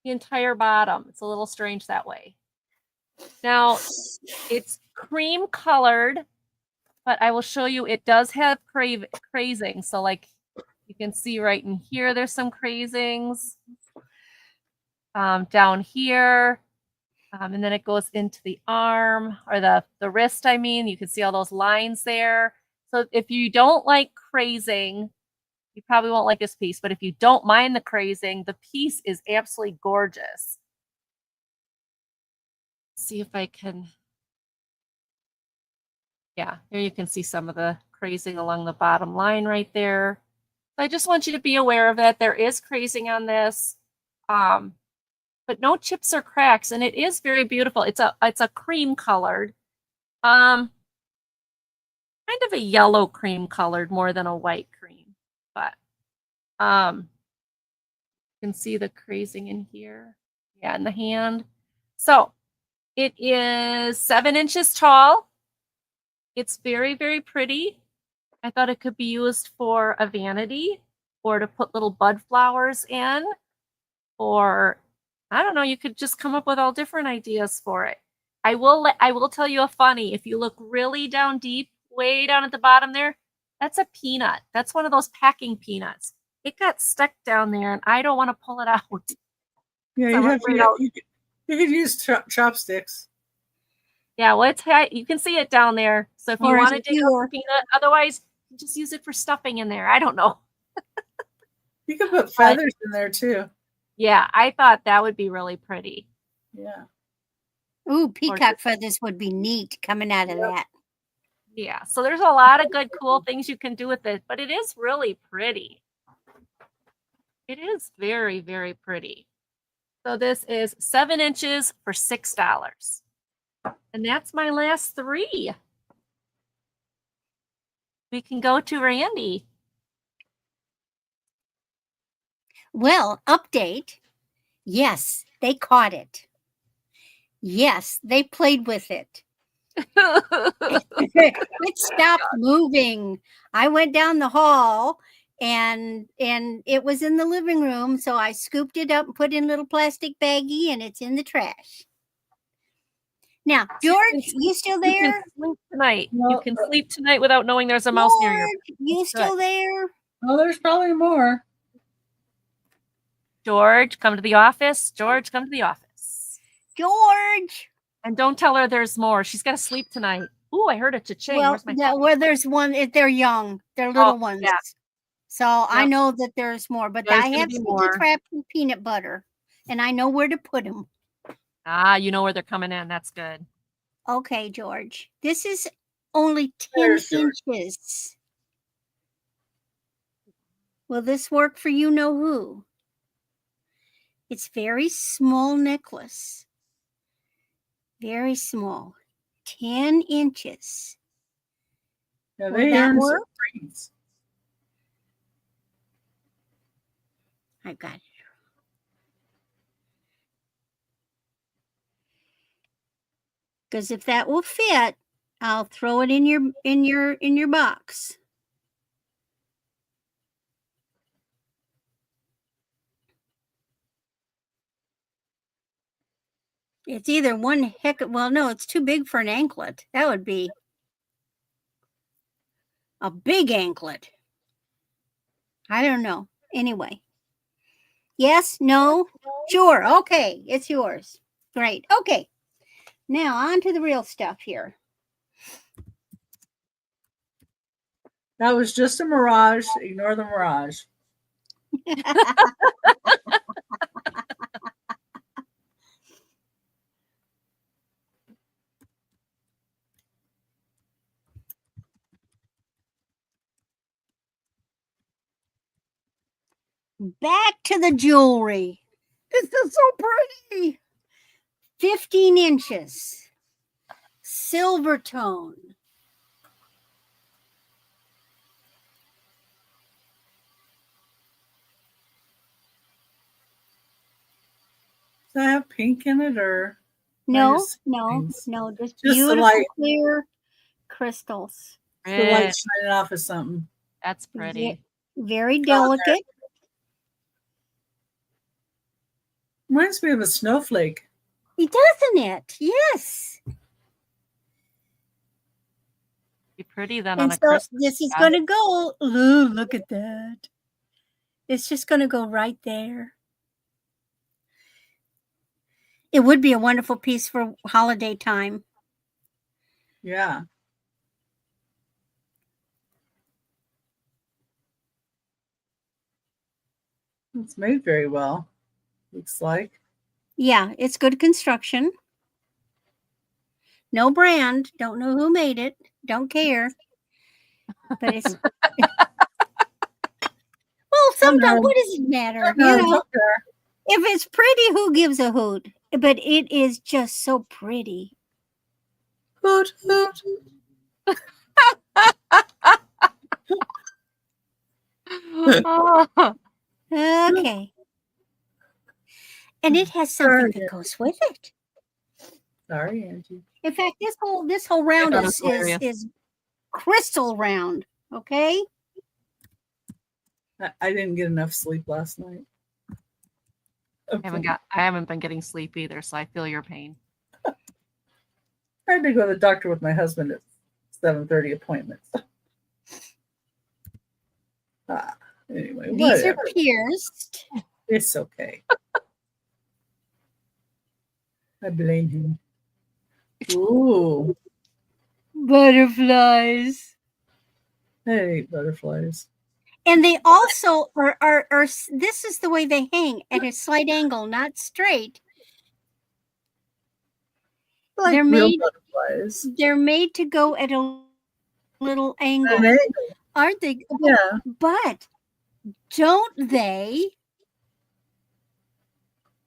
the entire bottom. It's a little strange that way. Now, it's cream colored, but I will show you it does have crazing. So like you can see right in here, there's some crazings. down here. And then it goes into the arm or the wrist. I mean, you can see all those lines there. So if you don't like crazing, you probably won't like this piece. But if you don't mind the crazing, the piece is absolutely gorgeous. Let's see if I can. Yeah, here you can see some of the crazing along the bottom line right there. I just want you to be aware of that. There is crazing on this, but no chips or cracks, and it is very beautiful. It's a cream colored, kind of a yellow cream colored more than a white cream, but you can see the crazing in here. Yeah, in the hand. So it is 7 inches tall. It's very, very pretty. I thought it could be used for a vanity or to put little bud flowers in, or I don't know, you could just come up with all different ideas for it. I will tell you a funny. If you look really down deep, way down at the bottom there, that's a peanut. That's one of those packing peanuts. It got stuck down there and I don't want to pull it out. Yeah, So you could use chopsticks. Yeah, well, you can see it down there. So if you want to dig out the peanut, otherwise, you just use it for stuffing in there. I don't know. You can put feathers in there too. Yeah, I thought that would be really pretty. Yeah. Ooh, peacock feathers would be neat coming out of that. Yeah, so there's a lot of good, cool things you can do with it, but it is really pretty. It is very, very pretty. So this is 7 inches for $6. And that's my last 3. We can go to Randy. Well, update. Yes, they caught it. Yes, they played with it. It stopped moving. I went down the hall and it was in the living room, so I scooped it up and put it in a little plastic baggie, and it's in the trash. Now, George, you still there? You can sleep tonight. You can sleep tonight without knowing there's a mouse near you. You still there? Oh, there's probably more. George, come to the office. George, come to the office. George. And don't tell her there's more. She's got to sleep tonight. Ooh, I heard a cha-ching. Well, Where's my where there's one, they're young. They're little ones. Yeah. So I know that there's more, but There's I have some trapped in peanut butter, and I know where to put them. Ah, you know where they're coming in. That's good. Okay, George. This is only 10 inches. Will this work for you know who? It's very small necklace. Very small. 10 inches. Yeah, Will that work? I got it. Because if that will fit, I'll throw it in your box. It's either one heck of, well, no, it's too big for an anklet. That would be a big anklet. I don't know. Anyway. Yes, no, sure. Okay, it's yours. Great. Okay. Now on to the real stuff here. That was just a mirage. Ignore the mirage. Back to the jewelry. This is so pretty. 15 inches. Silver tone. Does that have pink in it or? No, just beautiful light. Clear crystals. The light shining off of something. That's pretty. Very delicate. Reminds me of a snowflake. Doesn't it? Yes. Be pretty then and on a so Christmas. This is going to go. Ooh, look at that. It's just going to go right there. It would be a wonderful piece for holiday time. Yeah. It's made very well, looks like. Yeah, it's good construction. No brand. Don't know who made it. Don't care. But it's well, sometimes what does it matter? No, You know, don't care. if it's pretty, who gives a hoot? But it is just so pretty. Hoot, hoot. Oh, Okay. And it has something that goes with it. Sorry, Angie. In fact, this whole round thought it is was hilarious. is crystal round. Okay. I didn't get enough sleep last night. I haven't been getting sleep either, so I feel your pain. I had to go to the doctor with my husband at 7:30 appointments. Anyway, These whatever. are pierced. It's okay. I blame him. Ooh, Butterflies. I hate butterflies. And they also are this is the way they hang at a slight angle, not straight. I like They're real made- butterflies. They're made to go at a little angle, An angle. aren't they? Yeah. But don't they?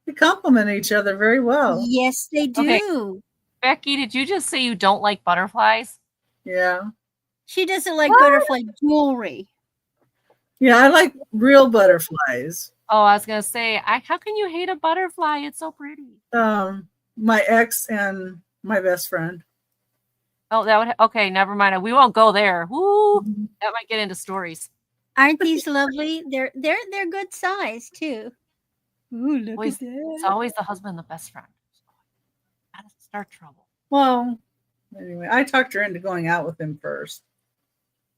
They complement each other very well. Yes, they do. Okay. Becky, did you just say you don't like butterflies? Yeah. She doesn't like butterfly jewelry. Yeah, I like real butterflies. Oh, I was gonna say, how can you hate a butterfly? It's so pretty. My ex and my best friend. Oh, that would okay. Never mind. We won't go there. Woo, that might get into stories. Aren't these lovely? They're good size too. Ooh, look Always- at that. It's always the husband and the best friend. Gotta start trouble. Well, anyway, I talked her into going out with him first.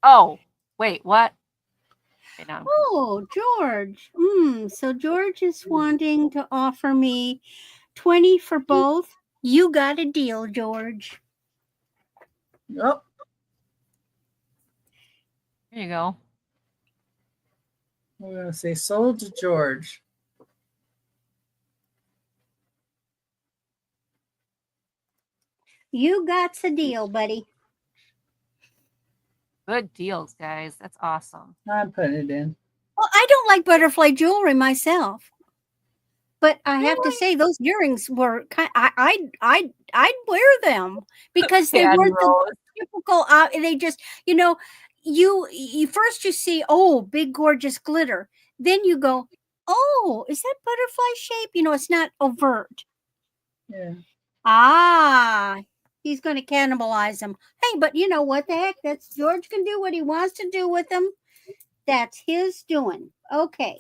Oh, wait, what? Okay, now I'm Oh, George. So George is wanting to offer me 20 for both. You got a deal, George. Oh, There you go. we're gonna say sold to George. You got a deal, buddy. Good deals, guys. That's awesome. I'm putting it in. Well, I don't like butterfly jewelry myself, but I have to say those earrings were kind. I'd wear them because they Patty weren't the Rose. typical. They just you first you see big gorgeous glitter, then you go is that butterfly shape? It's not overt. Yeah. He's going to cannibalize them. Hey, but you know what the heck? That's George can do what he wants to do with them. That's his doing. Okay.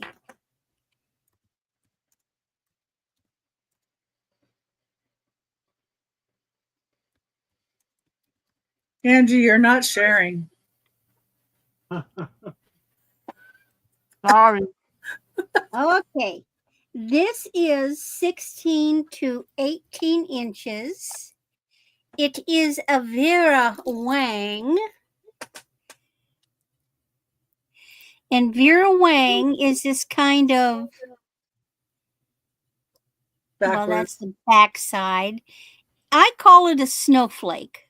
Angie, you're not sharing. Sorry. Okay. This is 16 to 18 inches. It is a Vera Wang. And Vera Wang is this kind of, well, that's Backwards. the back side. I call it a snowflake.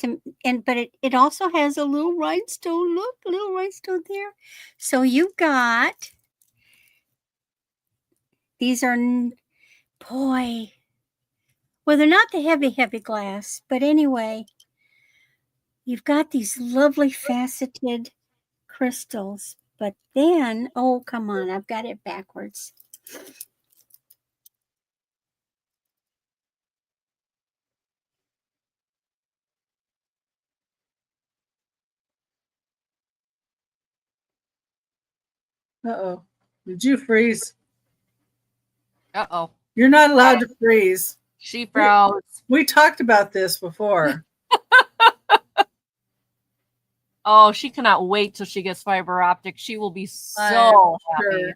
But it also has a little rhinestone. Look, a little rhinestone there. So you've got, these are, boy, well, they're not the heavy glass, but anyway, you've got these lovely faceted crystals. But then, oh, come on, I've got it backwards. Uh-oh. Did you freeze? Uh-oh. You're not allowed to freeze. She froze. We talked about this before. Oh, she cannot wait till she gets fiber optic. She will be so I'm happy. sure.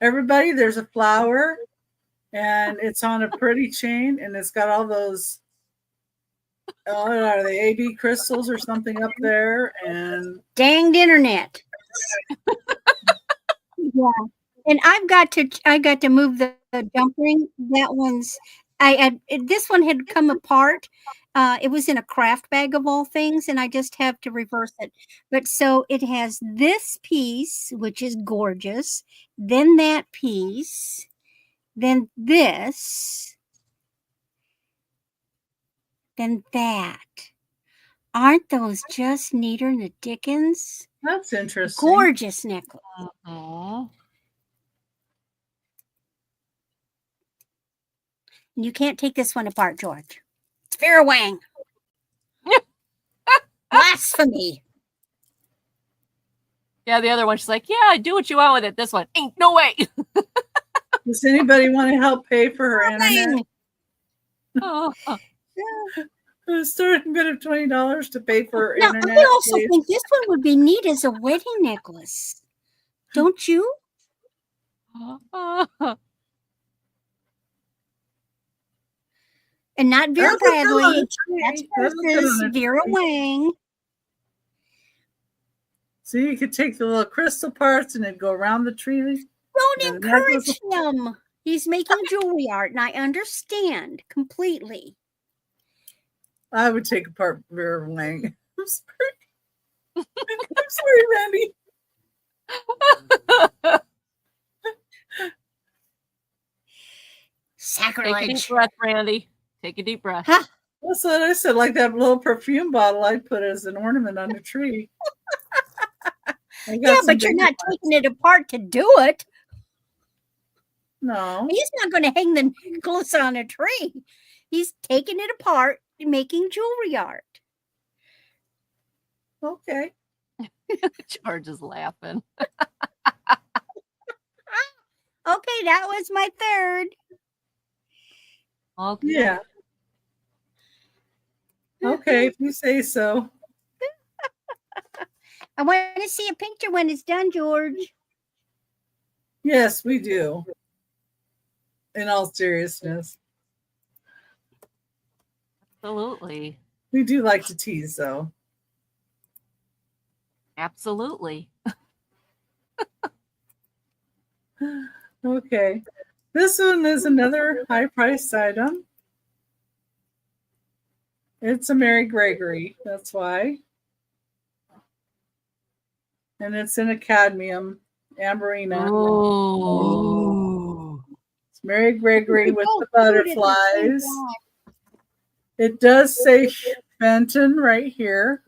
Everybody, there's a flower, and it's on a pretty chain, and it's got all those. Oh, are they AB crystals or something up there? And Danged internet. Yeah. And I got to move the jump ring. That one's this one had come apart. It was in a craft bag of all things, and I just have to reverse it. But so it has this piece, which is gorgeous, then that piece, then this, then that. Aren't those just neater than the dickens? that's interesting. Gorgeous necklace. Aw. And you can't take this one apart, George. It's Vera Wang. Blasphemy. Yeah, the other one, she's like, yeah, do what you want with it. This one, ain't no way. Does anybody want to help pay for her internet? Oh, A starting bid of $20 to pay for her Now, internet. I also please. think this one would be neat as a wedding necklace. Don't you? And not Vera That's a good on Bradley. a tree. That's That's a good versus on a Vera tree. Wang. So you could take the little crystal parts and it'd go around the tree. Don't Yeah, that encourage was him. He's making jewelry art, and I understand completely. I would take apart Vera Wang. I'm sorry. I'm sorry, Randy. Take a deep Sacrilege. breath, Randy. Take a deep breath. Huh? That's what I said. Like that little perfume bottle I'd put as an ornament on the tree. I got Yeah, some but you're bigger not ones. taking it apart to do it. No. He's not going to hang the necklace on a tree. He's taking it apart and making jewelry art. Okay. George is laughing. Okay, that was my third. Okay. Yeah. Okay, if you say so. I want to see a picture when it's done, George. Yes, we do. In all seriousness. Absolutely. We do like to tease, though. Absolutely. Okay. This one is another high priced item. It's a Mary Gregory. That's why. And it's in a cadmium amberina. Oh. It's Mary Gregory with Oh, the cute at the same butterflies. time. It does say Fenton right here.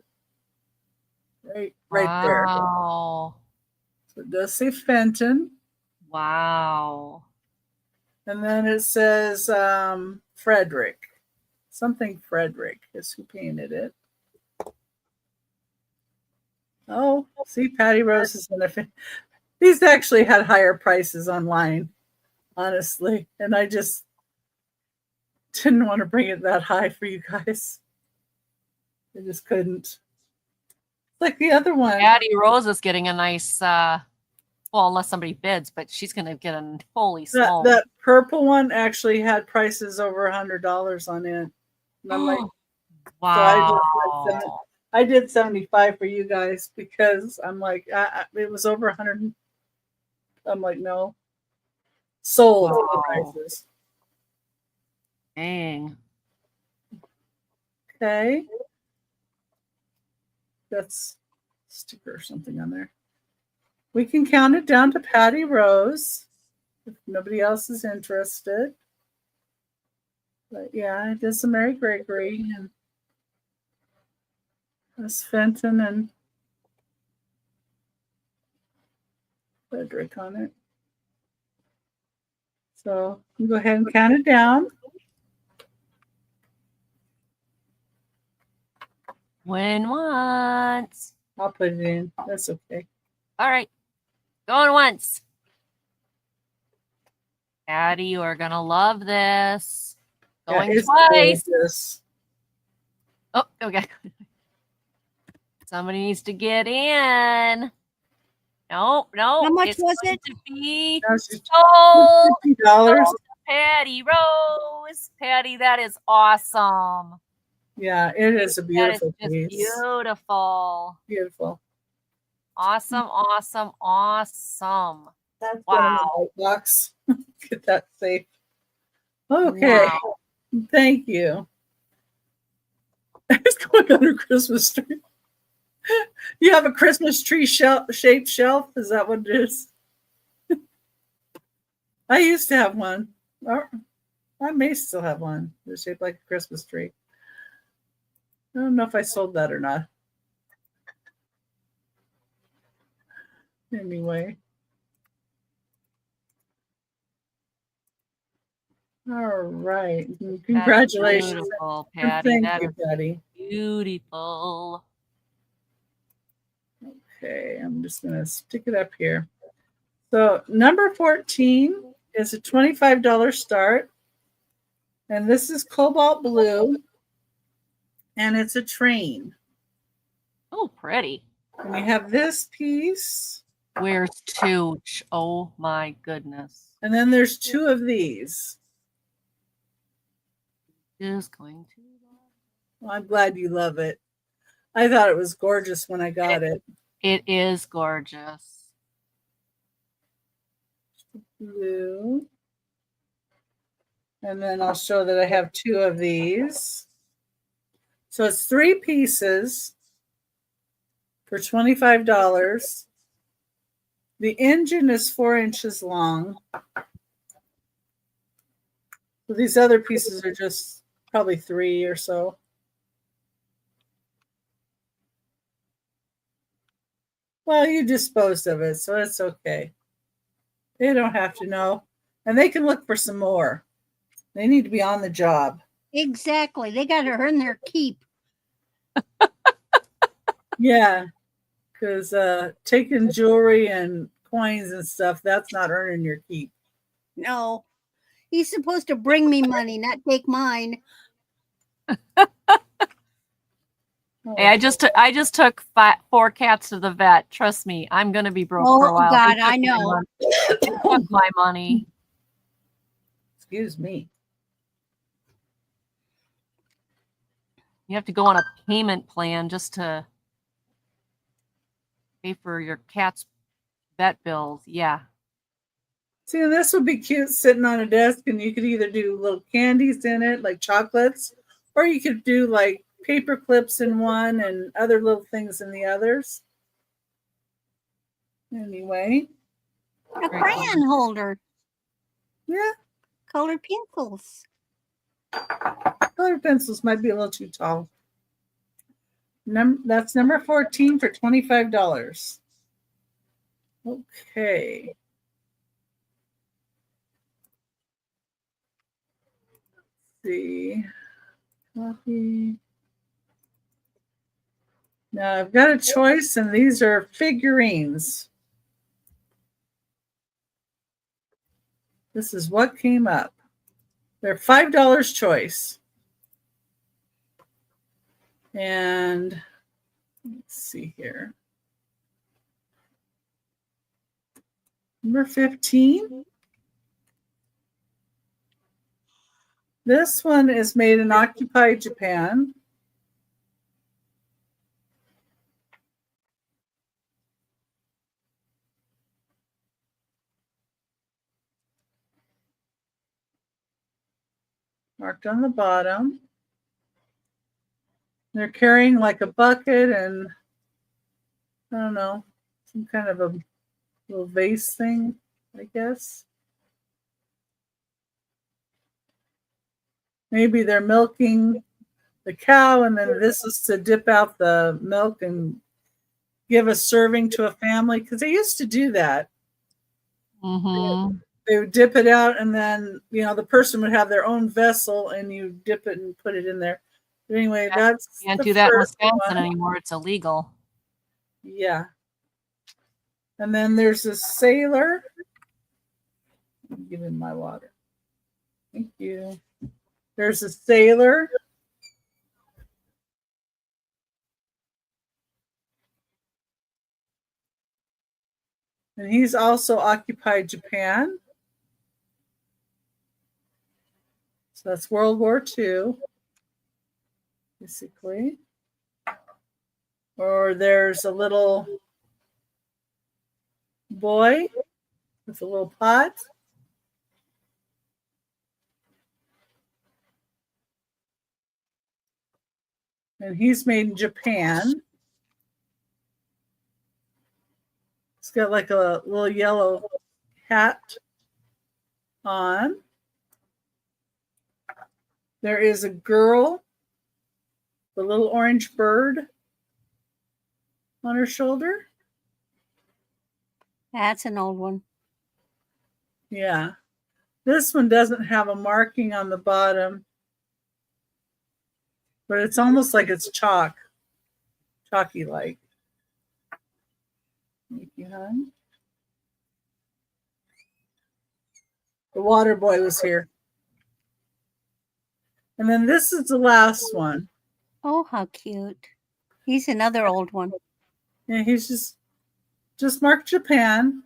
Right there. Wow. So it does say Fenton. Wow. And then it says Frederick. Something Frederick is who painted it. Oh, see, Patty Rose is in a. These actually had higher prices online, honestly. And I just didn't want to bring it that high for you guys. I just couldn't. Like the other one. Addie Rose is getting a nice, well, unless somebody bids, but she's going to get a holy smoke. That purple one actually had prices over $100 on it. And I'm like, wow. I did 75 for you guys because I'm like, it was over 100. I'm like, no. Sold Wow. prices. Dang. Okay. That's a sticker or something on there. We can count it down to Patty Rose if nobody else is interested. But yeah, it is a Mary Gregory and Miss Fenton and Frederick on it. So you go ahead and count it down. Win once. I'll put it in. That's okay. All right. Going once. Addie, you are going to love this. Going it's twice. gorgeous. Oh, okay. Somebody needs to get in. No. How much It's was going it? to be Now she's sold. $50. Sold to Patty Rose. Patty, that is awesome. Yeah, it is a That is beautiful just piece. beautiful. Beautiful. Awesome. That's Wow. box. Get that safe. Okay. Wow. Thank you. It's going on a Christmas tree. You have a Christmas tree shaped shelf? Is that what it is? I used to have one. Or I may still have one. It's shaped like a Christmas tree. I don't know if I sold that or not. Anyway. All right. Congratulations. That's beautiful, And Patty. thank That you, is Patty. beautiful. Okay, I'm just going to stick it up here. So number 14 is a $25 start. And this is cobalt blue. And it's a train. Oh, pretty. And you have this piece. Where's Tooch? Oh my goodness. And then there's two of these. Just going to. Well, I'm glad you love it. I thought it was gorgeous when I got it. It is gorgeous. Blue. And then I'll show that I have two of these. So it's 3 pieces for $25. The engine is 4 inches long. So these other pieces are just probably 3 or so. Well, you disposed of it, so it's okay. They don't have to know. And they can look for some more. They need to be on the job. Exactly. They got to earn their keep. Yeah, because taking jewelry and coins and stuff, that's not earning your keep. No. He's supposed to bring me money, not take mine. Hey, I just took 4 cats to the vet. Trust me, I'm gonna be broke for a Oh, while. God, They took I know. They took my money. Excuse me. You have to go on a payment plan just to pay for your cat's vet bills. Yeah. See, this would be cute sitting on a desk, and you could either do little candies in it, like chocolates, or you could do like paper clips in one and other little things in the others. Anyway. A crayon holder. Yeah. Colored pencils. Colored pencils might be a little too tall. That's number 14 for $25. Okay. Let's see. Copy. Now I've got a choice, and these are figurines. This is what came up. They're $5 choice. And let's see here. Number 15. This one is made in occupied Japan. Marked on the bottom. They're carrying like a bucket and I don't know, some kind of a little vase thing, I guess. Maybe they're milking the cow, and then this is to dip out the milk and give a serving to a family, because they used to do that. Mm-hmm. They would dip it out, and then the person would have their own vessel, and you dip it and put it in there. But anyway, that's Can't the do that in first Wisconsin one. anymore. It's illegal. Yeah. And then there's a sailor. Give him my water. Thank you. There's a sailor. And he's also occupied Japan. So that's World War II, basically. Or there's a little boy with a little pot. And he's made in Japan. He's got like a little yellow hat on. There is a girl, the little orange bird on her shoulder. That's an old one. Yeah. This one doesn't have a marking on the bottom, but it's almost like it's chalky like. Thank you, hon. The water boy was here. And then this is the last one. Oh, how cute. He's another old one. Yeah, he's just marked Japan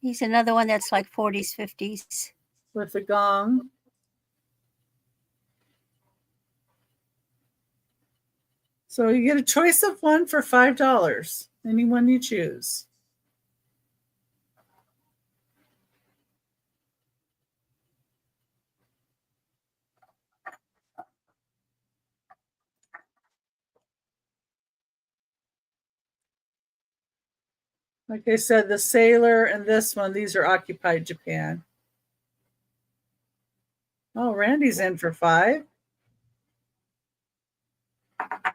He's another one that's like 40s, 50s. with the gong. So you get a choice of one for $5. Any one you choose. Like I said, the sailor and this one, these are occupied Japan. Oh, Randy's in for $5. I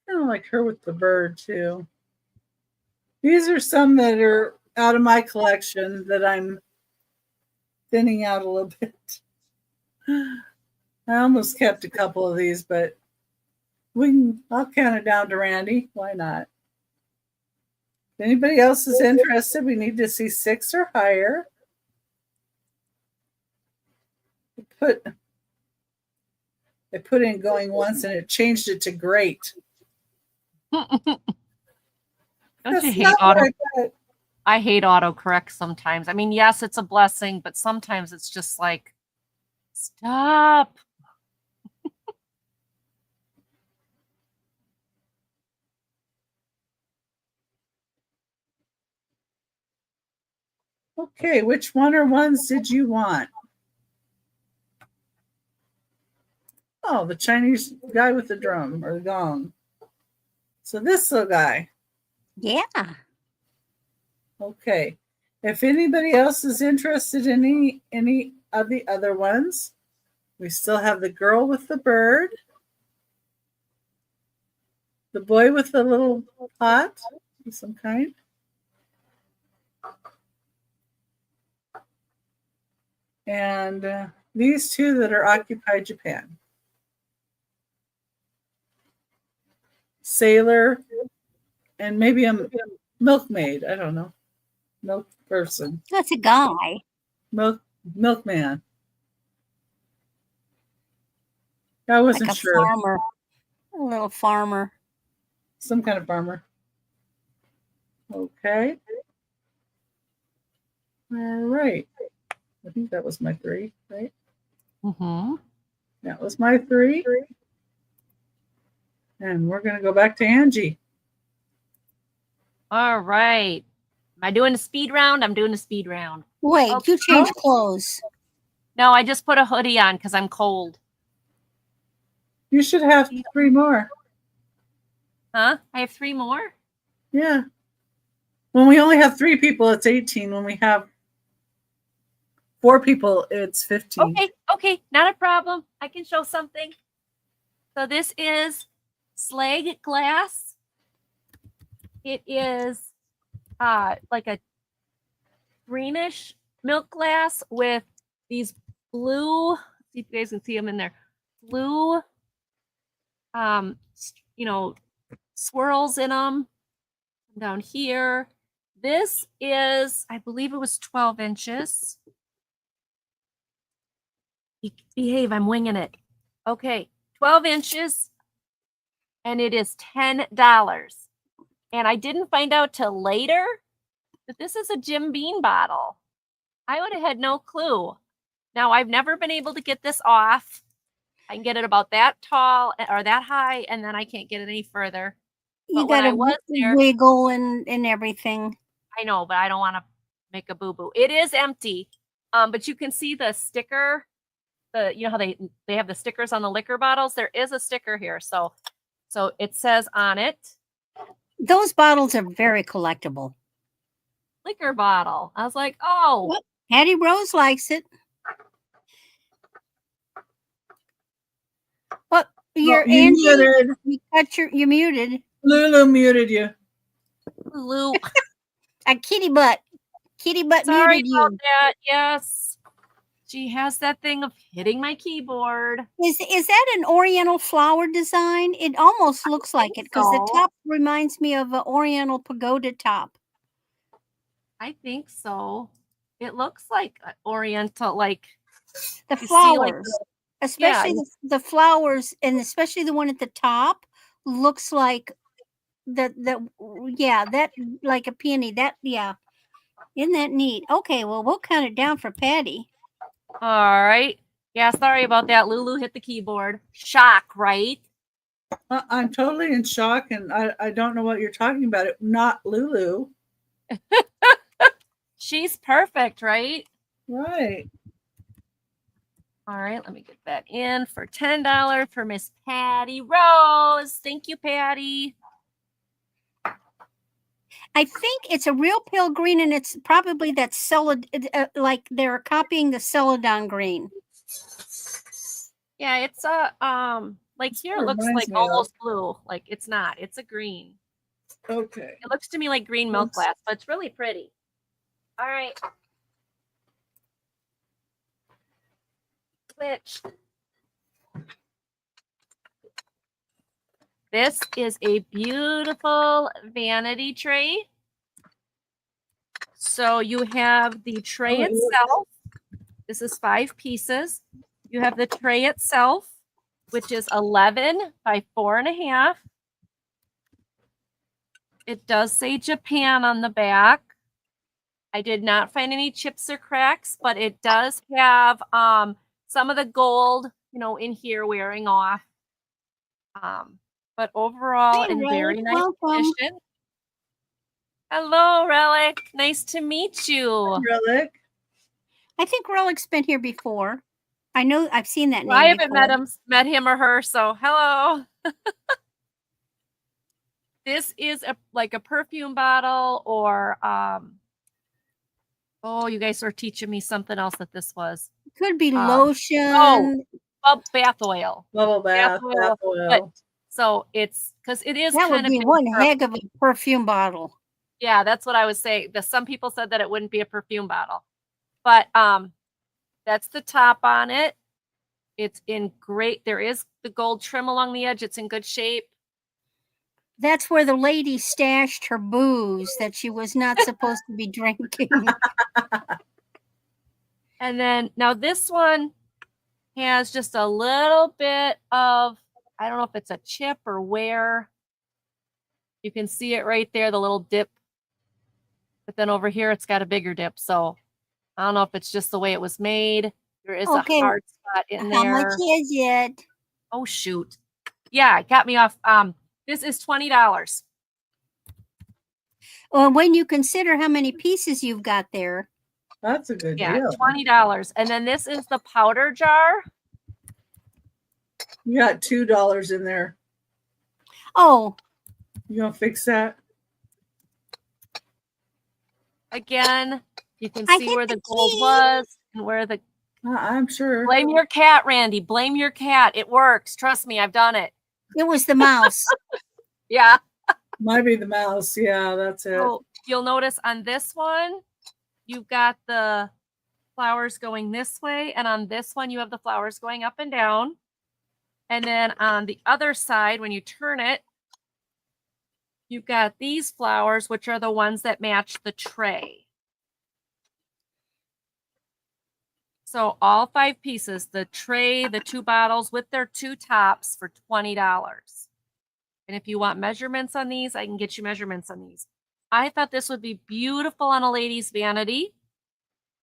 don't like her with the bird too. These are some that are out of my collection that I'm thinning out a little bit. I almost kept a couple of these, but I'll count it down to Randy. Why not? If anybody else is interested, we need to see 6 or higher. I put in going once and it changed it to great. Don't That's you hate not what auto? I put. I hate autocorrect sometimes. I mean, yes, it's a blessing, but sometimes it's just like, stop. Okay, which one or ones did you want? Oh, the Chinese guy with the drum or the gong. So this little guy. Yeah. Okay. If anybody else is interested in any of the other ones, we still have the girl with the bird, the boy with the little pot of some kind, and these two that are occupied Japan. Sailor and maybe a milkmaid. I don't know. Milk person. That's a guy. Milkman. I wasn't Like a sure. farmer. A little farmer. Some kind of farmer. Okay. All right. I think that was my 3, right? Mm-hmm. That was my 3. And we're going to go back to Angie. All right. Am I doing a speed round? I'm doing a speed round. Wait, Oh, you changed clothes. No, I just put a hoodie on because I'm cold. You should have 3 more. Huh? I have 3 more? Yeah. When we only have 3 people, it's 18. When we have 4 people, it's 15. Okay, not a problem. I can show something. So this is slag glass. It is like a greenish milk glass with these blue, see if you guys can see them in there, blue, swirls in them down here. This is, I believe it was 12 inches. Behave, I'm winging it. Okay, 12 inches, and it is $10. And I didn't find out till later that this is a Jim Beam bottle. I would have had no clue. Now, I've never been able to get this off. I can get it about that tall or that high, and then I can't get it any further. You But when got I to was there, wiggle and everything. I know, but I don't want to make a boo-boo. It is empty, but you can see the sticker. You know how they have the stickers on the liquor bottles? There is a sticker here. So it says on it, Those bottles are very collectible. liquor bottle. I was like, oh. Well, Patty Rose likes it. Well, you're you Angie. muted. You muted. Lulu muted you. Lulu. A kitty butt. Kitty butt Sorry muted about you. that. Yes. She has that thing of hitting my keyboard. Is that an Oriental flower design? It almost looks like it because the so. top reminds me of an Oriental pagoda top. I think so. It looks like Oriental, like The you see, flowers, like especially yeah. the flowers, and especially the one at the top, looks like that like a peony. Isn't that neat? Okay, well we'll count it down for Patty. All right. Yeah, sorry about that. Lulu hit the keyboard. Shock, right? I'm totally in shock, and I don't know what you're talking about. It not Lulu. She's perfect, right? Right. All right, let me get that in for $10 for Miss Patty Rose. Thank you, Patty. I think it's a real pale green, and it's probably that like they're copying the celadon green. Yeah, it's like here it looks like me almost blue. Like it's not. It's a green. Okay. It looks to me like green milk glass, but it's really pretty. All right. Switch. This is a beautiful vanity tray. So you have the tray itself. This is 5 pieces. You have the tray itself, which is 11 by 4.5. It does say Japan on the back. I did not find any chips or cracks, but it does have some of the gold, in here wearing off. But overall, in very nice condition. Hello, Relic. Nice to meet you. Relic. I think Relic's been here before. I know I've seen that name. I haven't met him or her, so hello. This is like a perfume bottle, or oh, you guys are teaching me something else that this was. Could be lotion. Bath oil. Bubble bath oil. But, so it's because it is that would be one heck of a perfume bottle. Yeah, that's what I was saying. Some people said that it wouldn't be a perfume bottle, but that's the top on it. It's in great. There is the gold trim along the edge. It's in good shape. That's where the lady stashed her booze that she was not supposed to be drinking. And then now this one has just a little bit of, I don't know if it's a chip or where. You can see it right there, the little dip. But then over here, it's got a bigger dip. So I don't know if it's just the way it was made. There is a hard spot in there. How much is it? Oh, shoot. Yeah, it got me off. This is $20. Well, when you consider how many pieces you've got there. That's a good deal. Yeah, $20. And then this is the powder jar. You got $2 in there. Oh. You gonna fix that? Again, you can see where the gold was and where the... I'm sure. Blame your cat, Randy. Blame your cat. It works. Trust me, I've done it. It was the mouse. Yeah. Might be the mouse. Yeah, that's it. So you'll notice on this one, you've got the flowers going this way. And on this one, you have the flowers going up and down. And then on the other side, when you turn it, you've got these flowers, which are the ones that match the tray. So all 5 pieces, the tray, the 2 bottles with their 2 tops for $20. And if you want measurements on these, I can get you measurements on these. I thought this would be beautiful on a lady's vanity.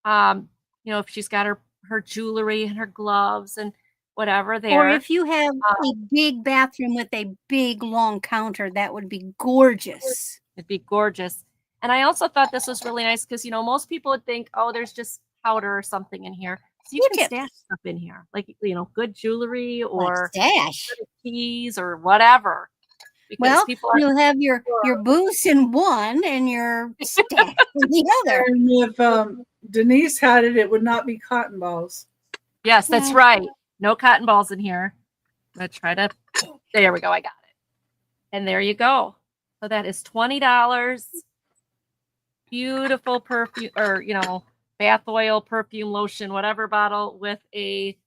If she's got her jewelry and her gloves and whatever there. Or if you have a big bathroom with a big long counter, that would be gorgeous. It'd be gorgeous. And I also thought this was really nice because, most people would think, oh, there's just powder or something in here. So you can stash stuff in here, like, good jewelry or stash keys or whatever. Because you'll have your booze in one and your stash in the other. And if Denise had it, it would not be cotton balls. Yes, that's right. No cotton balls in here. I'm going to try to, there we go. I got it. And there you go. So that is $20. Beautiful perfume or, bath oil, perfume, lotion, whatever bottle with a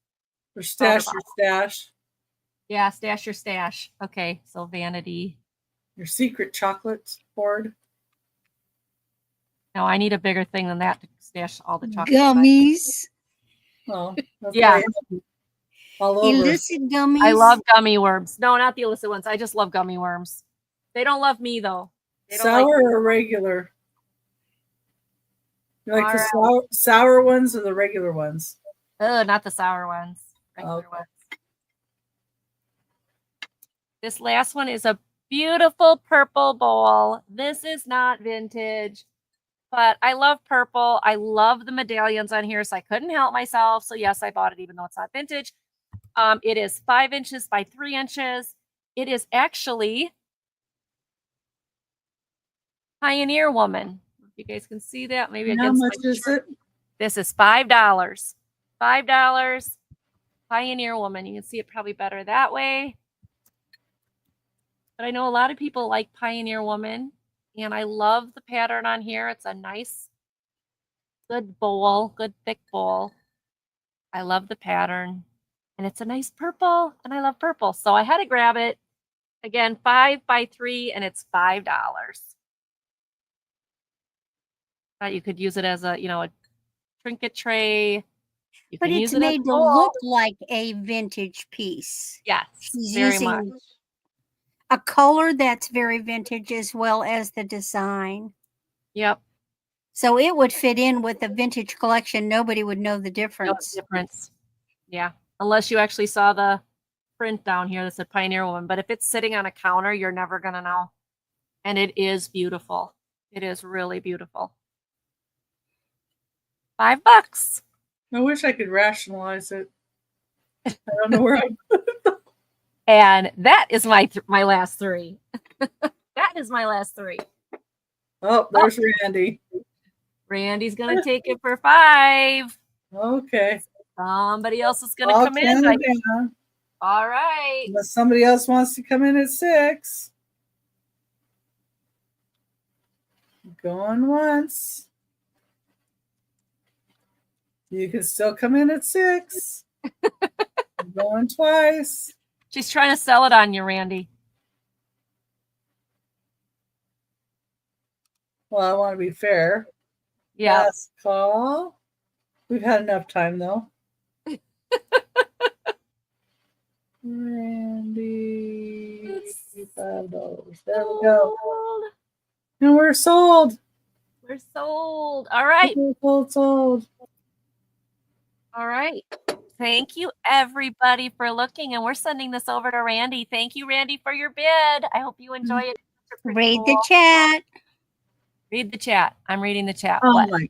stash your stash. Yeah, stash your stash. Okay, so vanity. Your secret chocolate board. No, I need a bigger thing than that to stash all the chocolate. Gummies. Oh, yeah. All over. Illicit gummies. I love gummy worms. No, not the illicit ones. I just love gummy worms. They don't love me though. Sour or regular? You like the sour ones or the regular ones? Not the sour ones. Regular ones. This last one is a beautiful purple bowl. This is not vintage, but I love purple. I love the medallions on here, so I couldn't help myself. So yes, I bought it even though it's not vintage. It is 5 inches by 3 inches. It is actually Pioneer Woman. If you guys can see that, maybe how much is it? This is $5. $5. Pioneer Woman. You can see it probably better that way. But I know a lot of people like Pioneer Woman, and I love the pattern on here. It's a nice, good bowl, good thick bowl. I love the pattern, and it's a nice purple, and I love purple. So I had to grab it. Again, 5 by 3, and it's $5. Thought you could use it as a, a trinket tray. But it's made to look like a vintage piece. Yes, she's very using much. A color that's very vintage as well as the design. Yep. So it would fit in with the vintage collection. Nobody would know the difference. No difference. Yeah. Unless you actually saw the print down here that said Pioneer Woman. But if it's sitting on a counter, you're never going to know. And it is beautiful. It is really beautiful. $5. I wish I could rationalize it. I don't know where I put it. And that is my last 3. That is my last 3. Oh, there's Randy. Randy's going to take it for 5. Okay. Somebody else is going to come in. All right. Unless somebody else wants to come in at 6. Going once. You can still come in at 6. Going twice. She's trying to sell it on you, Randy. Well, I want to be fair. Yeah. Last call. We've had enough time, though. Randy. $5. There we go. And we're sold. We're sold. All right. We're sold. All right. Thank you, everybody, for looking. And we're sending this over to Randy. Thank you, Randy, for your bid. I hope you enjoy it. Read the chat. Read the chat. I'm reading the chat. Oh, what? my.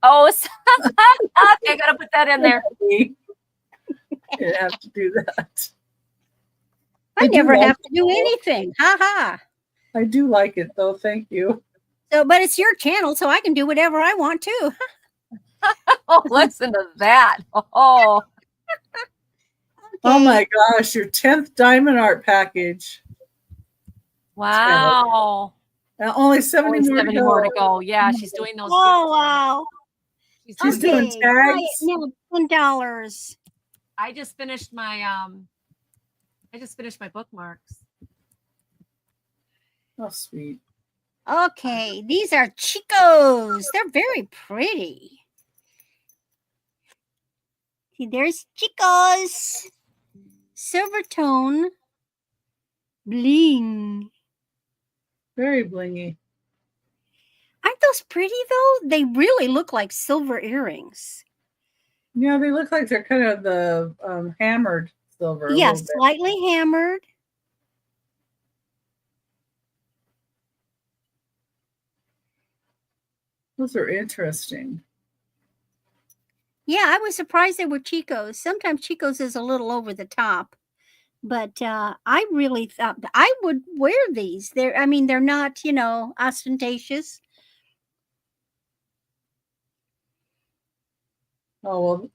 Oh, okay, I got to put that in there. You have to do that. I never have to do anything. Ha ha. I do like it, though. Thank you. So, but it's your channel, so I can do whatever I want to. Oh, listen to that. Oh. Okay. Oh my gosh, your 10th diamond art package. Wow. Only 70 more to go. Yeah, she's doing those. Oh, wow. She's doing tags. $10. I just finished my bookmarks. Oh, sweet. Okay, these are Chicos. They're very pretty. See, there's Chico's silver tone bling. Very blingy. Aren't those pretty though? They really look like silver earrings. Yeah, they look like they're kind of the hammered silver. A Yes, little bit. slightly hammered. Those are interesting. Yeah, I was surprised they were Chico's. Sometimes Chico's is a little over the top, but I really thought I would wear these. I mean, they're not, ostentatious. Oh, well,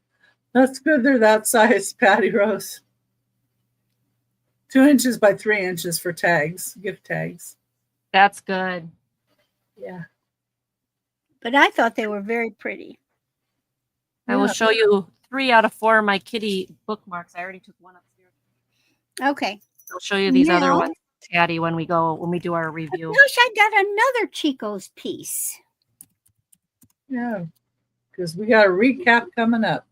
that's good. They're that size, Patty Rose. 2 inches by 3 inches for tags, gift tags. That's good. Yeah. But I thought they were very pretty. I will show you 3 out of 4 of my kitty bookmarks. I already took one upstairs. Okay. I'll show you these other Now- ones, Patty, when we do our review. Gosh, I got another Chico's piece. Yeah. Because we got a recap coming up.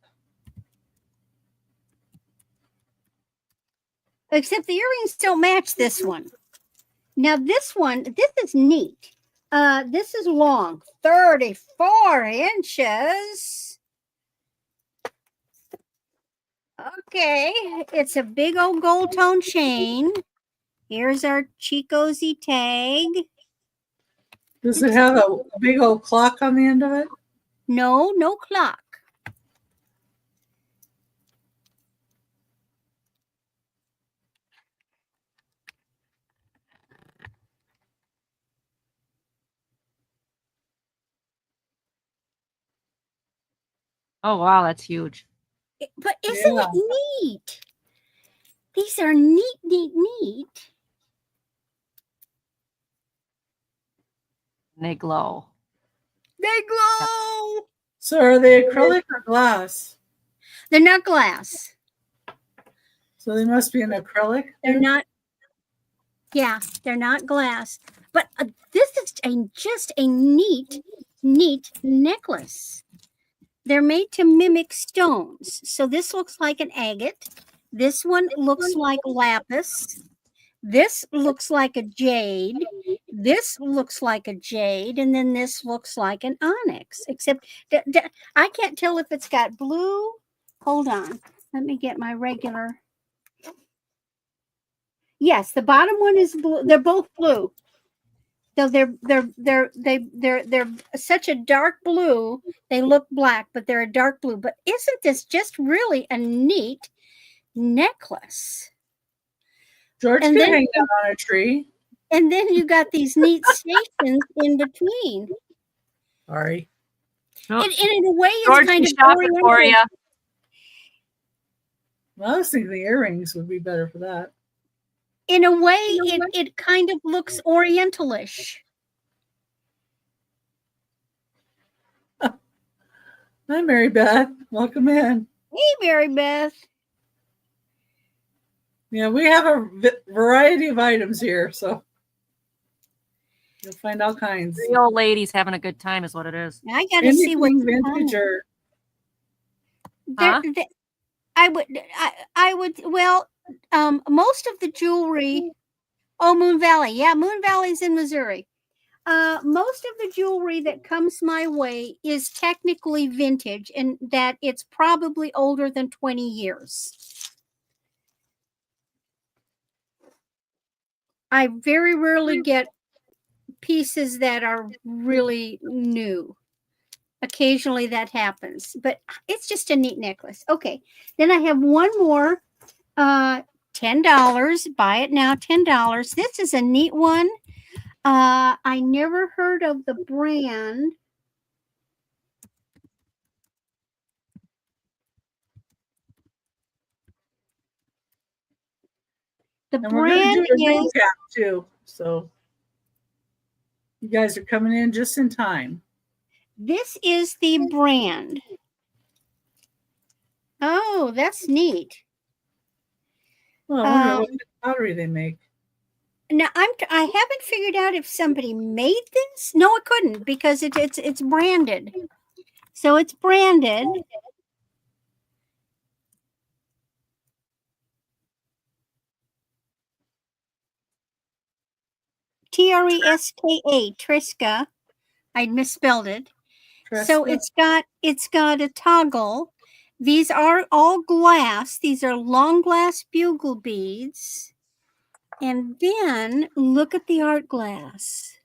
Except the earrings don't match this one. Now this is neat. This is long, 34 inches. Okay, it's a big old gold tone chain. Here's our Chico's-y tag. Does it have a big old clock on the end of it? No clock. Oh, wow, that's huge. But isn't Yeah. it neat? These are neat. And they glow. They glow. So are they acrylic or glass? They're not glass. So they must be an acrylic. They're not. Yeah, they're not glass. But this is just a neat necklace. They're made to mimic stones. So this looks like an agate. This one looks like lapis. This looks like a jade. This looks like a jade. And then this looks like an onyx. Except I can't tell if it's got blue. Hold on. Let me get my regular. Yes, the bottom one is blue. They're both blue. So they're such a dark blue. They look black, but they're a dark blue. But isn't this just really a neat necklace? George And can then- hang that on a tree. And then you got these neat stations in between. Sorry. Oh, And in a way, George it's kind can of shop it for oriental. you. Well, I was thinking the earrings would be better for that. In a way, it kind of looks orientalish. Hi, Mary Beth. Welcome in. Hey, Mary Beth. Yeah, we have a variety of items here, so you'll find all kinds. 3 old ladies having a good time is what it is. I got to see what's Anything on vintage it. or Huh? I would, well, most of the jewelry, Moon Valley. Yeah, Moon Valley's in Missouri. Most of the jewelry that comes my way is technically vintage, and that it's probably older than 20 years. I very rarely get pieces that are really new. Occasionally that happens, but it's just a neat necklace. Okay, then I have one more, $10. Buy it now, $10. This is a neat one. I never heard of the brand. The and we're going brand to do a is recap too. So you guys are coming in just in time. this is the brand. Oh, that's neat. Well, I wonder what pottery they make. Now I haven't figured out if somebody made this. No, it couldn't because it's branded. So it's branded. Treska, Triska. I misspelled it. So Tresca. it's got a toggle. These are all glass. These are long glass bugle beads. And then look at the art glass.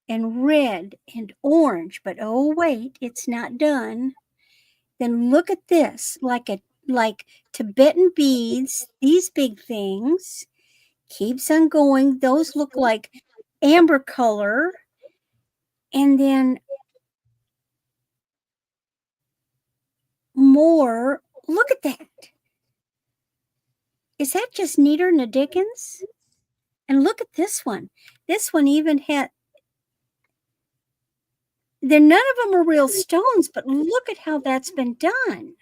And red and orange, but oh wait, it's not done. Then look at this, like Tibetan beads, these big things. Keeps on going. Those look like amber color. And then more. Look at that. Is that just neater than the Dickens? And look at this one. This one even had, none of them are real stones, but look at how that's been done.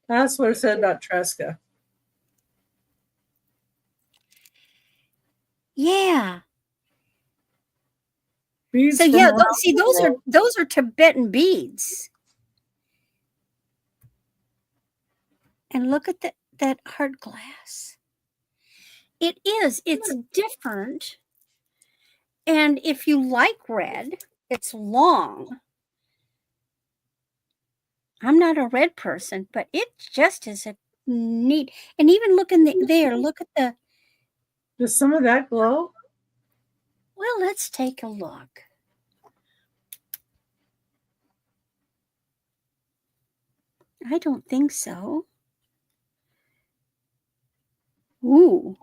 That's what it said about Tresca. Yeah. Beads So from yeah, around see, the world. those are Tibetan beads. And look at that art glass. It is. It's different. And if you like red, it's long. I'm not a red person, but it just is a neat. And even look in there, look at the. Does some of that glow? Well, let's take a look. I don't think so. Ooh.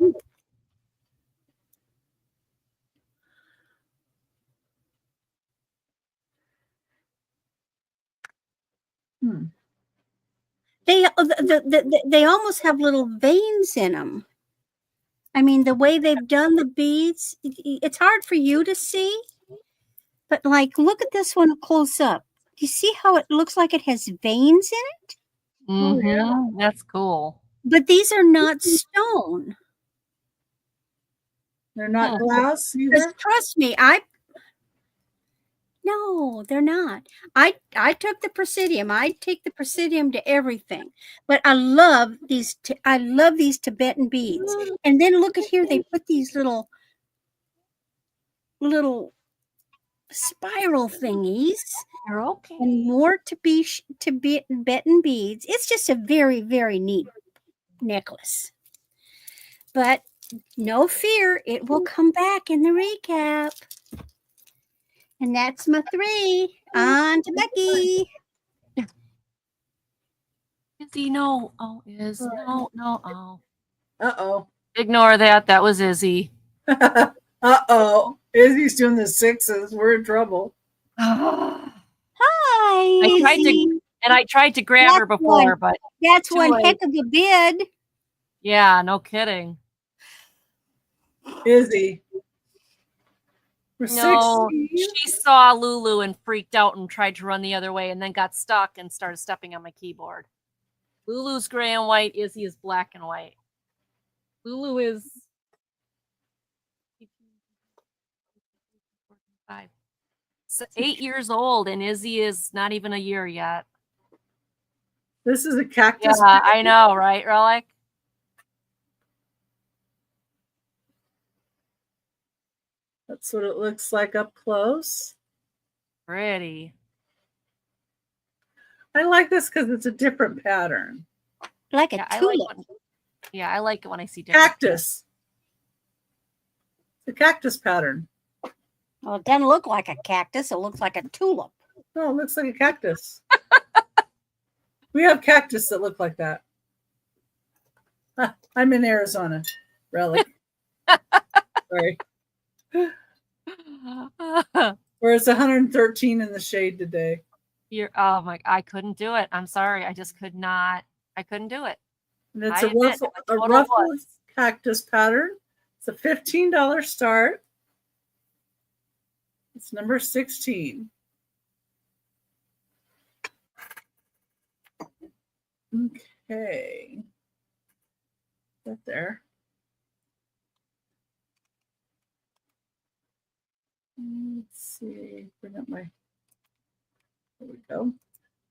They almost have little veins in them. I mean, the way they've done the beads, it's hard for you to see. But like, look at this one close up. You see how it looks like it has veins in it? Mm-hmm. That's cool. But these are not stone. They're not glass either? Trust me, no, they're not. I took the Presidium. I take the Presidium to everything. But I love these Tibetan beads. And then look at here, they put these little spiral thingies. You're okay. And more Tibetan beads. It's just a very, very neat necklace. But no fear, it will come back in the recap. And that's my 3. On to Becky. Izzy, no. Oh, no, oh. Uh-oh. Ignore that. That was Izzy. Uh-oh. Izzy's doing the 6s. We're in trouble. Hi, I tried to grab her before, but that's one heck of a bid. Yeah, no kidding. Izzy. No, she saw Lulu and freaked out and tried to run the other way and then got stuck and started stepping on my keyboard. Lulu's gray and white, Izzy is black and white. Lulu is 8 years old and Izzy is not even a year yet. This is a cactus. Yeah, I know, right, Relic? That's what it looks like up close. Pretty. I like this because it's a different pattern. Like a tulip. I like it when I see different cactus. The cactus pattern. Well, it doesn't look like a cactus. It looks like a tulip. No, it looks like a cactus. We have cactus that look like that. I'm in Arizona. Relic. Sorry. Where it's 113 in the shade today. I couldn't do it. I'm sorry. I just could not. I couldn't do it. And it's a ruffled cactus pattern. It's a $15 start. It's number 16. Okay. Right there. Let's see. Bring up my. There we go.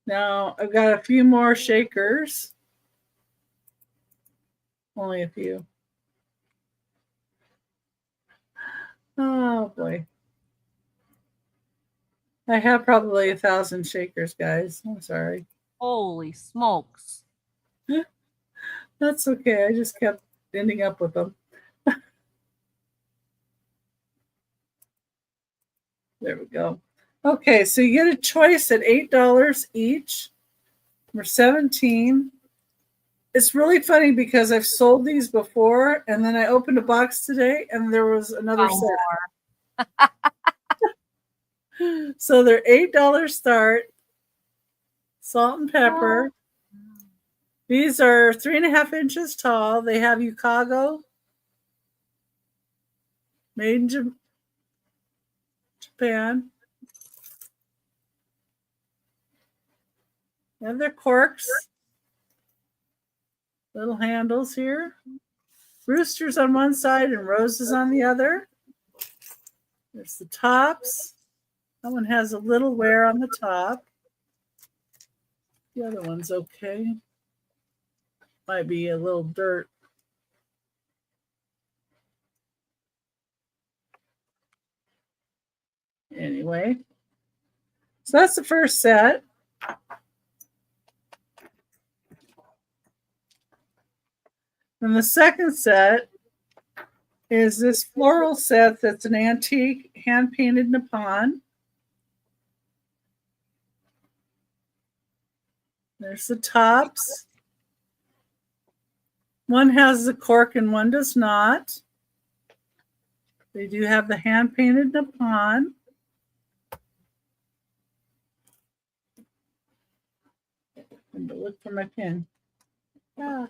Now I've got a few more shakers. Only a few. Oh boy. I have probably 1,000 shakers, guys. I'm sorry. Holy smokes. That's okay. I just kept ending up with them. There we go. Okay, so you get a choice at $8 each. We're 17. It's really funny because I've sold these before, and then I opened a box today, and there was another set. So they're $8 start. Salt and pepper. These are 3.5 inches tall. They have Yukago, made in Japan. And they're corks. Little handles here. Roosters on one side and roses on the other. There's the tops. That one has a little wear on the top. The other one's okay. Might be a little dirt. Anyway, so that's the first set. And the second set is this floral set that's an antique hand-painted Nippon. There's the tops. One has the cork and one does not. They do have the hand-painted Nippon. And to look for my pin. Ah,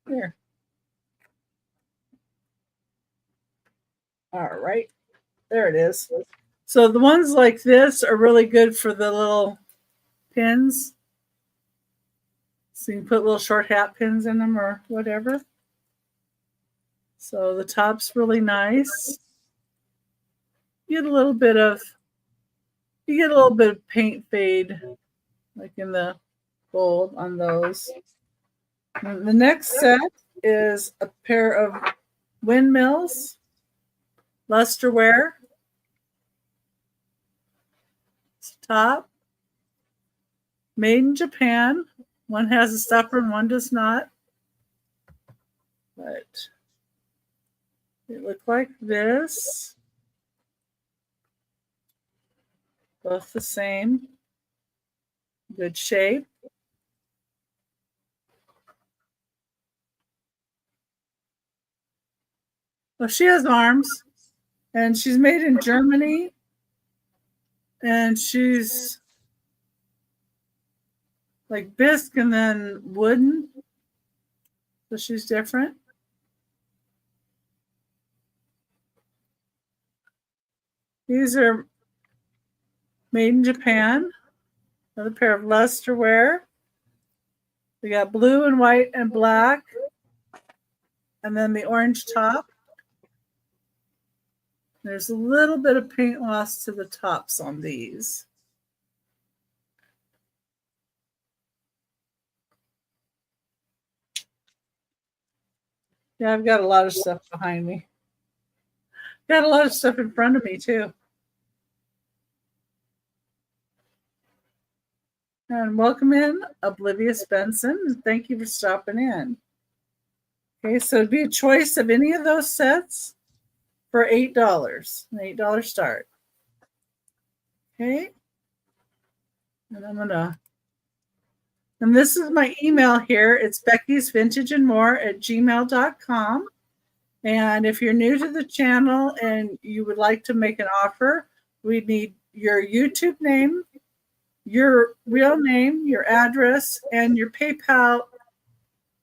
here. All right, there it is. So the ones like this are really good for the little pins. So you can put little short hat pins in them or whatever. So the top's really nice. You get a little bit of paint fade, like in the gold on those. And the next set is a pair of windmills, lusterware. Top, made in Japan. One has a stopper and one does not. But they look like this. Both the same. Good shape. Well, she has arms, and she's made in Germany, and she's like bisque and then wooden, so she's different. These are made in Japan. Another pair of lusterware. We got blue and white and black, and then the orange top. There's a little bit of paint loss to the tops on these. Yeah, I've got a lot of stuff behind me. Got a lot of stuff in front of me too. And welcome in, Oblivious Benson. Thank you for stopping in. Okay, so it'd be a choice of any of those sets for $8, an $8 start. Okay. And this is my email here. It's beckysvintageandmore@gmail.com. And if you're new to the channel and you would like to make an offer, we need your YouTube name, your real name, your address, and your PayPal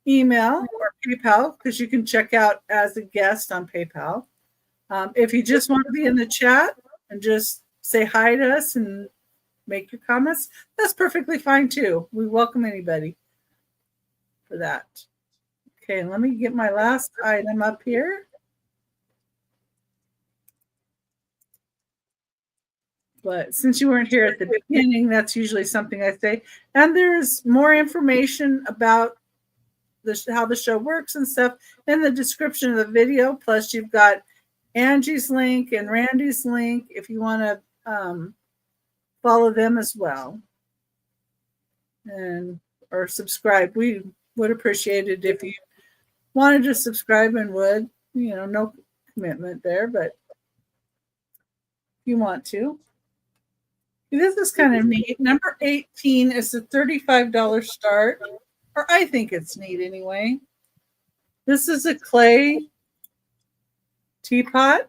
email or PayPal, because you can check out as a guest on PayPal. If you just want to be in the chat and just say hi to us and make your comments, that's perfectly fine too. We welcome anybody for that. Okay, let me get my last item up here. But since you weren't here at the beginning, that's usually something I say. And there's more information about how the show works and stuff in the description of the video. Plus, you've got Angie's link and Randy's link if you want to follow them as well. And or subscribe. We would appreciate it if you wanted to subscribe and would. No commitment there, but if you want to. This is kind of neat. Number 18 is a $35 start, or I think it's neat anyway. This is a clay teapot.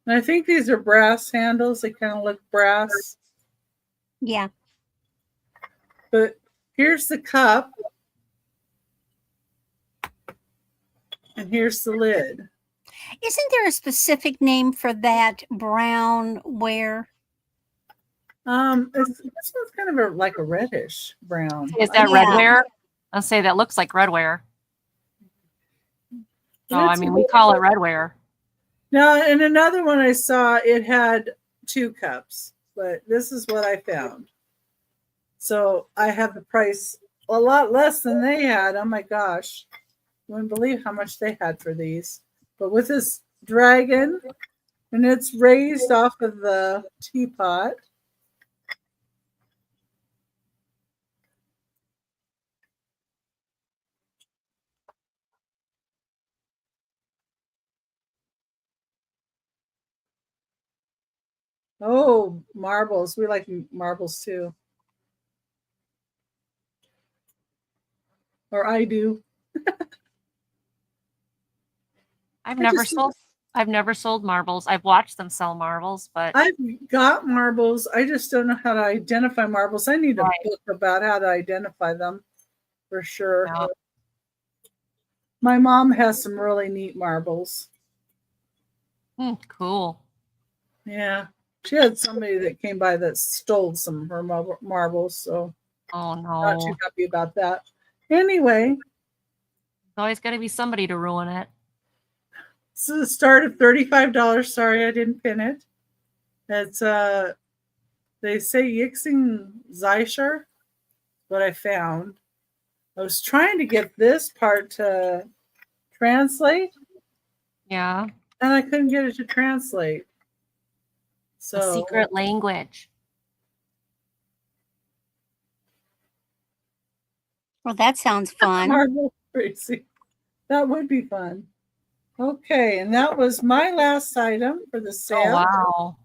And I think these are brass handles. They kind of look brass. Yeah. But here's the cup. And here's the lid. Isn't there a specific name for that brown ware? This one's kind of like a reddish brown. Is that Yeah. redware? I'll say that looks like redware. But Oh, I it's mean, we call it redware. Now, in another one I saw, it had 2 cups, but this is what I found. So I have the price a lot less than they had. Oh my gosh. You wouldn't believe how much they had for these. But with this dragon, and it's raised off of the teapot. Oh, marbles. We like marbles too. Or I do. I've never sold marbles. I've watched them sell marbles, but I've got marbles. I just don't know how to identify marbles. I need a Right. book about how to identify them for sure. Yeah. My mom has some really neat marbles. Cool. Yeah. She had somebody that came by that stole some of her marbles, so Oh not too no. happy about that. Anyway, There's always got to be somebody to ruin it. so the start of $35. Sorry, I didn't pin it. It's they say Yixing Zeischer, what I found. I was trying to get this part to translate, Yeah. and I couldn't get it to translate. The So secret language. Well, that sounds fun. marble crazy. That would be fun. Okay, and that was my last item for the Oh sale. wow.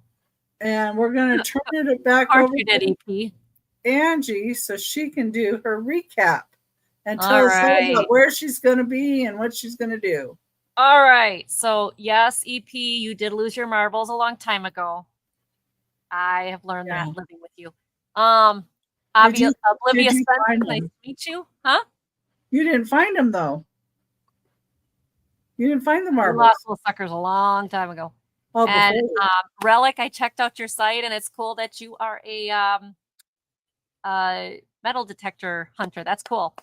And we're going to turn it Of back course over you did, to EP. Angie so she can do her recap and All tell us all right. about where she's going to be and what she's going to do. All right. So yes, EP, you did lose your marbles a long time ago. I have learned Yeah. that living with you. Did you Olivia find Spencer, nice them? to meet you. Huh? You didn't find them though. You didn't find the I marbles. lost those suckers a long time ago. Oh, And before. Relic, I checked out your site, and it's cool that you are a metal detector hunter. That's cool.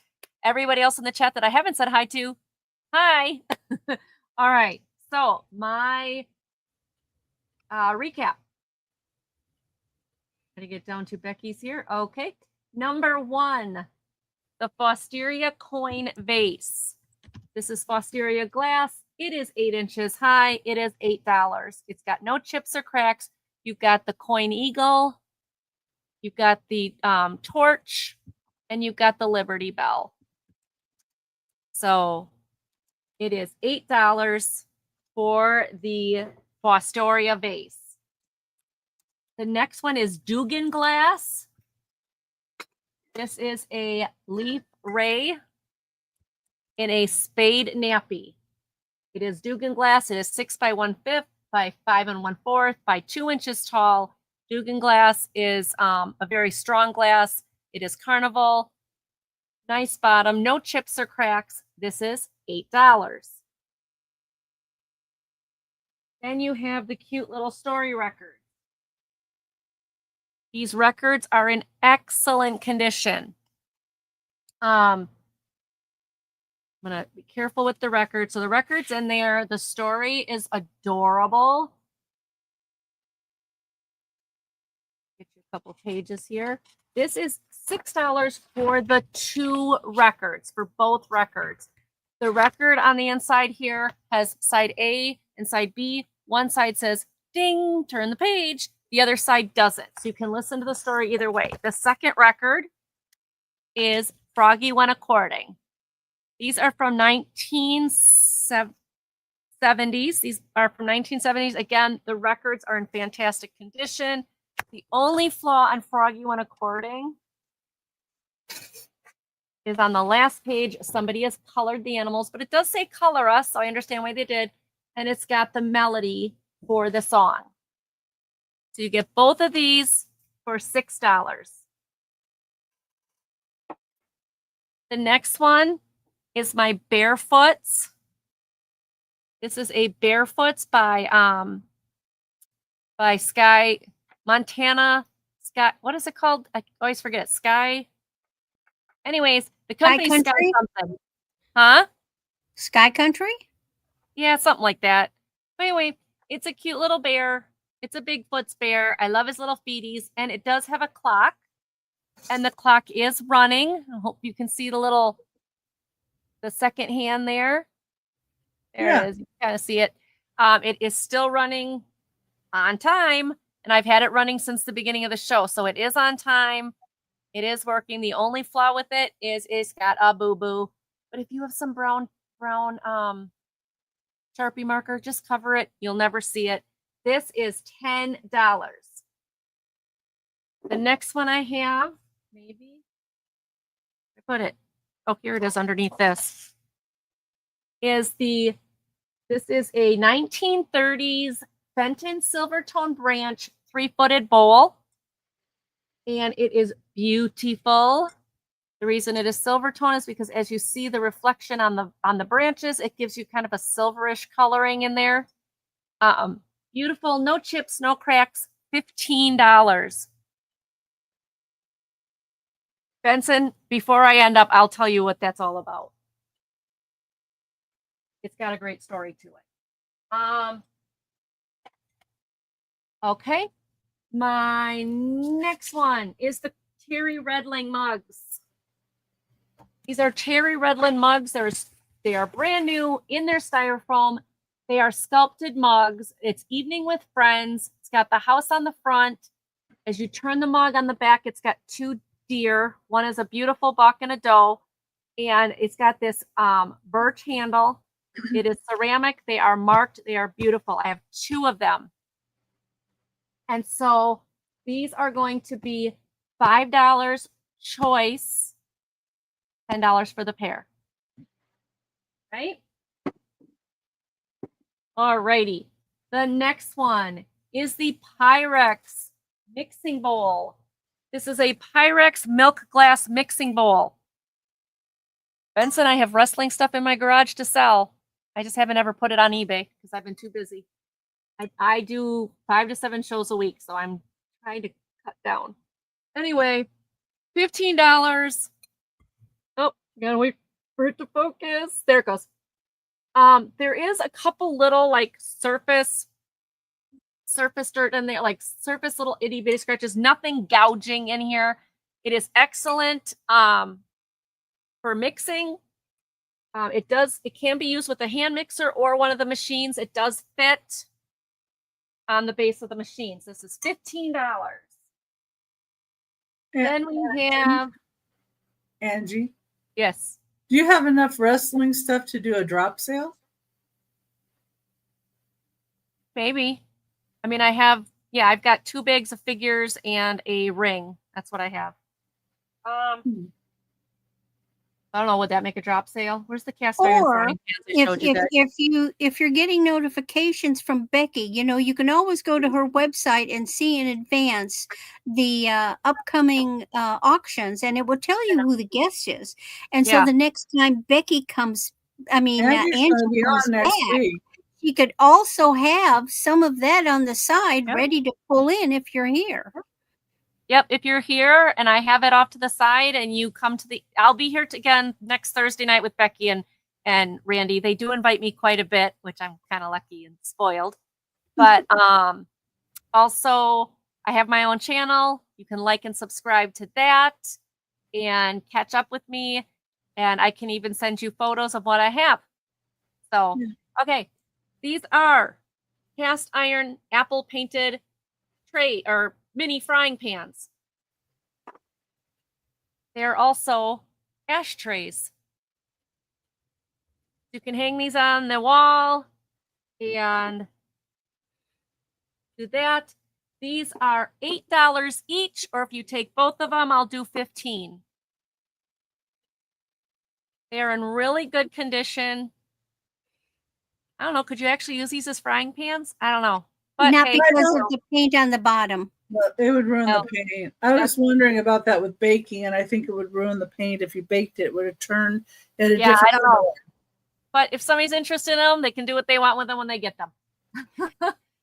Everybody else in the chat that I haven't said hi to, hi. All right. So my recap. Gonna get down to Becky's here. Okay. Number 1, the Fosteria coin vase. This is Fosteria glass. It is 8 inches high. It is $8. It's got no chips or cracks. You've got the coin eagle. You've got the torch, and you've got the Liberty Bell. So it is $8 for the Fosteria vase. The next one is Dugan glass. This is a leaf ray in a spade nappy. It is Dugan glass. It is 6 by 1/5 by 5 1/4 by 2 inches tall. Dugan glass is a very strong glass. It is carnival. Nice bottom, no chips or cracks. This is $8. Then you have the cute little story record. These records are in excellent condition. I'm going to be careful with the record. So the record's in there. The story is adorable. Get you a couple pages here. This is $6 for the 2 records, for both records. The record on the inside here has side A and side B. One side says, ding, turn the page. The other side doesn't. So you can listen to the story either way. The second record is Froggy Went A Courting. These are from 1970s. These are from 1970s. Again, the records are in fantastic condition. The only flaw on Froggy Went A Courting is on the last page. Somebody has colored the animals, but it does say color us, so I understand why they did. And it's got the melody for the song. So you get both of these for $6. The next one is my Barefoots. This is a Barefoots by Sky Montana. Sky, what is it called? I always forget. Sky. Anyways, the company's Sky Country? something. Huh? Sky Country? Yeah, something like that. But anyway, it's a cute little bear. It's a Bigfoot's bear. I love his little feeties. And it does have a clock. And the clock is running. I hope you can see the second hand there. There it is. You kind of see it. It is still running on time. And I've had it running since the beginning of the show. So it is on time. It is working. The only flaw with it is it's got a boo-boo. But if you have some brown Sharpie marker, just cover it. You'll never see it. This is $10. The next one I have, maybe I put it. Oh, here it is underneath this. This is a 1930s Fenton Silvertone branch 3-footed bowl. And it is beautiful. The reason it is Silvertone is because as you see the reflection on the branches, it gives you kind of a silverish coloring in there. Beautiful, no chips, no cracks, $15. Benson, before I end up, I'll tell you what that's all about. It's got a great story to it. Okay. My next one is the Terry Redling mugs. These are Terry Redling mugs. They are brand new in their styrofoam. They are sculpted mugs. It's Evening with Friends. It's got the house on the front. As you turn the mug on the back, it's got 2 deer. One is a beautiful buck and a doe. And it's got this birch handle. It is ceramic. They are marked. They are beautiful. I have 2 of them. And so these are going to be $5 choice, $10 for the pair. Right? All righty. The next one is the Pyrex mixing bowl. This is a Pyrex milk glass mixing bowl. Benson, I have wrestling stuff in my garage to sell. I just haven't ever put it on eBay because I've been too busy. I do 5 to 7 shows a week, so I'm trying to cut down. Anyway, $15. Oh, gotta wait for it to focus. There it goes. There is a couple little like surface dirt in there, like surface little itty bitty scratches. Nothing gouging in here. It is excellent for mixing. It can be used with a hand mixer or one of the machines. It does fit on the base of the machines. This is $15. Then we have Angie. Yes. Do you have enough wrestling stuff to do a drop sale? Maybe. I mean, I've got 2 bags of figures and a ring. That's what I have. I don't know. Would that make a drop sale? Where's the cast iron Or frying pans I showed you guys? if you're getting notifications from Becky, you can always go to her website and see in advance the upcoming auctions, and it will tell you who the guest is. And so the next time Becky comes, Angie comes back, she could also have some of that on the side ready to pull in if you're here. Yep, if you're here and I have it off to the side and you come to I'll be here again next Thursday night with Becky and Randy. They do invite me quite a bit, which I'm kind of lucky and spoiled. But also I have my own channel. You can like and subscribe to that. and catch up with me. And I can even send you photos of what I have. So, okay. These are cast iron apple painted tray or mini frying pans. They're also ashtrays. You can hang these on the wall and do that. These are $8 each, or if you take both of them, I'll do $15. They're in really good condition. I don't know. Could you actually use these as frying pans? I don't know. But Not hey, because of the paint on the bottom. But it would ruin No. the paint. I was wondering about that with baking, and I think it would ruin the paint if you baked it. Would it turn at a different I don't know. color? But if somebody's interested in them, they can do what they want with them when they get them.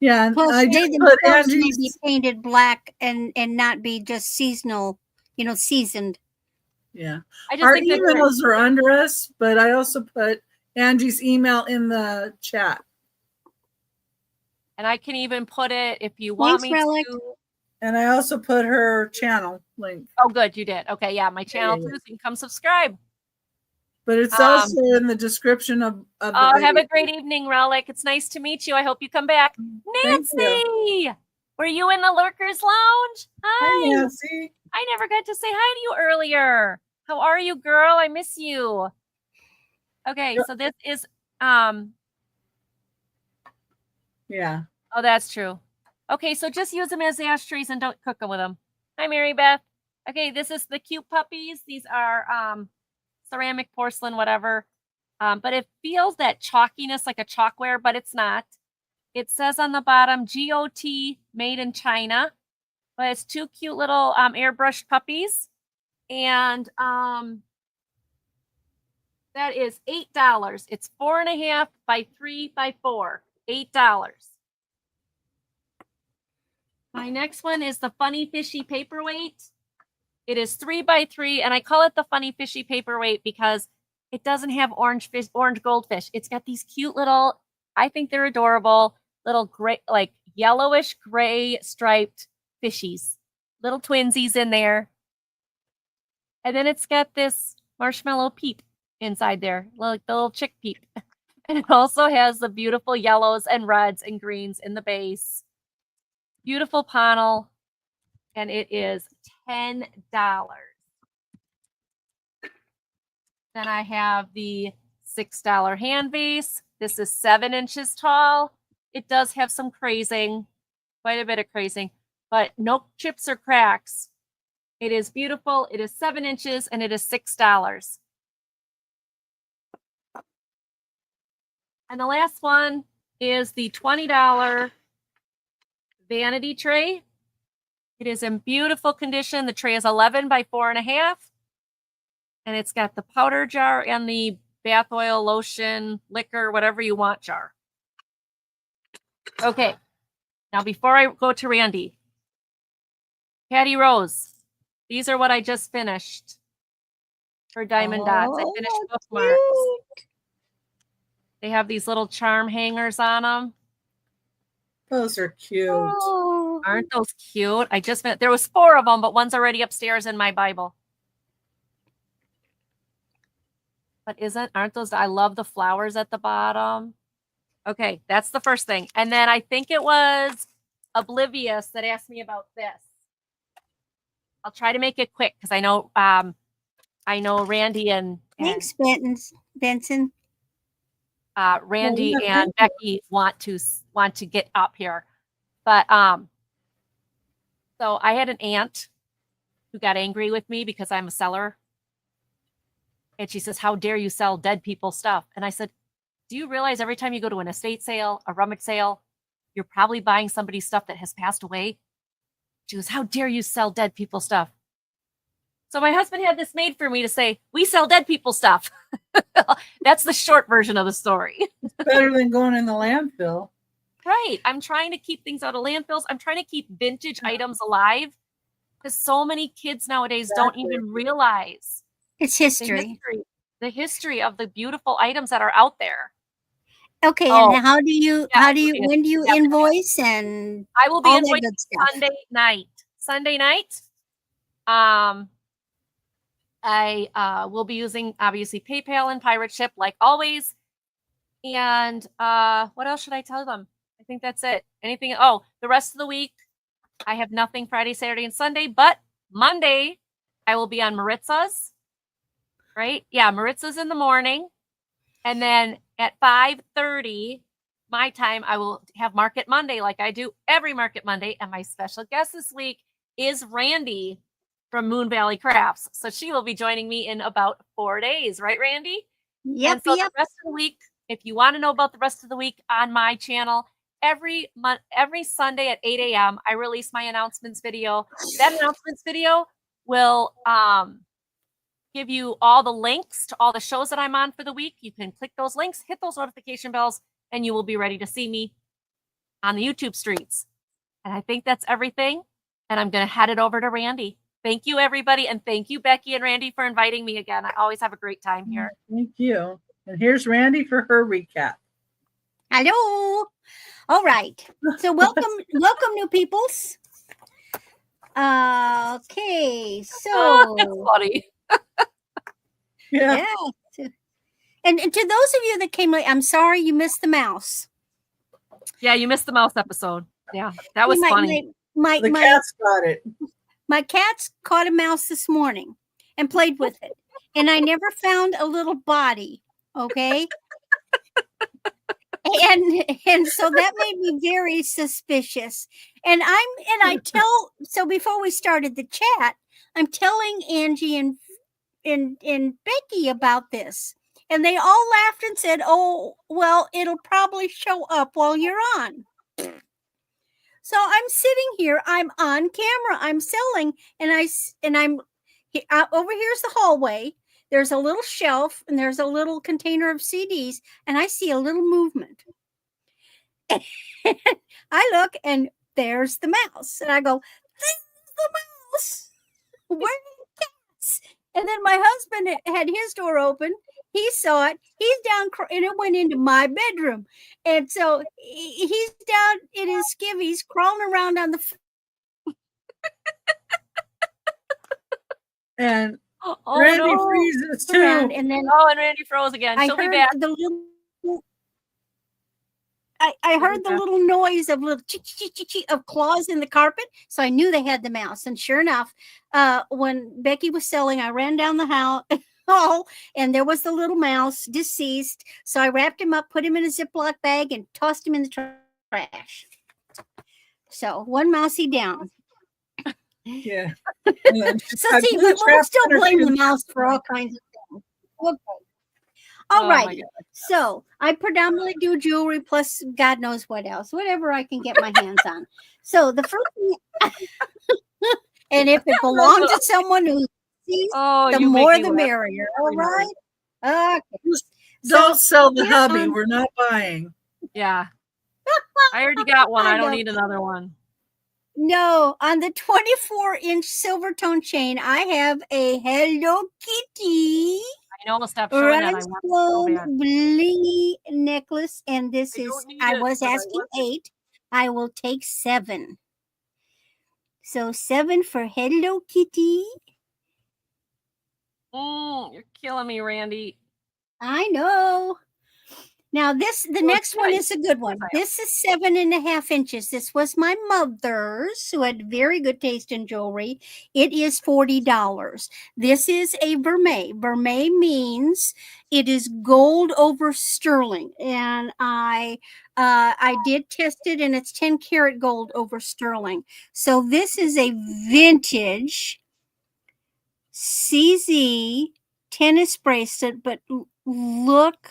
Yeah, and Plus, I they did put themselves may be Angie's. painted black and not be just seasonal, seasoned. Yeah, I just our think that emails are under us, but I also put Angie's email in the chat, and I can even put it if you want Thanks, me Relic. to. and I also put her channel link. Oh, good, you did. Okay, yeah, my channel too. So you can come subscribe. But it's also in the description of the Oh, have video. a great evening, Relic. It's nice to meet you. I hope you come back. Thank you. Nancy, were you in the Lurkers Lounge? Hi, Nancy. I never got to say hi to you earlier. How are you, girl? I miss you. Okay, so this is Yeah. oh, that's true. Okay, so just use them as ashtrays and don't cook them with them. Hi, Mary Beth. Okay, this is the cute puppies. These are ceramic, porcelain, whatever. But it feels that chalkiness like a chalkware, but it's not. It says on the bottom, GOT made in China. But it's two cute little airbrushed puppies. And that is $8. It's 4.5 by 3 by 4. $8. My next one is the Funny Fishy Paperweight. It is 3 by 3, and I call it the Funny Fishy Paperweight because it doesn't have orange goldfish. It's got these cute little, I think they're adorable, little gray, like yellowish gray striped fishies. Little twinsies in there. And then it's got this marshmallow peep inside there, like the little chick peep. And it also has the beautiful yellows and reds and greens in the base. Beautiful panel. And it is $10. Then I have the $6 hand vase. This is 7 inches tall. It does have some crazing, quite a bit of crazing, but no chips or cracks. It is beautiful. It is 7 inches and it is $6. And the last one is the $20 vanity tray. It is in beautiful condition. The tray is 11 by 4.5. And it's got the powder jar and the bath oil, lotion, liquor, whatever you want jar. Okay. Now, before I go to Randy, Patty Rose, these are what I just finished for Diamond Dots. I finished bookmarks. Cute. They have these little charm hangers on them. Those are cute. Oh. Aren't those cute? I just there was 4 of them, but one's already upstairs in my Bible. But aren't those? I love the flowers at the bottom. Okay, that's the first thing. And then I think it was Oblivious that asked me about this. I'll try to make it quick because I know Randy and Thanks, Benson. Randy Well, yeah, and Becky want to get up here. But so I had an aunt who got angry with me because I'm a seller. And she says, "How dare you sell dead people stuff?" And I said, "Do you realize every time you go to an estate sale, a rummage sale, you're probably buying somebody's stuff that has passed away?" She goes, "How dare you sell dead people stuff?" So my husband had this made for me to say, "We sell dead people stuff." That's the short version of the story. It's better than going in the landfill. Right. I'm trying to keep things out of landfills. I'm trying to keep vintage items alive because so many kids nowadays don't even realize It's the history. history of the beautiful items that are out there. Okay, Oh, and when do you invoice and I will be all that invoicing good stuff? Sunday night. I will be using obviously PayPal and pirate ship like always. And what else should I tell them? I think that's it. Anything? Oh, the rest of the week, I have nothing Friday, Saturday, and Sunday. But Monday, I will be on Maritza's. Right? Yeah, Maritza's in the morning. And then at 5:30 my time, I will have Market Monday like I do every Market Monday. And my special guest this week is Randy from MoonValleyCrafts. So she will be joining me in about 4 days. Right, Randy? Yep, And so yep. the rest of the week, if you want to know about the rest of the week on my channel, every Sunday at 8 a.m., I release my announcements video. That announcements video will give you all the links to all the shows that I'm on for the week. You can click those links, hit those notification bells, and you will be ready to see me on the YouTube streets. And I think that's everything. And I'm going to head it over to Randy. Thank you, everybody. And thank you, Becky and Randy, for inviting me again. I always have a great time here. Thank you. And here's Randy for her recap. Hello. All right. So welcome, new peoples. Okay. So That's funny. Yeah. yeah. And to those of you that came late, I'm sorry you missed the mouse. Yeah, you missed the mouse episode. Yeah, that was funny. The cats got it. My cats caught a mouse this morning and played with it. And I never found a little body. Okay. And so that made me very suspicious. And I tell, so before we started the chat, I'm telling Angie and Becky about this. And they all laughed and said, "Oh, well, it'll probably show up while you're on." So I'm sitting here, I'm on camera, I'm selling, and I'm over here's the hallway. There's a little shelf and there's a little container of CDs, and I see a little movement. And I look, and there's the mouse, and I go, "There's the mouse. Where are the cats?" And then my husband had his door open. He saw it. He's down, and it went into my bedroom. And so he's down in his skivvies, crawling around on the and Randy freezes too. And then and Randy froze again. She'll be back. I heard the little noise of little of claws in the carpet, so I knew they had the mouse. And sure enough, when Becky was selling, I ran down the house. And there was the little mouse, deceased. So I wrapped him up, put him in a Ziploc bag, and tossed him in the trash. So one mousey down. Yeah. So see, we'll still blame the mouse for all kinds of things. Okay. All right. So I predominantly do jewelry plus God knows what else, whatever I can get my hands on. So the first thing, and if it belongs to someone who sees, the more the merrier. All right. Okay. Don't sell the hubby. We're not buying. Yeah. I already got one. I don't need another one. No, on the 24-inch silver tone chain, I have a Hello Kitty. I know. Stop showing that. I want so blingy necklace, and this I was asking 8. I will take 7. So 7 for Hello Kitty. You're killing me, Randy. I know. Now the next one is a good one. This is 7.5 inches. This was my mother's, who had very good taste in jewelry. It is $40. This is a vermeil. Vermeil means it is gold over sterling, and I did test it, and it's 10 karat gold over sterling. So this is a vintage CZ tennis bracelet, but look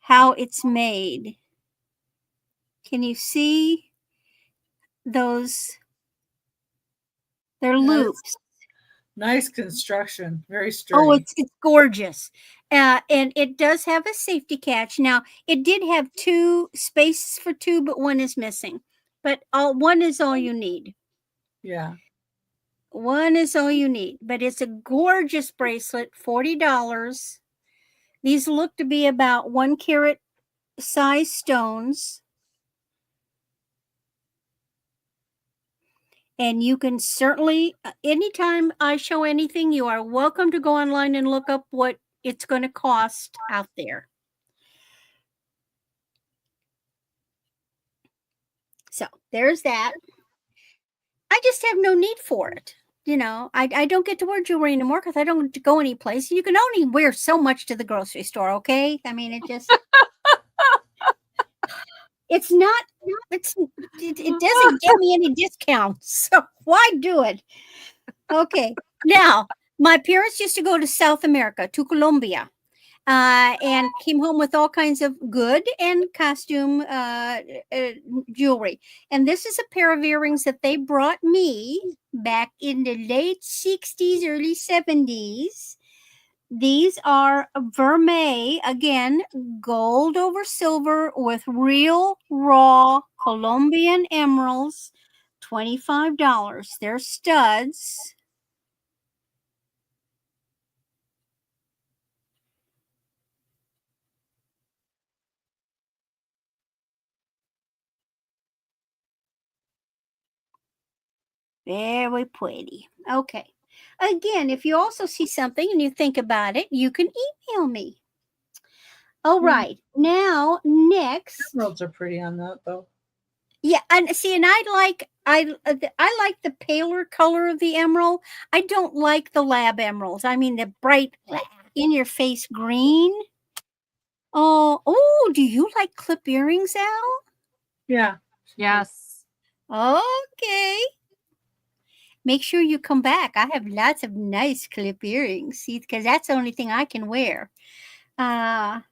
how it's made. Can you see those? They're loops. Nice construction. Very sturdy. Oh, it's gorgeous. And it does have a safety catch. Now, it did have 2 spaces for 2, but one is missing. But one is all you need. Yeah. One is all you need. But it's a gorgeous bracelet, $40. These look to be about 1 carat size stones. And you can certainly, anytime I show anything, you are welcome to go online and look up what it's going to cost out there. So there's that. I just have no need for it. I don't get to wear jewelry anymore because I don't go any place. You can only wear so much to the grocery store, okay? I mean, it's not, it doesn't get me any discounts. So why do it? Okay. Now, my parents used to go to South America, to Colombia. And came home with all kinds of good and costume jewelry. And this is a pair of earrings that they brought me back in the late 60s, early 70s. These are vermeil, again, gold over silver with real raw Colombian emeralds, $25. They're studs. Very pretty. Okay. Again, if you also see something and you think about it, you can email me. All right. Now, next. Emeralds are pretty on that, though. Yeah, and see, and I like the paler color of the emerald. I don't like the lab emeralds. I mean the bright in your face green. Oh, do you like clip earrings, Al? Yeah. Yes. Okay. Make sure you come back. I have lots of nice clip earrings, see, because that's the only thing I can wear. Now,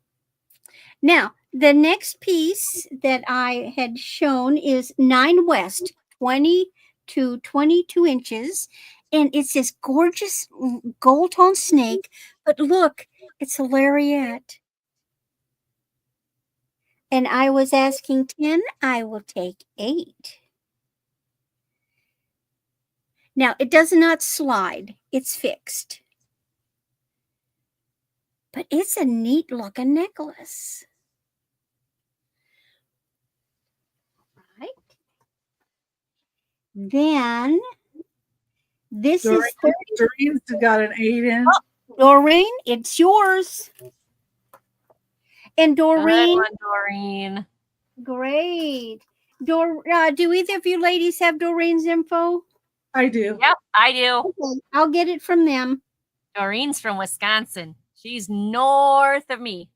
the next piece that I had shown is 9 West, 20 to 22 inches. And it's this gorgeous gold tone snake. But look, it's a lariat. And I was asking 10, I will take 8. Now, it does not slide. It's fixed. But it's a neat looking necklace. Right. Then, this is 30. Doreen's got an 8 in. Doreen, it's yours. And Doreen. Doreen. Great. Do either of you ladies have Doreen's info? I do. Yep, I do. Okay, I'll get it from them. Doreen's from Wisconsin. She's north of me.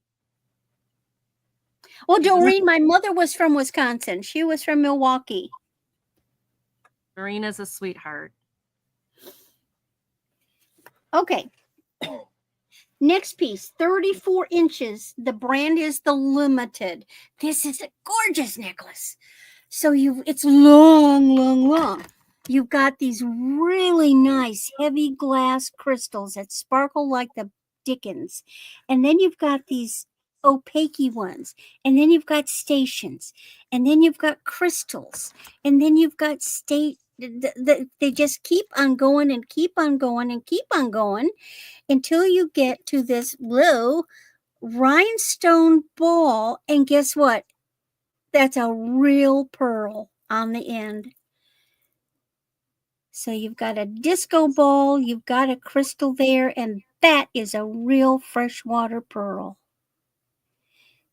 Well, Doreen, my mother was from Wisconsin. She was from Milwaukee. Doreen is a sweetheart. Okay. Next piece, 34 inches. The brand is the Limited. This is a gorgeous necklace. So it's long. You've got these really nice heavy glass crystals that sparkle like the dickens. And then you've got these opaque ones. And then you've got stations. And then you've got crystals. And then you've got they just keep on going and keep on going and keep on going until you get to this blue rhinestone ball. And guess what? That's a real pearl on the end. So you've got a disco ball, you've got a crystal there, and that is a real freshwater pearl.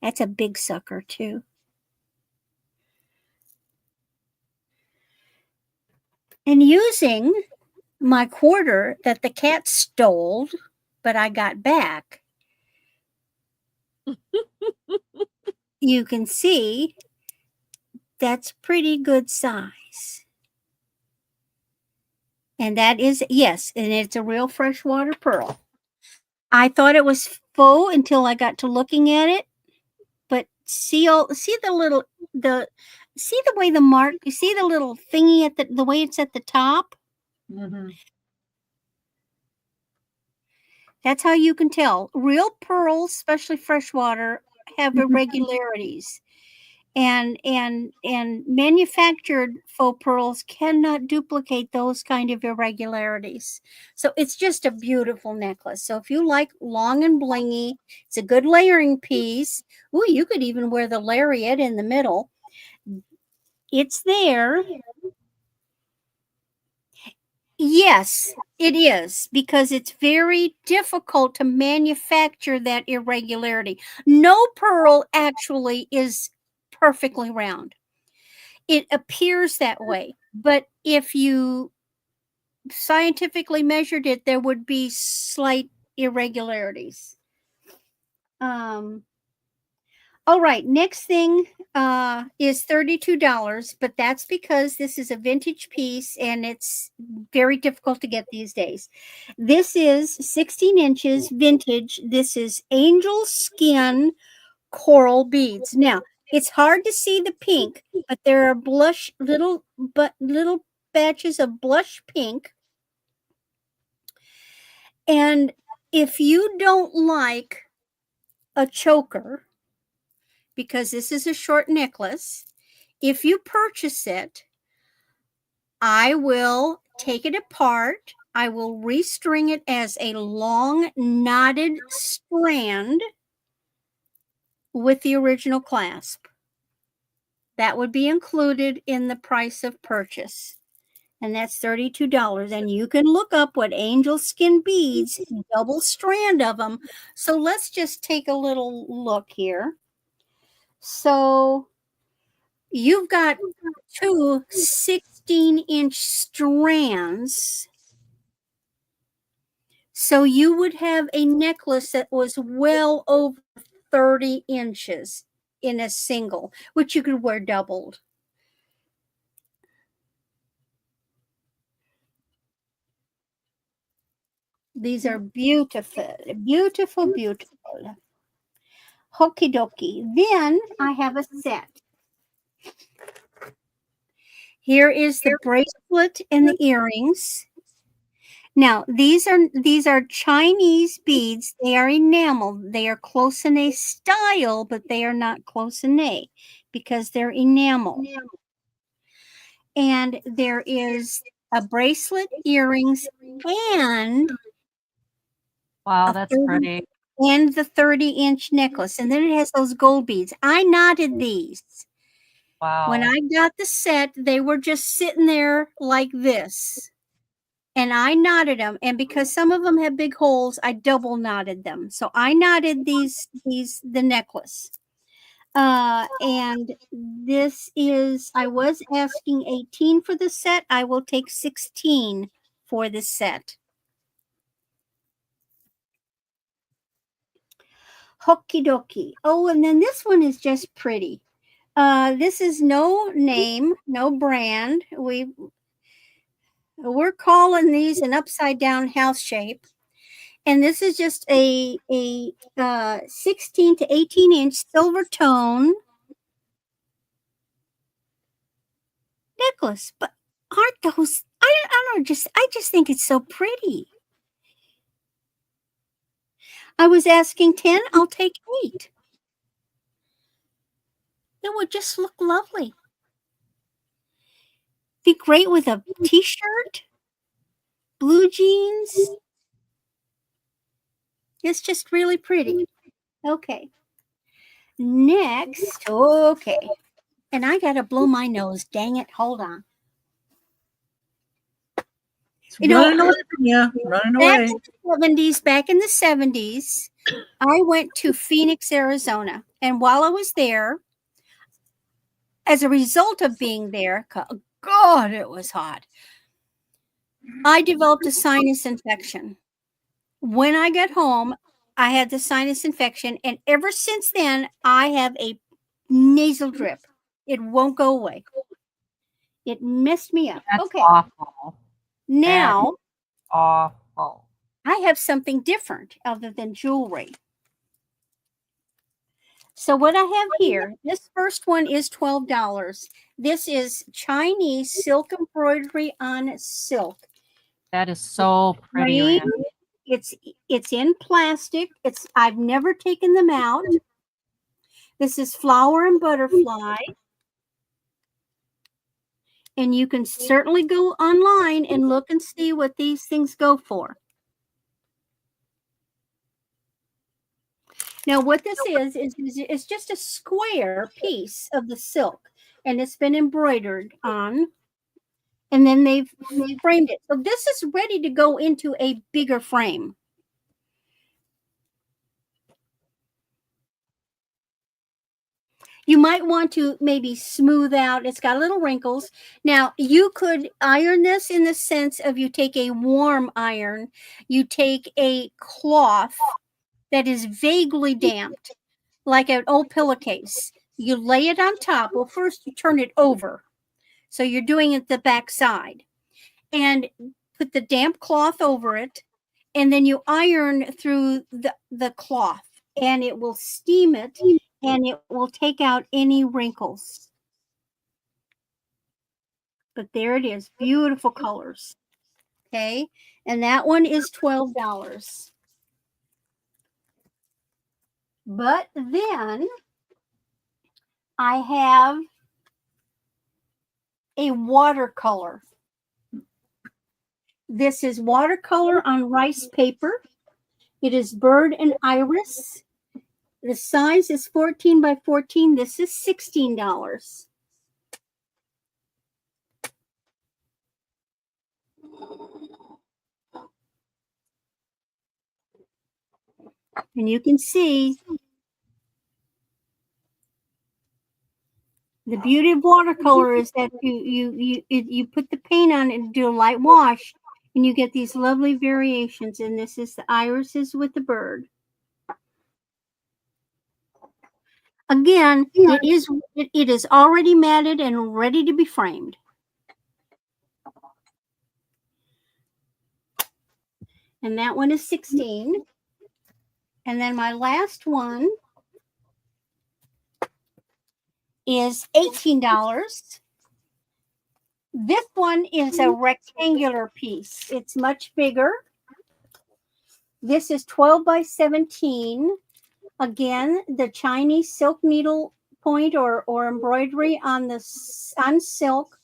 That's a big sucker too. And using my quarter that the cat stole, but I got back, you can see that's pretty good size. And that is, yes, and it's a real freshwater pearl. I thought it was faux until I got to looking at it. But see the way the mark, you see the little thingy at the way it's at the top? Mm-hmm. That's how you can tell. Real pearls, especially freshwater, have irregularities. And manufactured faux pearls cannot duplicate those kind of irregularities. So it's just a beautiful necklace. So if you like long and blingy, it's a good layering piece. Ooh, you could even wear the lariat in the middle. It's there. Yes, it is, because it's very difficult to manufacture that irregularity. No pearl actually is perfectly round. It appears that way, but if you scientifically measured it, there would be slight irregularities. All right, next thing is $32, but that's because this is a vintage piece and it's very difficult to get these days. This is 16 inches vintage. This is angel skin coral beads. Now, it's hard to see the pink, but there are little batches of blush pink. And if you don't like a choker, because this is a short necklace, if you purchase it, I will take it apart. I will restring it as a long knotted strand with the original clasp. That would be included in the price of purchase. And that's $32. And you can look up what angel skin beads, double strand of them. So let's just take a little look here. So you've got two 16-inch strands. So you would have a necklace that was well over 30 inches in a single, which you could wear doubled. These are beautiful, beautiful, beautiful. Okie dokie. Then I have a set. Here is the bracelet and the earrings. Now, these are Chinese beads. They are enameled. They are closine style, but they are not closine because they're enamel. And there is a bracelet, earrings, and Wow, that's pretty. And the 30-inch necklace. And then it has those gold beads. I knotted these. Wow. When I got the set, they were just sitting there like this. And I knotted them. And because some of them have big holes, I double knotted them. So I knotted the necklace. And this is, I was asking 18 for the set. I will take 16 for the set. Okie dokie. Oh, and then this one is just pretty. This is no name, no brand. We're calling these an upside down house shape. And this is just a 16 to 18 inch silver tone necklace. But aren't those, I don't know, I just think it's so pretty. I was asking 10, I'll take 8. It would just look lovely. Be great with a t-shirt, blue jeans. It's just really pretty. Okay. Next, okay. And I got to blow my nose. Dang it. Hold on. You know, running away from you. Running away. Back in the 70s, I went to Phoenix, Arizona. And while I was there, as a result of being there, God, it was hot. I developed a sinus infection. When I got home, I had the sinus infection. And ever since then, I have a nasal drip. It won't go away. It messed me up. That's okay. Awful. Now, Awful. I have something different other than jewelry. So what I have here, this first one is $12. This is Chinese silk embroidery on silk. That is so pretty. It's in plastic. I've never taken them out. This is flower and butterfly. And you can certainly go online and look and see what these things go for. Now, what this is it's just a square piece of the silk, and it's been embroidered on. and then they've framed it. So this is ready to go into a bigger frame. You might want to maybe smooth out. It's got little wrinkles. Now, you could iron this in the sense of you take a warm iron, you take a cloth that is vaguely damped, like an old pillowcase. You lay it on top. Well, first you turn it over. So you're doing it the back side. And put the damp cloth over it. And then you iron through the cloth. And it will steam it. And it will take out any wrinkles. But there it is. Beautiful colors. Okay. And that one is $12. But then I have a watercolor. This is watercolor on rice paper. It is bird and iris. The size is 14 by 14. This is $16. And you can see the beauty of watercolor is that you put the paint on and do a light wash, and you get these lovely variations. And this is the irises with the bird. Again, it is already matted and ready to be framed. And that one is $16. And then my last one is $18. This one is a rectangular piece. It's much bigger. This is 12 by 17. Again, the Chinese silk needle point or embroidery on silk.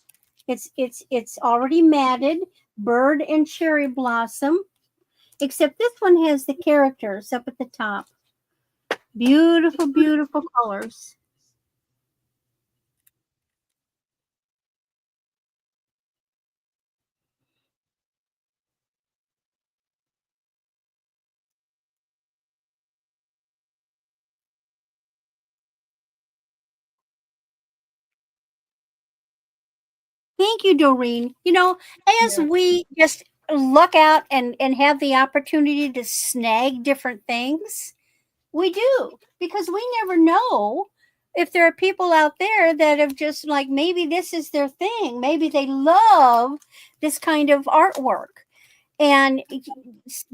It's already matted, bird and cherry blossom. Except this one has the characters up at the top. Beautiful, beautiful colors. Thank you, Doreen. You know, as we just look out and have the opportunity to snag different things, we do, because we never know if there are people out there that have just like, maybe this is their thing. Maybe they love this kind of artwork. And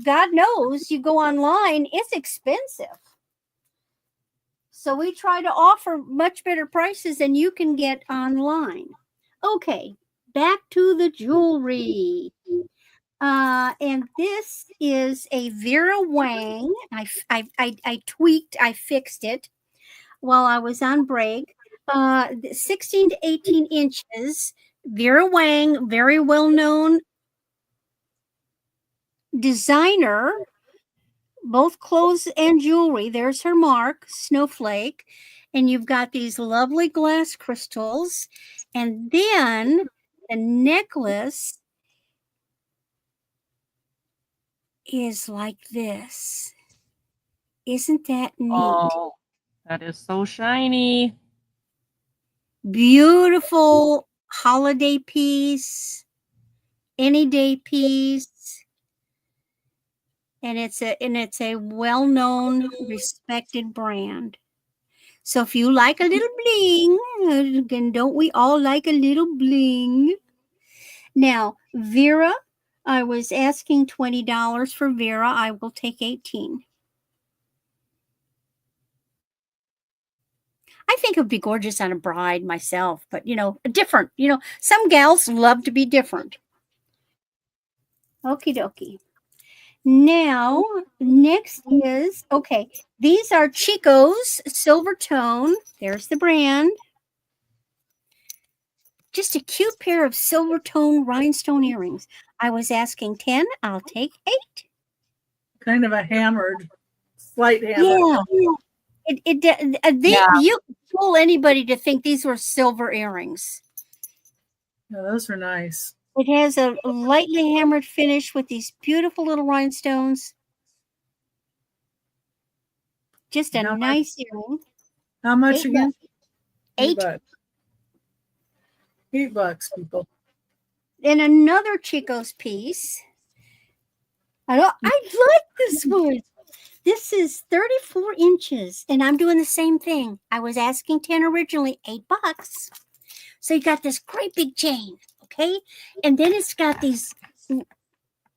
God knows, you go online, it's expensive. So we try to offer much better prices than you can get online. Okay, back to the jewelry. And this is a Vera Wang. I tweaked, I fixed it while I was on break. 16 to 18 inches. Vera Wang, very well-known designer, both clothes and jewelry. There's her mark, Snowflake. And you've got these lovely glass crystals. And then the necklace is like this. Isn't that neat? Oh, that is so shiny. Beautiful holiday piece, any day piece. And it's a well-known, respected brand. So if you like a little bling, then don't we all like a little bling? Now, Vera, I was asking $20 for Vera. I will take $18. I think it would be gorgeous on a bride myself, but different. Some gals love to be different. Okie dokie. Now, next is, okay, these are Chico's Silver Tone. There's the brand. Just a cute pair of silver tone rhinestone earrings. I was asking 10. I'll take 8. Kind of a slight hammered. Yeah. You could fool anybody to think these were silver earrings. Yeah, those are nice. It has a lightly hammered finish with these beautiful little rhinestones. Just a How much? nice earring. How much $8. again? $8. $8. $8, people. And another Chico's piece. I like this one. This is 34 inches, and I'm doing the same thing. I was asking 10 originally, $8. So you got this great big chain, okay? And then it's got these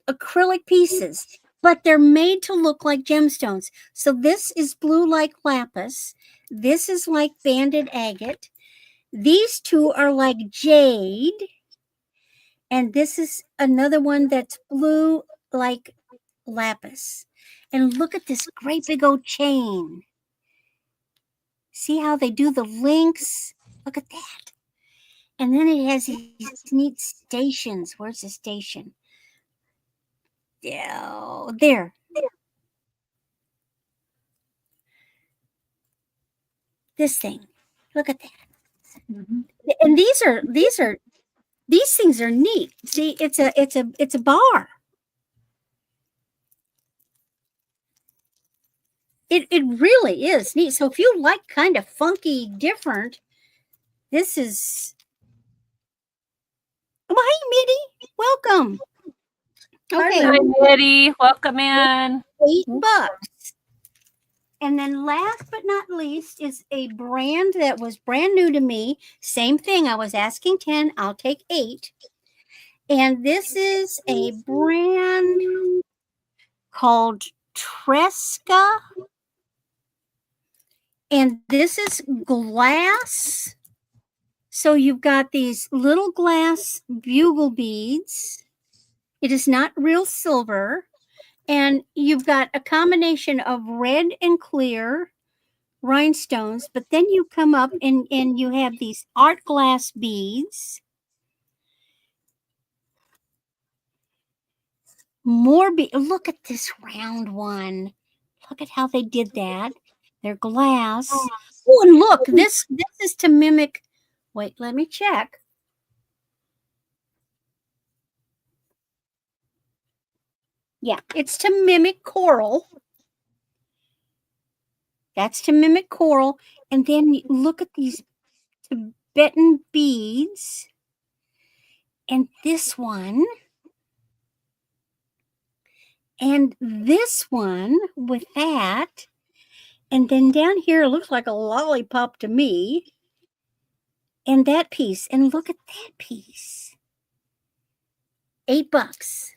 acrylic pieces, but they're made to look like gemstones. So this is blue like lapis. This is like banded agate. These two are like jade. And this is another one that's blue like lapis. And look at this great big old chain. See how they do the links? Look at that. And then it has these neat stations. Where's the station? Oh, there. This thing. Look at that. Mm-hmm. And these things are neat. See, it's a bar. It really is neat. So if you like kind of funky, different, this is. Oh, hi, Mitty. Welcome. Okay, Hi, Mitty. Welcome in. $8. And then last but not least is a brand that was brand new to me. Same thing. I was asking 10. I'll take 8. And this is a brand called Tresca. And this is glass. So you've got these little glass bugle beads. It is not real silver. And you've got a combination of red and clear rhinestones, but then you come up and you have these art glass beads. More look at this round one. Look at how they did that. They're glass. Oh, and look, this is to mimic. Wait, let me check. Yeah, it's to mimic coral. That's to mimic coral. And then look at these Tibetan beads. And this one. And this one with that. And then down here, it looks like a lollipop to me. And that piece. And look at that piece. $8.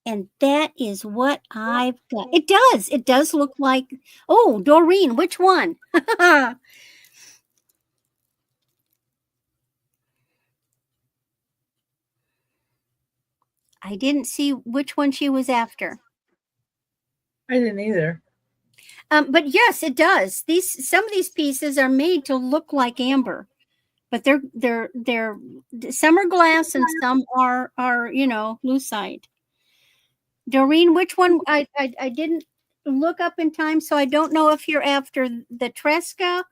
And that is what I've got. It does. It does look like. Oh, Doreen, which one? I didn't see which one she was after. I didn't either. But yes, it does. Some of these pieces are made to look like amber, but they're some are glass and some are lucite. Doreen, which one? I didn't look up in time, so I don't know if you're after the Tresca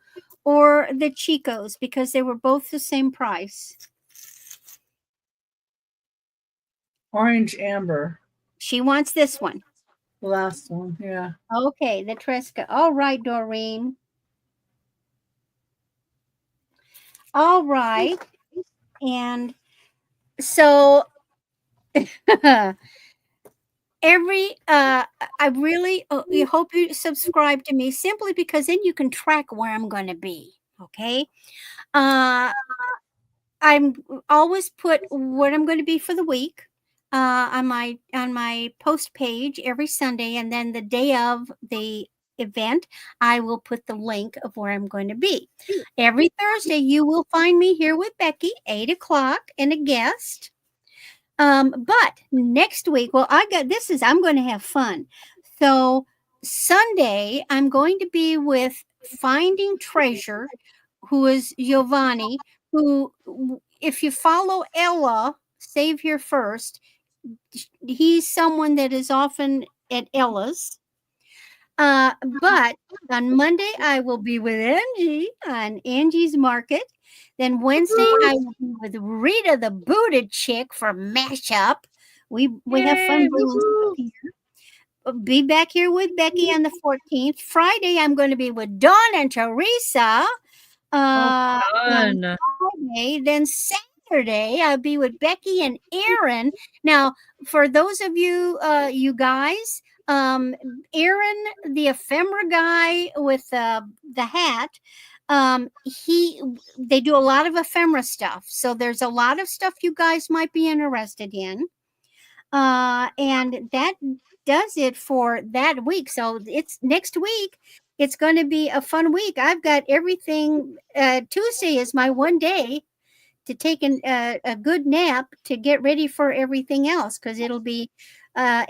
or the Chicos because they were both the same price. Orange amber. She wants this one. The last one, yeah. Okay, the Tresca. All right, Doreen. All right. And so I really hope you subscribe to me simply because then you can track where I'm going to be. Okay. I'm always put what I'm going to be for the week on my post page every Sunday, and then the day of the event, I will put the link of where I'm going to be. Every Thursday, you will find me here with Becky, 8:00, and a guest. But next week, well, I'm going to have fun. So Sunday, I'm going to be with Finding Treasure, who is Giovanni, who, if you follow Ella, Save Here First, he's someone that is often at Ella's. But on Monday, I will be with Angie on Angie's Market. Then Wednesday, I will be with Rita, the booted chick, for mashup. We have fun Yay, doing woohoo. stuff here. Be back here with Becky on the 14th. Friday, I'm going to be with Dawn and Teresa. On Fun. Friday. Then Saturday, I'll be with Becky and Aaron. Now, for those of you, you guys, Aaron, the ephemera guy with the hat, they do a lot of ephemera stuff. So there's a lot of stuff you guys might be interested in. And that does it for that week. So it's next week. It's going to be a fun week. I've got everything. Tuesday is my one day to take a good nap to get ready for everything else, because it'll be I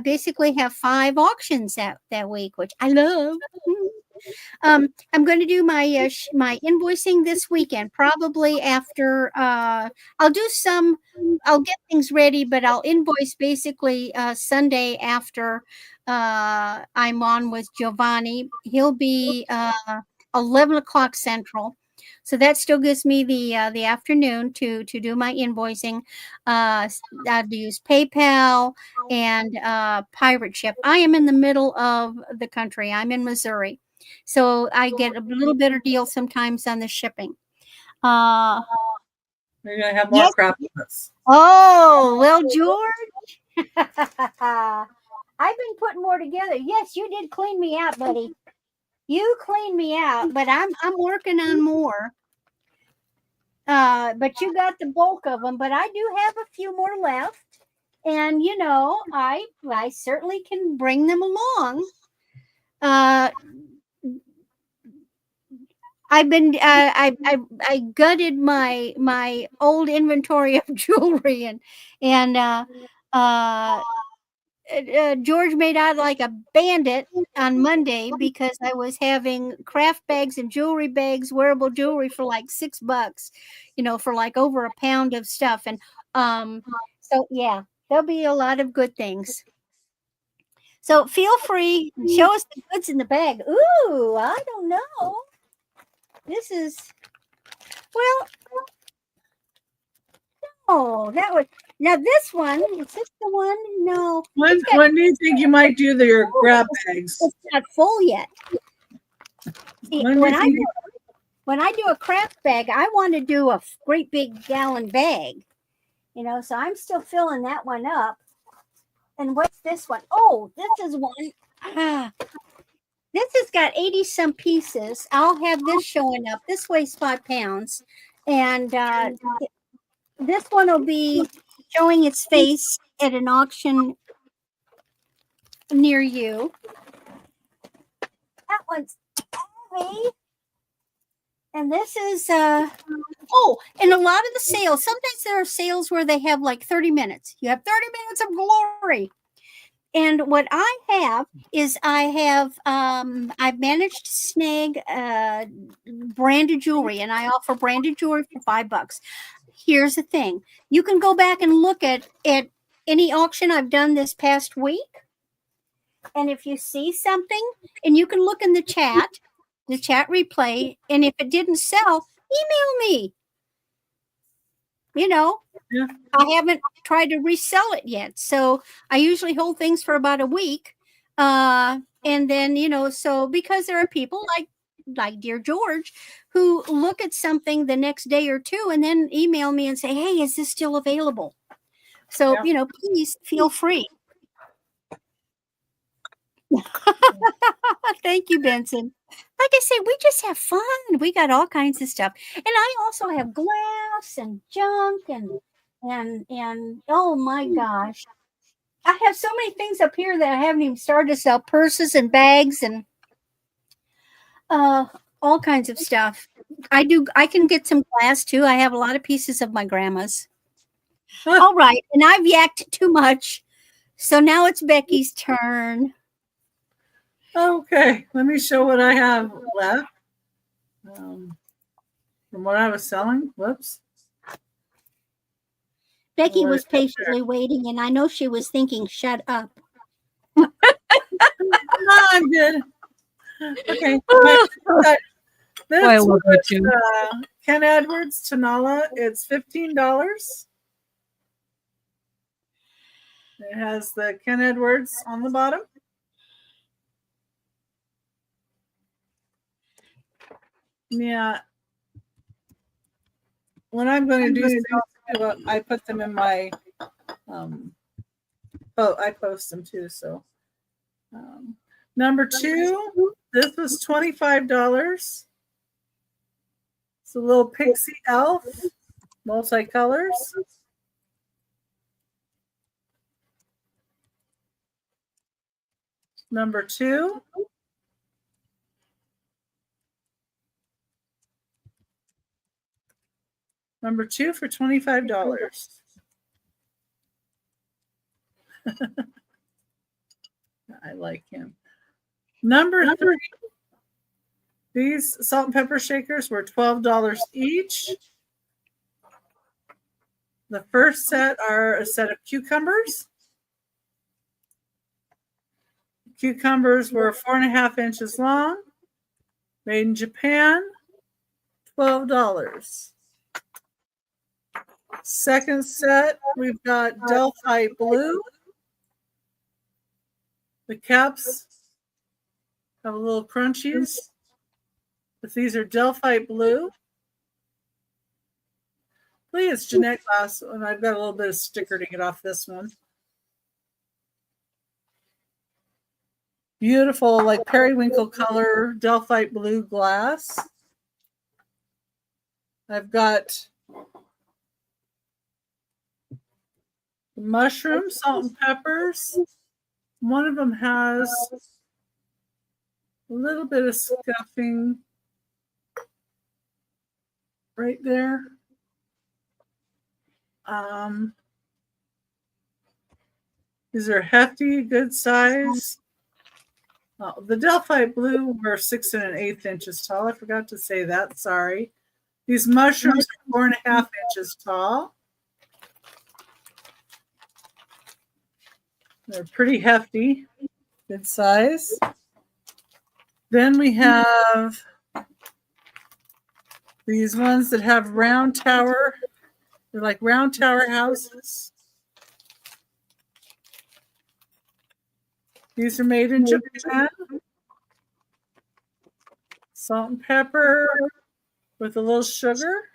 basically have 5 auctions that week, which I love. I'm going to do my my invoicing this weekend, probably after I'll get things ready, but I'll invoice basically Sunday after I'm on with Giovanni. He'll be 11 o'clock Central. So that still gives me the afternoon to do my invoicing. I'll use PayPal and Pirate Ship. I am in the middle of the country. I'm in Missouri. So I get a little better deal sometimes on the shipping. You're gonna have more crap with us. Oh, well, George. I've been putting more together. Yes, you did clean me out, buddy. You cleaned me out, but I'm working on more. But you got the bulk of them, but I do have a few more left. And I certainly can bring them along. I've been I gutted my old inventory of jewelry, and George made out like a bandit on Monday because I was having craft bags and jewelry bags, wearable jewelry for like $6, for like over a pound of stuff. And so yeah, there'll be a lot of good things. So feel free, show us the goods in the bag. Ooh, I don't know. This is, well, oh, that was, now this one, is this the one? No. When do you think you might do your grab bags? It's not full yet. See, when I do a craft bag, I want to do a great big gallon bag, so I'm still filling that one up. And what's this one? Oh, this is one. This has got 80 some pieces. I'll have this showing up. This weighs 5 pounds. And this one will be showing its face at an auction near you. That one's heavy. And this is, and a lot of the sales, sometimes there are sales where they have like 30 minutes. You have 30 minutes of glory. And what I have is I've managed to snag branded jewelry, and I offer branded jewelry for $5. Here's the thing. You can go back and look at any auction I've done this past week. And if you see something, and you can look in the chat replay, and if it didn't sell, email me. Yeah. I haven't tried to resell it yet. So I usually hold things for about a week. And then, so because there are people like dear George who look at something the next day or two and then email me and say, hey, is this still available? So, please feel free. Thank you, Benson. Like I say, we just have fun. We got all kinds of stuff. And I also have glass and junk and oh my gosh. I have so many things up here that I haven't even started to sell, purses and bags and all kinds of stuff. I can get some glass too. I have a lot of pieces of my grandma's. All right. And I've yacked too much. So now it's Becky's turn. Okay, let me show what I have left from what I was selling. Whoops. Becky was patiently waiting, and I know she was thinking, shut up. No, I'm good. Okay. I love you too. Ken Edwards Tanala. It's $15. It has the Ken Edwards on the bottom. Yeah. When I'm going to do stuff, I put them in my, I post them too. So, number 2, this was $25. It's a little pixie elf, multicolors. Number 2. Number 2 for $25. I like him. Number 3. These salt and pepper shakers were $12 each. The first set are a set of cucumbers. Cucumbers were 4.5 inches long, made in Japan, $12. Second set, we've got Delphi Blue. The caps have a little crunchies, but these are Delphi Blue. Please, Jeanette Glass, and I've got a little bit of sticker to get off this one. Beautiful, like periwinkle color, Delphi Blue glass. I've got mushrooms, salt and peppers. One of them has a little bit of scuffing right there. These are hefty, good size. The Delphi Blue were 6 1/8 inches tall. I forgot to say that. Sorry. These mushrooms are 4.5 inches tall. They're pretty hefty, good size. Then we have these ones that have round tower. They're like round tower houses. These are made in Japan. Salt and pepper with a little sugar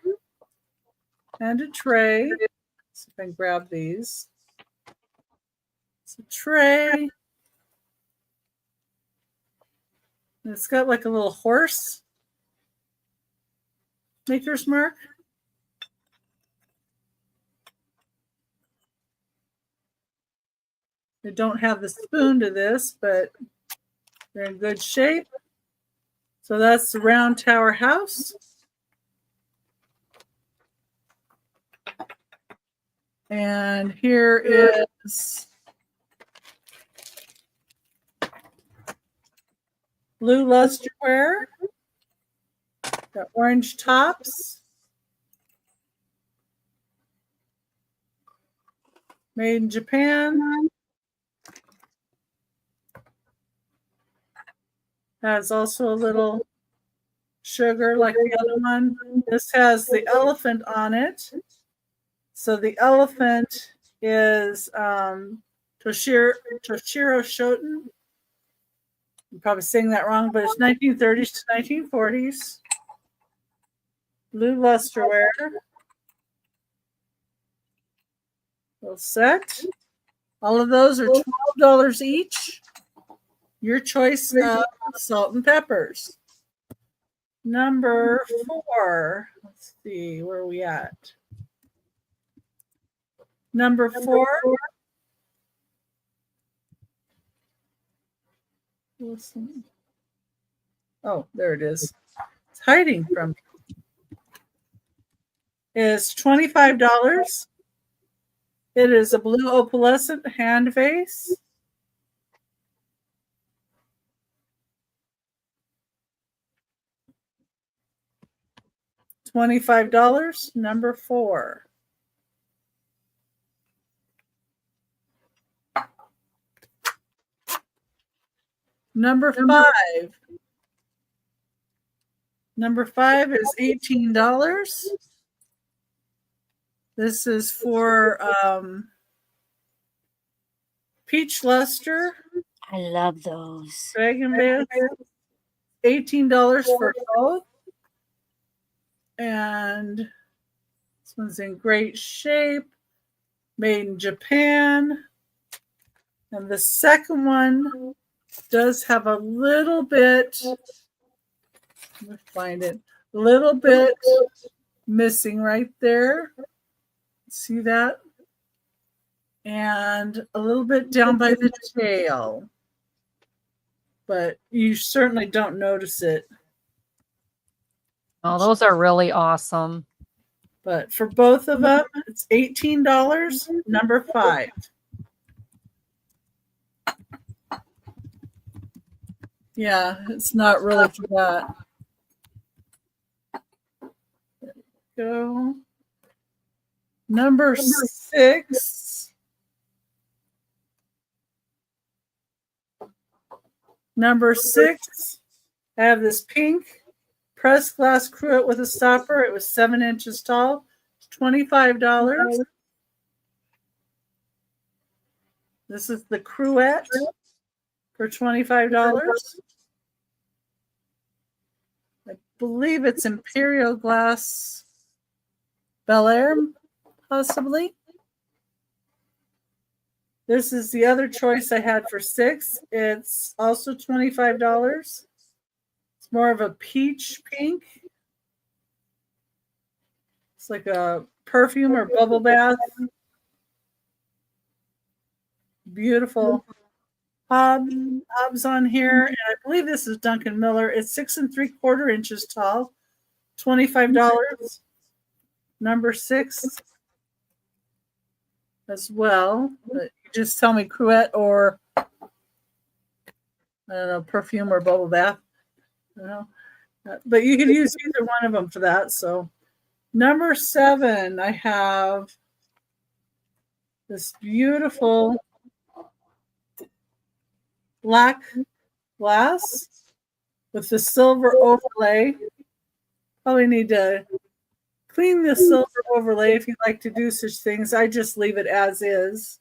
and a tray. Let's see if I can grab these. It's a tray. And it's got like a little horse maker's mark. They don't have the spoon to this, but they're in good shape. So that's the round tower house. And here is blue lusterware. Got orange tops. Made in Japan. Has also a little sugar like the other one. This has the elephant on it. So the elephant is Toshiro Shoten. I'm probably saying that wrong, but it's 1930s to 1940s. Blue lusterware. Little set. All of those are $12 each. Your choice of salt and peppers. Number 4. Let's see, where are we at? Number 4. Listen. Oh, there it is. It's hiding from me. It's $25. It is a blue opalescent hand vase. $25, number 4. Number 5. Number 5 is $18. This is for Peach Luster, I love those. Dragon Band. $18 for both. And this one's in great shape. Made in Japan. And the second one does have a little bit, let me find it, a little bit missing right there. See that? And a little bit down by the tail. But you certainly don't notice it. Oh, those are really awesome. But for both of them, it's $18, number 5. Yeah, it's not really for that. There we go. Number 6. Number 6, I have this pink pressed glass cruet with a stopper. It was 7 inches tall. It's $25. This is the cruet for $25. I believe it's Imperial Glass Bel Air, possibly. This is the other choice I had for 6. It's also $25. It's more of a peach pink. It's like a perfume or bubble bath. Beautiful hobs on here. And I believe this is Duncan Miller. It's 6 3/4 inches tall. $25. Number 6 as well. But you just tell me cruet or I don't know, perfume or bubble bath. I don't know. But you can use either one of them for that. So number 7, I have this beautiful black glass with the silver overlay. Probably need to clean the silver overlay if you'd like to do such things. I just leave it as is.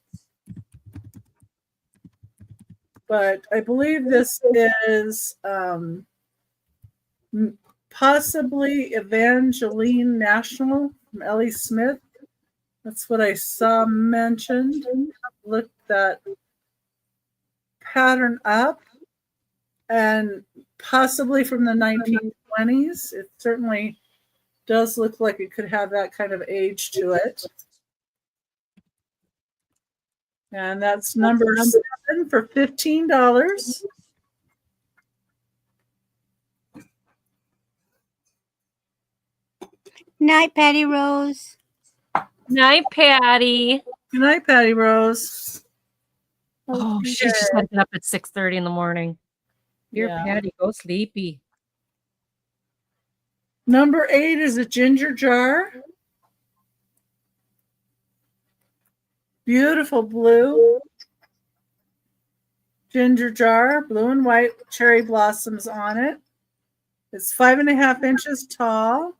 But I believe this is possibly Evangeline National from Ellie Smith. That's what I saw mentioned. Look that pattern up. And possibly from the 1920s. It certainly does look like it could have that kind of age to it. And that's number 7 for $15. Night, Patty Rose. Night, Patty. Good night, Patty Rose. Oh, she's just waking up at 6:30 in the morning. Dear Yeah. Patty, go sleepy. Number 8 is a ginger jar. Beautiful blue ginger jar, blue and white cherry blossoms on it. It's 5.5 inches tall.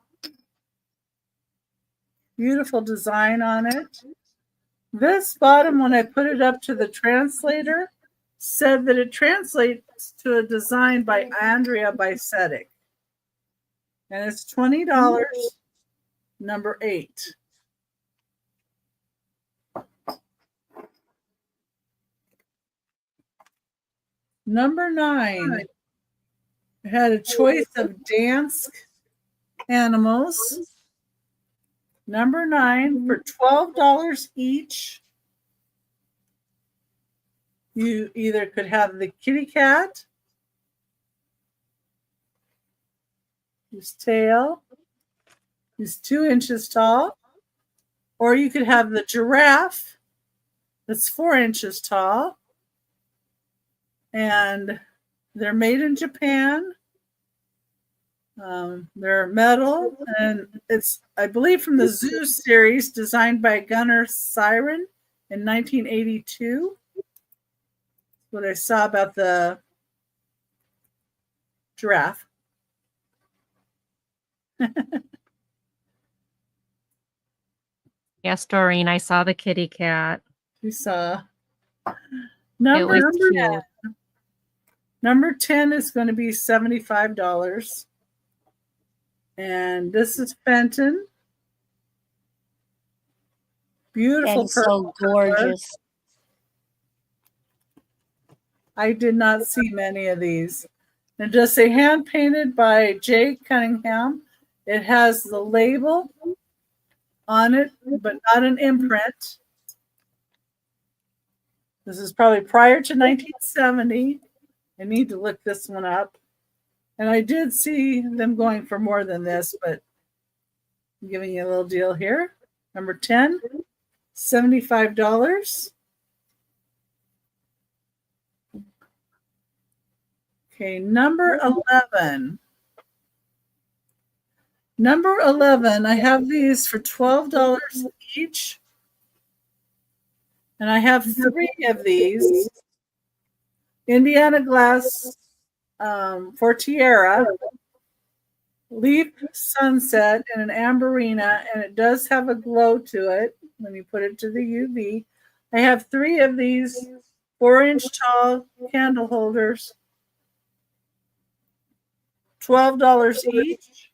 Beautiful design on it. This bottom, when I put it up to the translator, said that it translates to a design by Andrea Bicetic. And it's $20, number 8. Number 9, I had a choice of dance animals. Number 9, for $12 each, you either could have the kitty cat, his tail is 2 inches tall, or you could have the giraffe that's 4 inches tall, and they're made in Japan. They're metal, and it's, I believe, from the Zoo series designed by Gunnar Siren in 1982. What I saw about the giraffe. Yes, Doreen, I saw the kitty cat. You saw. It Number was 10. cute. Number 10 is going to be $75. And this is Fenton. Beautiful That is so purple color. gorgeous. I did not see many of these. And just say hand painted by Jay Cunningham. It has the label on it, but not an imprint. This is probably prior to 1970. I need to look this one up. And I did see them going for more than this, but I'm giving you a little deal here. Number 10, $75. Okay, number 11. Number 11, I have these for $12 each. And I have 3 of these. Indiana glass for tiara, leaf sunset, and an amberina, and it does have a glow to it when you put it to the UV. I have 3 of these 4-inch tall candle holders, $12 each.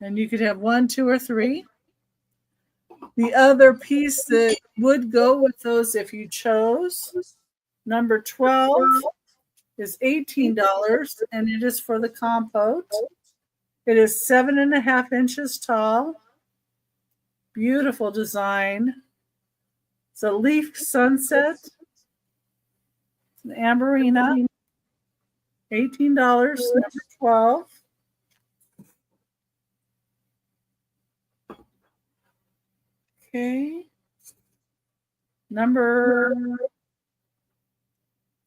And you could have 1, 2, or 3. The other piece that would go with those if you chose, number 12, is $18, and it is for the compote. It is 7.5 inches tall. Beautiful design. It's a leaf sunset. It's an amberina. $18, number 12. Okay. Number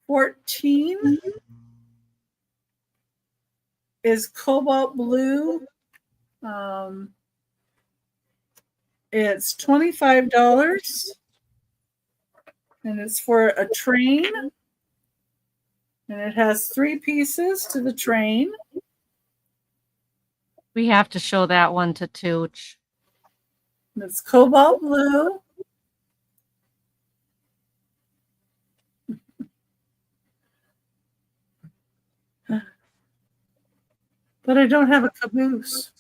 14 is cobalt blue. It's $25, and it's for a train, and it has 3 pieces to the train. We have to show that one to Tooch. And it's cobalt blue. But I don't have a caboose.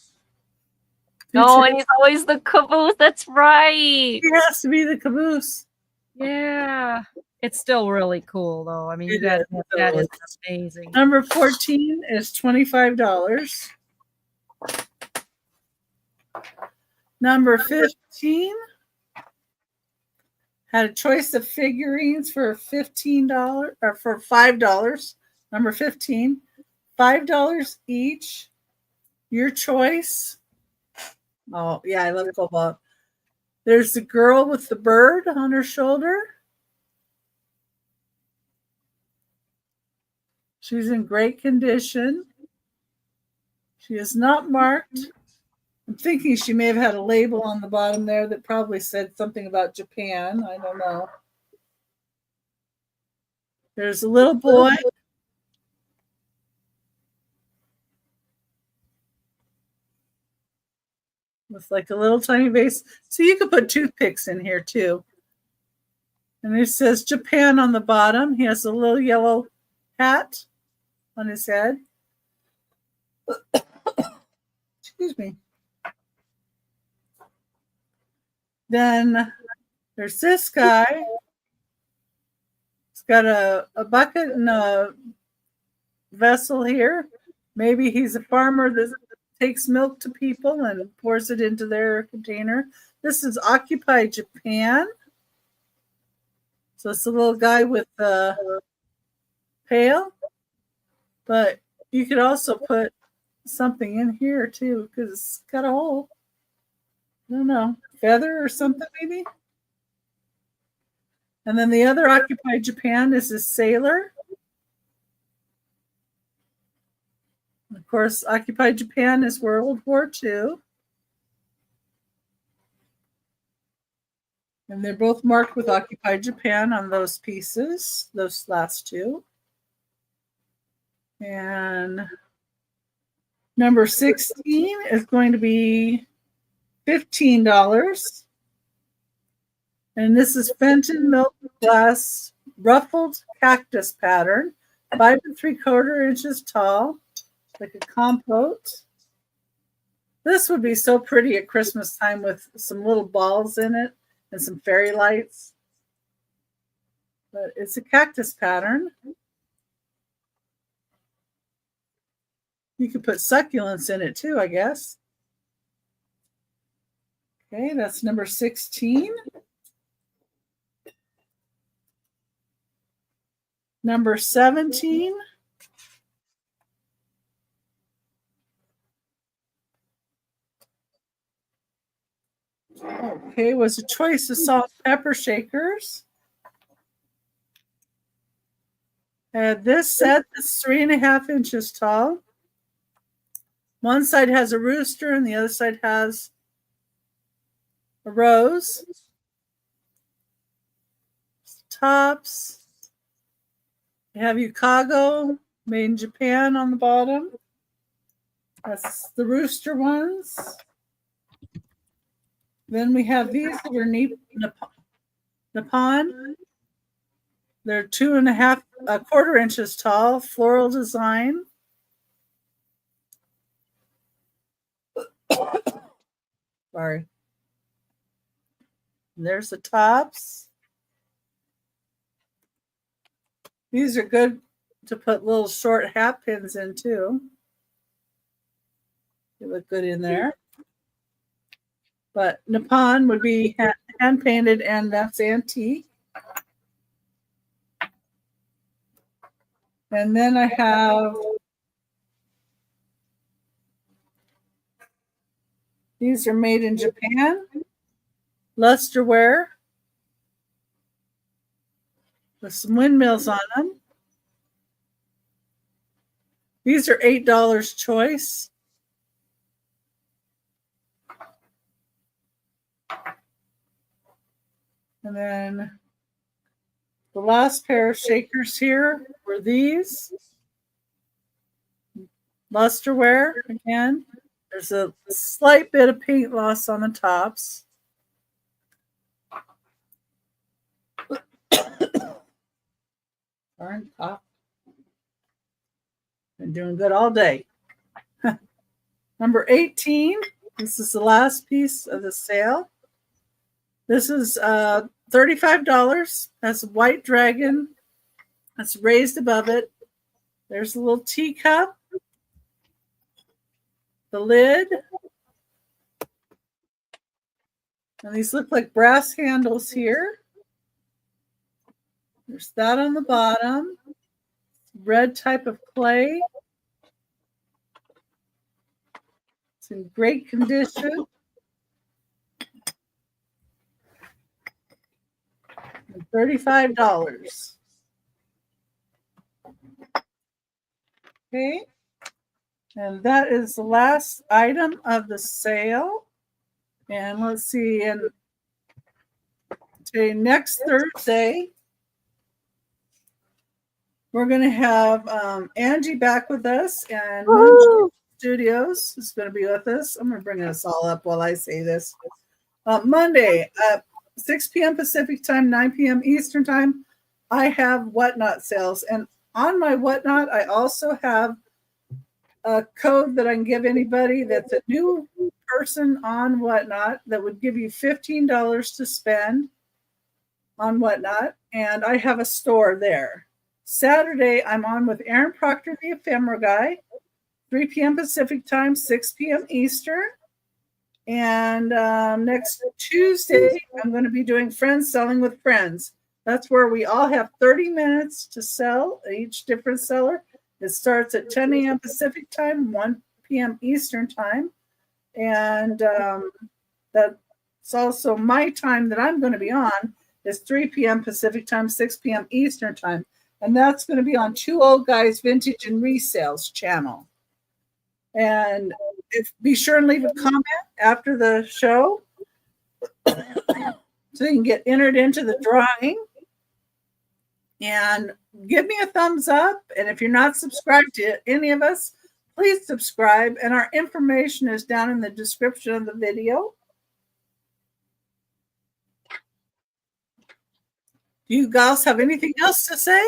No, and he's always the caboose. That's right. He has to be the caboose. Yeah. It's still really cool, though. I mean, you It guys, is. that is amazing. Number 14 is $25. Number 15 had a choice of figurines for $15 or for $5. Number 15, $5 each. Your choice. Oh, yeah, I love cobalt. There's the girl with the bird on her shoulder. She's in great condition. She is not marked. I'm thinking she may have had a label on the bottom there that probably said something about Japan. I don't know. There's a little boy. With like a little tiny vase. So you could put toothpicks in here too. And it says Japan on the bottom. He has a little yellow hat on his head. Excuse me. Then there's this guy. He's got a bucket and a vessel here. Maybe he's a farmer that takes milk to people and pours it into their container. This is Occupy Japan. So it's a little guy with a pail. But you could also put something in here too, because it's got a hole. I don't know, feather or something maybe. And then the other Occupy Japan is a sailor. Of course, Occupy Japan is World War II. And they're both marked with Occupy Japan on those pieces, those last 2. And number 16 is going to be $15. And this is Fenton Milk Glass Ruffled Cactus Pattern, 5 3/4 inches tall, like a compote. This would be so pretty at Christmas time with some little balls in it and some fairy lights. But it's a cactus pattern. You could put succulents in it too, I guess. Okay, that's number 16. Number 17. Okay, was a choice of salt and pepper shakers. This set is 3.5 inches tall. One side has a rooster and the other side has a rose. Tops. You have Yukago, made in Japan on the bottom. That's the rooster ones. Then we have these that are Nippon. They're 2.25 inches tall, floral design. Sorry. And there's the tops. These are good to put little short hat pins in too. They look good in there. But Nippon would be hand painted, and that's antique. And then I have these are made in Japan. Lusterware with some windmills on them. These are $8 choice. And then the last pair of shakers here were these. Lusterware again. There's a slight bit of paint loss on the tops. Darn top. Been doing good all day. Number 18. This is the last piece of the sale. This is $35. That's a white dragon. That's raised above it. There's a little teacup. The lid. And these look like brass handles here. There's that on the bottom. Red type of clay. It's in great condition. $35. Okay. And that is the last item of the sale. And let's see, and today, next Thursday, we're going to have Angie back with us, and Moon Studios is going to be with us. I'm going to bring this all up while I say this. Monday, 6 p.m. Pacific time, 9 p.m. Eastern time, I have Whatnot sales. And on my Whatnot, I also have a code that I can give anybody that's a new person on Whatnot that would give you $15 to spend on Whatnot. And I have a store there. Saturday, I'm on with Aaron Proctor, the Ephemera Guy, 3 p.m. Pacific time, 6 p.m. Eastern. And next Tuesday, I'm going to be doing Friends Selling with Friends. That's where we all have 30 minutes to sell, each different seller. It starts at 10 a.m. Pacific time, 1 p.m. Eastern time. And that's also my time that I'm going to be on is 3 p.m. Pacific time, 6 p.m. Eastern time. And that's going to be on Two Old Guys Vintage and Resales channel. And be sure and leave a comment after the show so you can get entered into the drawing. And give me a thumbs up. And if you're not subscribed to any of us, please subscribe. And our information is down in the description of the video. Do you guys have anything else to say?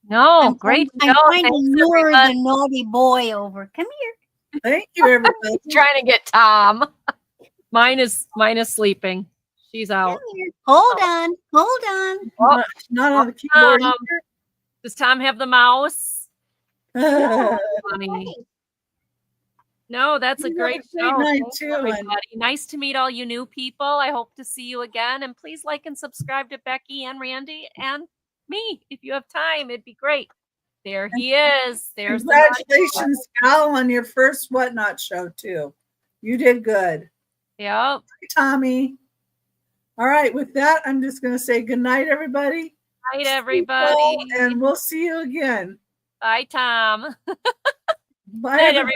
No, great I'm show. trying to Thanks, lure everybody. the naughty boy over. Come here. Thank you, everybody. Trying to get Tom. Mine is sleeping. She's out. Come here. Hold on. Hold on. Oh, Not on the keyboard does Tom have the mouse? either. Funny. No, that's a You great have a great show. night, Thanks, too, everybody. Nice to meet all you new people. I hope to see you again. And please like and subscribe to Becky and Randy and me if you have time. It'd be great. There he is. There's Congratulations, Al, on your first Whatnot show, too. You did good. Yep. Hi, Tommy. All right, with that, I'm just going to say good night, everybody. Night, Sleep everybody. well, and we'll see you again. Bye, Tom. Bye, Night, everybody.